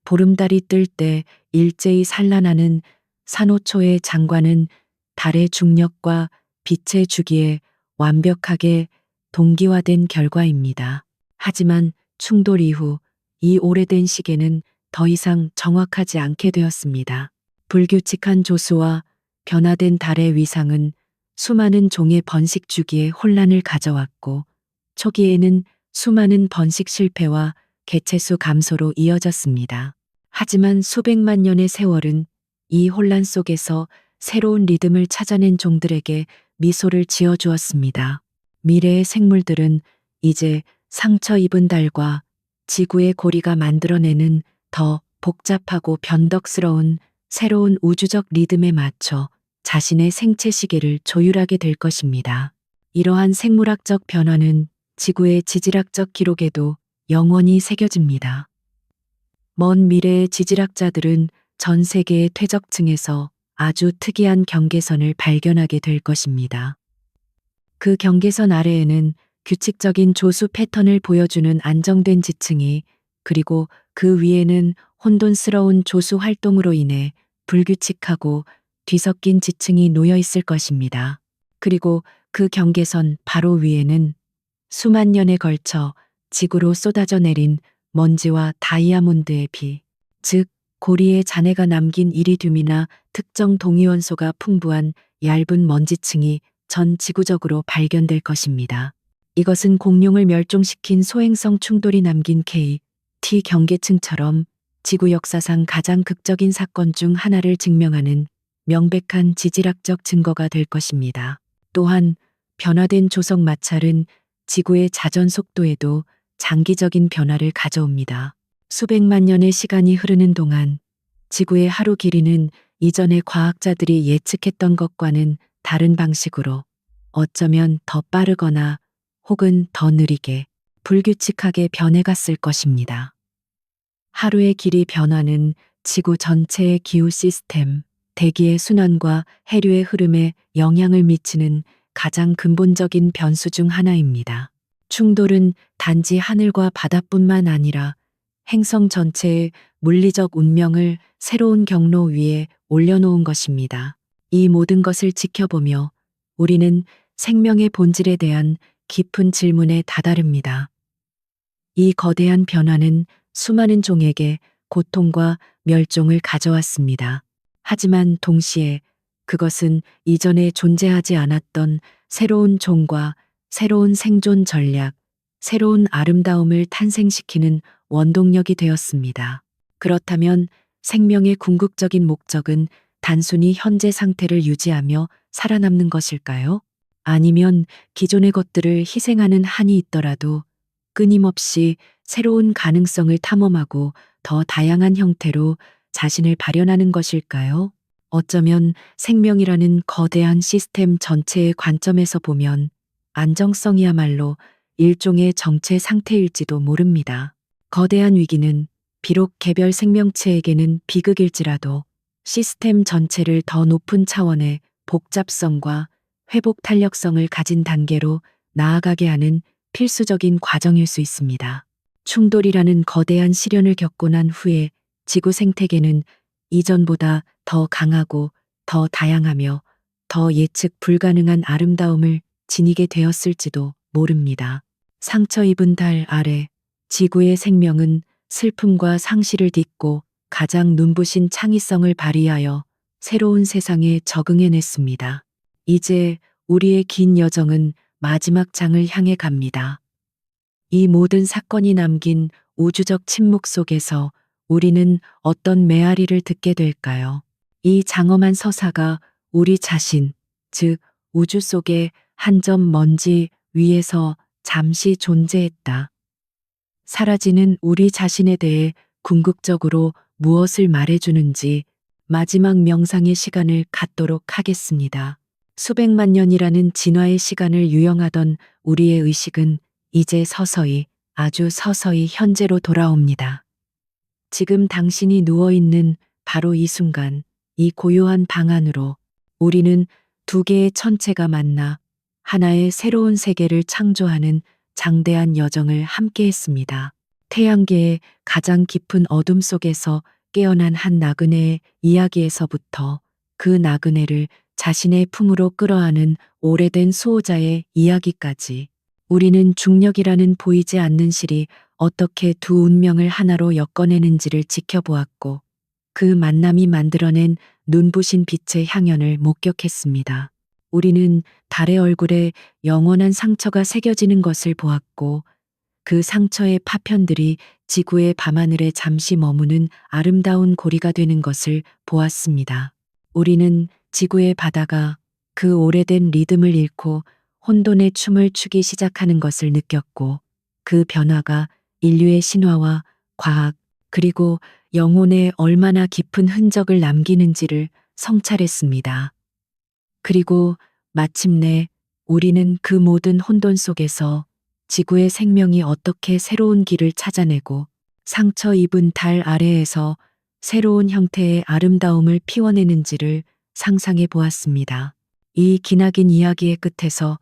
보름달이 뜰 때 일제히 산란하는 산호초의 장관은 달의 중력과 빛의 주기에 완벽하게 동기화된 결과입니다. 하지만 충돌 이후 이 오래된 시계는 더 이상 정확하지 않게 되었습니다. 불규칙한 조수와 변화된 달의 위상은 수많은 종의 번식 주기에 혼란을 가져왔고, 초기에는 수많은 번식 실패와 개체수 감소로 이어졌습니다. 하지만 수백만 년의 세월은 이 혼란 속에서 새로운 리듬을 찾아낸 종들에게 미소를 지어주었습니다. 미래의 생물들은 이제 상처 입은 달과 지구의 고리가 만들어내는 더 복잡하고 변덕스러운 새로운 우주적 리듬에 맞춰 자신의 생체 시계를 조율하게 될 것입니다. 이러한 생물학적 변화는 지구의 지질학적 기록에도 영원히 새겨집니다. 먼 미래의 지질학자들은 전 세계의 퇴적층에서 아주 특이한 경계선을 발견하게 될 것입니다. 그 경계선 아래에는 규칙적인 조수 패턴을 보여주는 안정된 지층이, 그리고 그 위에는 혼돈스러운 조수 활동으로 인해 불규칙하고 뒤섞인 지층이 놓여 있을 것입니다. 그리고 그 경계선 바로 위에는 수만 년에 걸쳐 지구로 쏟아져 내린 먼지와 다이아몬드의 비, 즉 고리의 잔해가 남긴 이리듐이나 특정 동위원소가 풍부한 얇은 먼지층이 전 지구적으로 발견될 것입니다. 이것은 공룡을 멸종시킨 소행성 충돌이 남긴 K-T 경계층처럼 지구 역사상 가장 극적인 사건 중 하나를 증명하는 명백한 지질학적 증거가 될 것입니다. 또한 변화된 조석 마찰은 지구의 자전 속도에도 장기적인 변화를 가져옵니다. 수백만 년의 시간이 흐르는 동안 지구의 하루 길이는 이전의 과학자들이 예측했던 것과는 다른 방식으로, 어쩌면 더 빠르거나 혹은 더 느리게 불규칙하게 변해갔을 것입니다. 하루의 길이 변화는 지구 전체의 기후 시스템, 대기의 순환과 해류의 흐름에 영향을 미치는 가장 근본적인 변수 중 하나입니다. 충돌은 단지 하늘과 바다뿐만 아니라 행성 전체의 물리적 운명을 새로운 경로 위에 올려놓은 것입니다. 이 모든 것을 지켜보며 우리는 생명의 본질에 대한 깊은 질문에 다다릅니다. 이 거대한 변화는 수많은 종에게 고통과 멸종을 가져왔습니다. 하지만 동시에 그것은 이전에 존재하지 않았던 새로운 종과 새로운 생존 전략, 새로운 아름다움을 탄생시키는 원동력이 되었습니다. 그렇다면 생명의 궁극적인 목적은 단순히 현재 상태를 유지하며 살아남는 것일까요? 아니면 기존의 것들을 희생하는 한이 있더라도 끊임없이 새로운 가능성을 탐험하고 더 다양한 형태로 자신을 발현하는 것일까요? 어쩌면 생명이라는 거대한 시스템 전체의 관점에서 보면 안정성이야말로 일종의 정체 상태일지도 모릅니다. 거대한 위기는 비록 개별 생명체에게는 비극일지라도 시스템 전체를 더 높은 차원의 복잡성과 회복 탄력성을 가진 단계로 나아가게 하는 필수적인 과정일 수 있습니다. 충돌이라는 거대한 시련을 겪고 난 후에 지구 생태계는 이전보다 더 강하고 더 다양하며 더 예측 불가능한 아름다움을 지니게 되었을지도 모릅니다. 상처 입은 달 아래 지구의 생명은 슬픔과 상실을 딛고 가장 눈부신 창의성을 발휘하여 새로운 세상에 적응해냈습니다. 이제 우리의 긴 여정은 마지막 장을 향해 갑니다. 이 모든 사건이 남긴 우주적 침묵 속에서 우리는 어떤 메아리를 듣게 될까요? 이 장엄한 서사가 우리 자신, 즉 우주 속의 한 점 먼지 위에서 잠시 존재했다. 사라지는 우리 자신에 대해 궁극적으로 무엇을 말해주는지 마지막 명상의 시간을 갖도록 하겠습니다. 수백만 년이라는 진화의 시간을 유영하던 우리의 의식은 이제 서서히, 아주 서서히 현재로 돌아옵니다. 지금 당신이 누워있는 바로 이 순간, 이 고요한 방 안으로 우리는 두 개의 천체가 만나 하나의 새로운 세계를 창조하는 장대한 여정을 함께 했습니다. 태양계의 가장 깊은 어둠 속에서 깨어난 한 나그네의 이야기에서부터 그 나그네를 자신의 품으로 끌어안은 오래된 수호자의 이야기까지, 우리는 중력이라는 보이지 않는 실이 어떻게 두 운명을 하나로 엮어내는지를 지켜보았고, 그 만남이 만들어낸 눈부신 빛의 향연을 목격했습니다. 우리는 달의 얼굴에 영원한 상처가 새겨지는 것을 보았고, 그 상처의 파편들이 지구의 밤하늘에 잠시 머무는 아름다운 고리가 되는 것을 보았습니다. 우리는 지구의 바다가 그 오래된 리듬을 잃고 혼돈의 춤을 추기 시작하는 것을 느꼈고, 그 변화가 인류의 신화와 과학, 그리고 영혼에 얼마나 깊은 흔적을 남기는지를 성찰했습니다. 그리고 마침내 우리는 그 모든 혼돈 속에서 지구의 생명이 어떻게 새로운 길을 찾아내고 상처 입은 달 아래에서 새로운 형태의 아름다움을 피워내는지를 상상해 보았습니다. 이 기나긴 이야기의 끝에서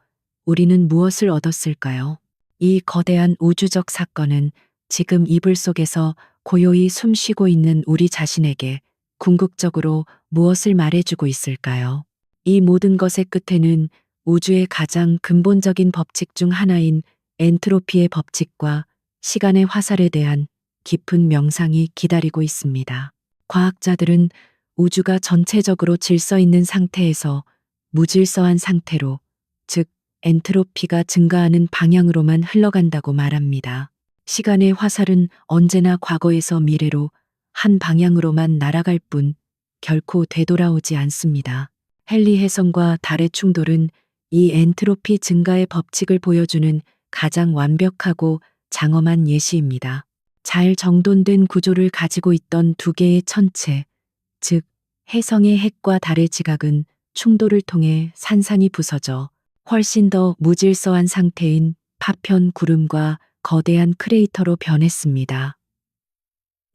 우리는 무엇을 얻었을까요? 이 거대한 우주적 사건은 지금 이불 속에서 고요히 숨쉬고 있는 우리 자신에게 궁극적으로 무엇을 말해주고 있을까요? 이 모든 것의 끝에는 우주의 가장 근본적인 법칙 중 하나인 엔트로피의 법칙과 시간의 화살에 대한 깊은 명상이 기다리고 있습니다. 과학자들은 우주가 전체적으로 질서 있는 상태에서 무질서한 상태로, 즉 엔트로피가 증가하는 방향으로만 흘러간다고 말합니다. 시간의 화살은 언제나 과거에서 미래로 한 방향으로만 날아갈 뿐 결코 되돌아오지 않습니다. 헨리 해성과 달의 충돌은 이 엔트로피 증가의 법칙을 보여주는 가장 완벽하고 장엄한 예시입니다. 잘 정돈된 구조를 가지고 있던 두 개의 천체, 즉 해성의 핵과 달의 지각은 충돌을 통해 산산이 부서져 훨씬 더 무질서한 상태인 파편 구름과 거대한 크레이터로 변했습니다.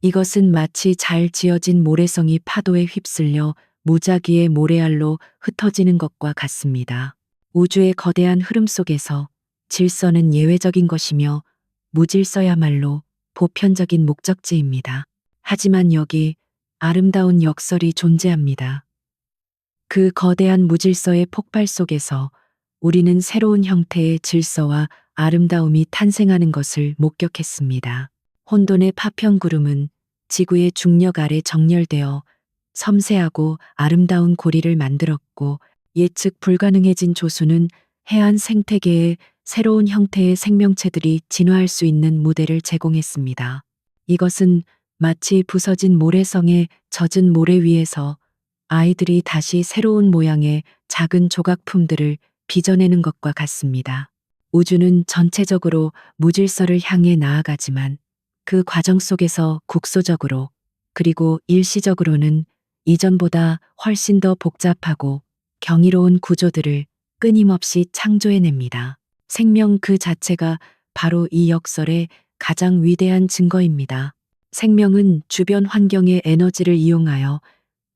이것은 마치 잘 지어진 모래성이 파도에 휩쓸려 무작위의 모래알로 흩어지는 것과 같습니다. 우주의 거대한 흐름 속에서 질서는 예외적인 것이며 무질서야말로 보편적인 목적지입니다. 하지만 여기 아름다운 역설이 존재합니다. 그 거대한 무질서의 폭발 속에서 우리는 새로운 형태의 질서와 아름다움이 탄생하는 것을 목격했습니다. 혼돈의 파편 구름은 지구의 중력 아래 정렬되어 섬세하고 아름다운 고리를 만들었고, 예측 불가능해진 조수는 해안 생태계에 새로운 형태의 생명체들이 진화할 수 있는 무대를 제공했습니다. 이것은 마치 부서진 모래성의 젖은 모래 위에서 아이들이 다시 새로운 모양의 작은 조각품들을 빚어내는 것과 같습니다. 우주는 전체적으로 무질서를 향해 나아가지만 그 과정 속에서 국소적으로, 그리고 일시적으로는 이전보다 훨씬 더 복잡하고 경이로운 구조들을 끊임없이 창조해냅니다. 생명 그 자체가 바로 이 역설의 가장 위대한 증거입니다. 생명은 주변 환경의 에너지를 이용하여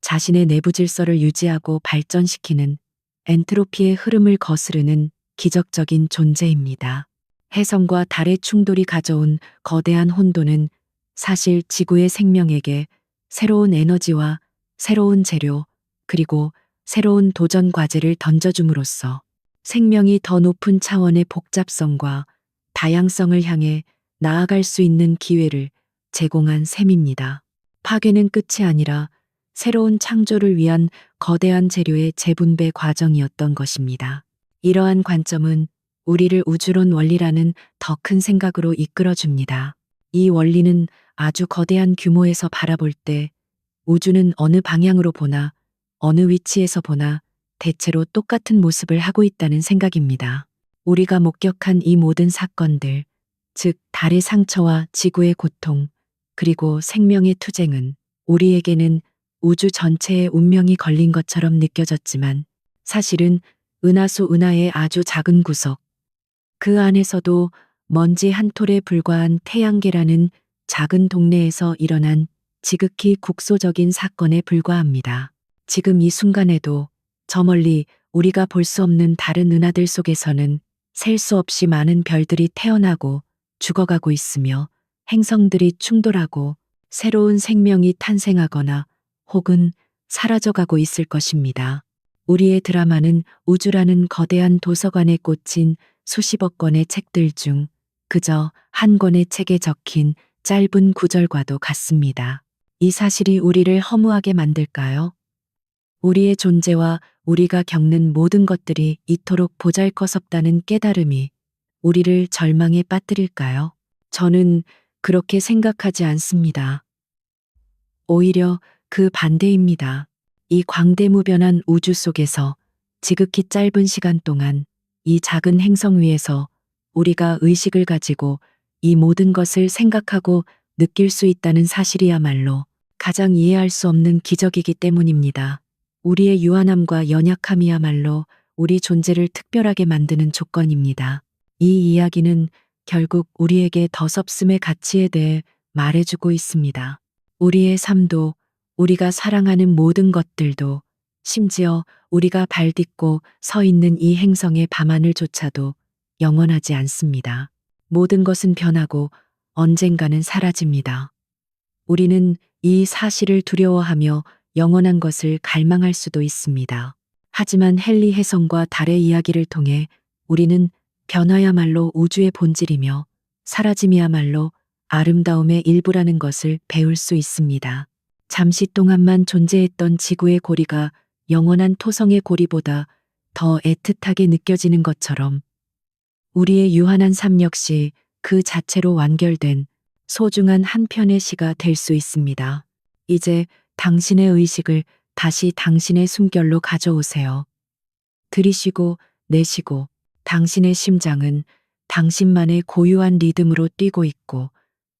자신의 내부 질서를 유지하고 발전시키는 엔트로피의 흐름을 거스르는 기적적인 존재입니다. 해성과 달의 충돌이 가져온 거대한 혼돈은 사실 지구의 생명에게 새로운 에너지와 새로운 재료, 그리고 새로운 도전 과제를 던져줌으로써 생명이 더 높은 차원의 복잡성과 다양성을 향해 나아갈 수 있는 기회를 제공한 셈입니다. 파괴는 끝이 아니라 새로운 창조를 위한 거대한 재료의 재분배 과정이었던 것입니다. 이러한 관점은 우리를 우주론 원리라는 더 큰 생각으로 이끌어줍니다. 이 원리는 아주 거대한 규모에서 바라볼 때 우주는 어느 방향으로 보나, 어느 위치에서 보나 대체로 똑같은 모습을 하고 있다는 생각입니다. 우리가 목격한 이 모든 사건들, 즉 달의 상처와 지구의 고통, 그리고 생명의 투쟁은 우리에게는 우주 전체의 운명이 걸린 것처럼 느껴졌지만, 사실은 은하수 은하의 아주 작은 구석, 그 안에서도 먼지 한 톨에 불과한 태양계라는 작은 동네에서 일어난 지극히 국소적인 사건에 불과합니다. 지금 이 순간에도 저 멀리 우리가 볼 수 없는 다른 은하들 속에서는 셀 수 없이 많은 별들이 태어나고 죽어가고 있으며 행성들이 충돌하고 새로운 생명이 탄생하거나 혹은 사라져가고 있을 것입니다. 우리의 드라마는 우주라는 거대한 도서관에 꽂힌 수십억 권의 책들 중 그저 한 권의 책에 적힌 짧은 구절과도 같습니다. 이 사실이 우리를 허무하게 만들까요? 우리의 존재와 우리가 겪는 모든 것들이 이토록 보잘것없다는 깨달음이 우리를 절망에 빠뜨릴까요? 저는 그렇게 생각하지 않습니다. 오히려 그 반대입니다. 이 광대무변한 우주 속에서 지극히 짧은 시간 동안 이 작은 행성 위에서 우리가 의식을 가지고 이 모든 것을 생각하고 느낄 수 있다는 사실이야말로 가장 이해할 수 없는 기적이기 때문입니다. 우리의 유한함과 연약함이야말로 우리 존재를 특별하게 만드는 조건입니다. 이 이야기는 결국 우리에게 더 섭슴의 가치에 대해 말해주고 있습니다. 우리의 삶도, 우리가 사랑하는 모든 것들도, 심지어 우리가 발 딛고 서 있는 이 행성의 밤하늘조차도 영원하지 않습니다. 모든 것은 변하고 언젠가는 사라집니다. 우리는 이 사실을 두려워하며 영원한 것을 갈망할 수도 있습니다. 하지만 헨리 해성과 달의 이야기를 통해 우리는 변화야말로 우주의 본질이며 사라짐이야말로 아름다움의 일부라는 것을 배울 수 있습니다. 잠시 동안만 존재했던 지구의 고리가 영원한 토성의 고리보다 더 애틋하게 느껴지는 것처럼 우리의 유한한 삶 역시 그 자체로 완결된 소중한 한 편의 시가 될 수 있습니다. 이제 당신의 의식을 다시 당신의 숨결로 가져오세요. 들이쉬고 내쉬고 당신의 심장은 당신만의 고유한 리듬으로 뛰고 있고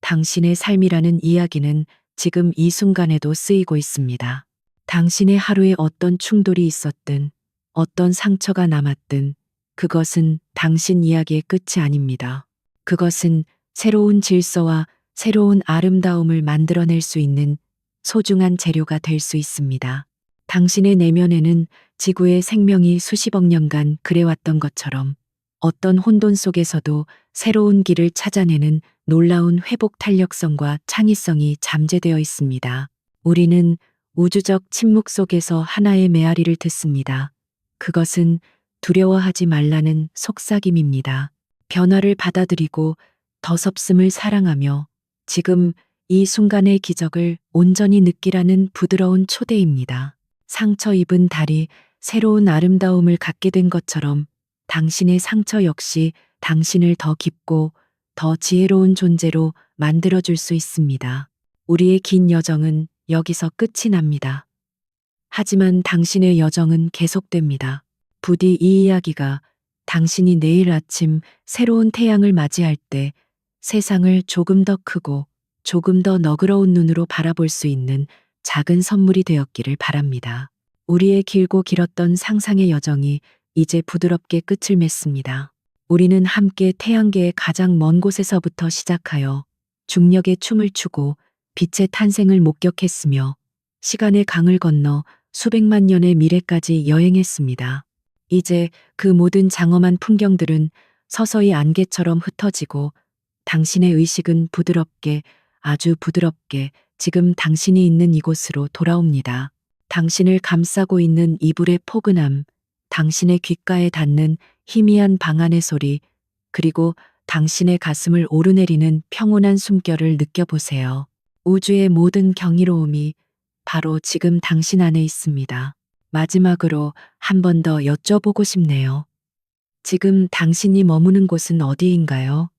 당신의 삶이라는 이야기는 지금 이 순간에도 쓰이고 있습니다. 당신의 하루에 어떤 충돌이 있었든 어떤 상처가 남았든 그것은 당신 이야기의 끝이 아닙니다. 그것은 새로운 질서와 새로운 아름다움을 만들어낼 수 있는 소중한 재료가 될 수 있습니다. 당신의 내면에는 지구의 생명이 수십억 년간 그래왔던 것처럼 어떤 혼돈 속에서도 새로운 길을 찾아내는 놀라운 회복 탄력성과 창의성이 잠재되어 있습니다. 우리는 우주적 침묵 속에서 하나의 메아리를 듣습니다. 그것은 두려워하지 말라는 속삭임입니다. 변화를 받아들이고 더 섭슴을 사랑하며 지금 이 순간의 기적을 온전히 느끼라는 부드러운 초대입니다. 상처 입은 달이 새로운 아름다움을 갖게 된 것처럼 당신의 상처 역시 당신을 더 깊고 더 지혜로운 존재로 만들어줄 수 있습니다. 우리의 긴 여정은 여기서 끝이 납니다. 하지만 당신의 여정은 계속됩니다. 부디 이 이야기가 당신이 내일 아침 새로운 태양을 맞이할 때 세상을 조금 더 크고 조금 더 너그러운 눈으로 바라볼 수 있는 작은 선물이 되었기를 바랍니다. 우리의 길고 길었던 상상의 여정이 이제 부드럽게 끝을 맺습니다. 우리는 함께 태양계의 가장 먼 곳에서부터 시작하여 중력의 춤을 추고 빛의 탄생을 목격했으며 시간의 강을 건너 수백만 년의 미래까지 여행했습니다. 이제 그 모든 장엄한 풍경들은 서서히 안개처럼 흩어지고 당신의 의식은 부드럽게 아주 부드럽게 지금 당신이 있는 이곳으로 돌아옵니다. 당신을 감싸고 있는 이불의 포근함, 당신의 귓가에 닿는 희미한 방안의 소리, 그리고 당신의 가슴을 오르내리는 평온한 숨결을 느껴보세요. 우주의 모든 경이로움이 바로 지금 당신 안에 있습니다. 마지막으로 한 번 더 여쭤보고 싶네요. 지금 당신이 머무는 곳은 어디인가요?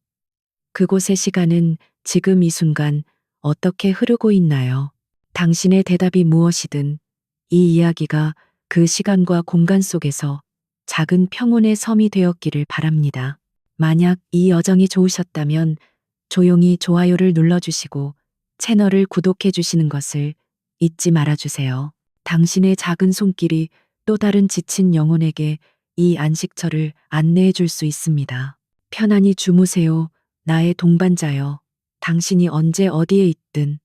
그곳의 시간은 지금 이 순간 어떻게 흐르고 있나요? 당신의 대답이 무엇이든 이 이야기가 그 시간과 공간 속에서 작은 평온의 섬이 되었기를 바랍니다. 만약 이 여정이 좋으셨다면 조용히 좋아요를 눌러주시고 채널을 구독해 주시는 것을 잊지 말아주세요. 당신의 작은 손길이 또 다른 지친 영혼에게 이 안식처를 안내해 줄 수 있습니다. 편안히 주무세요. 나의 동반자여. 당신이 언제 어디에 있든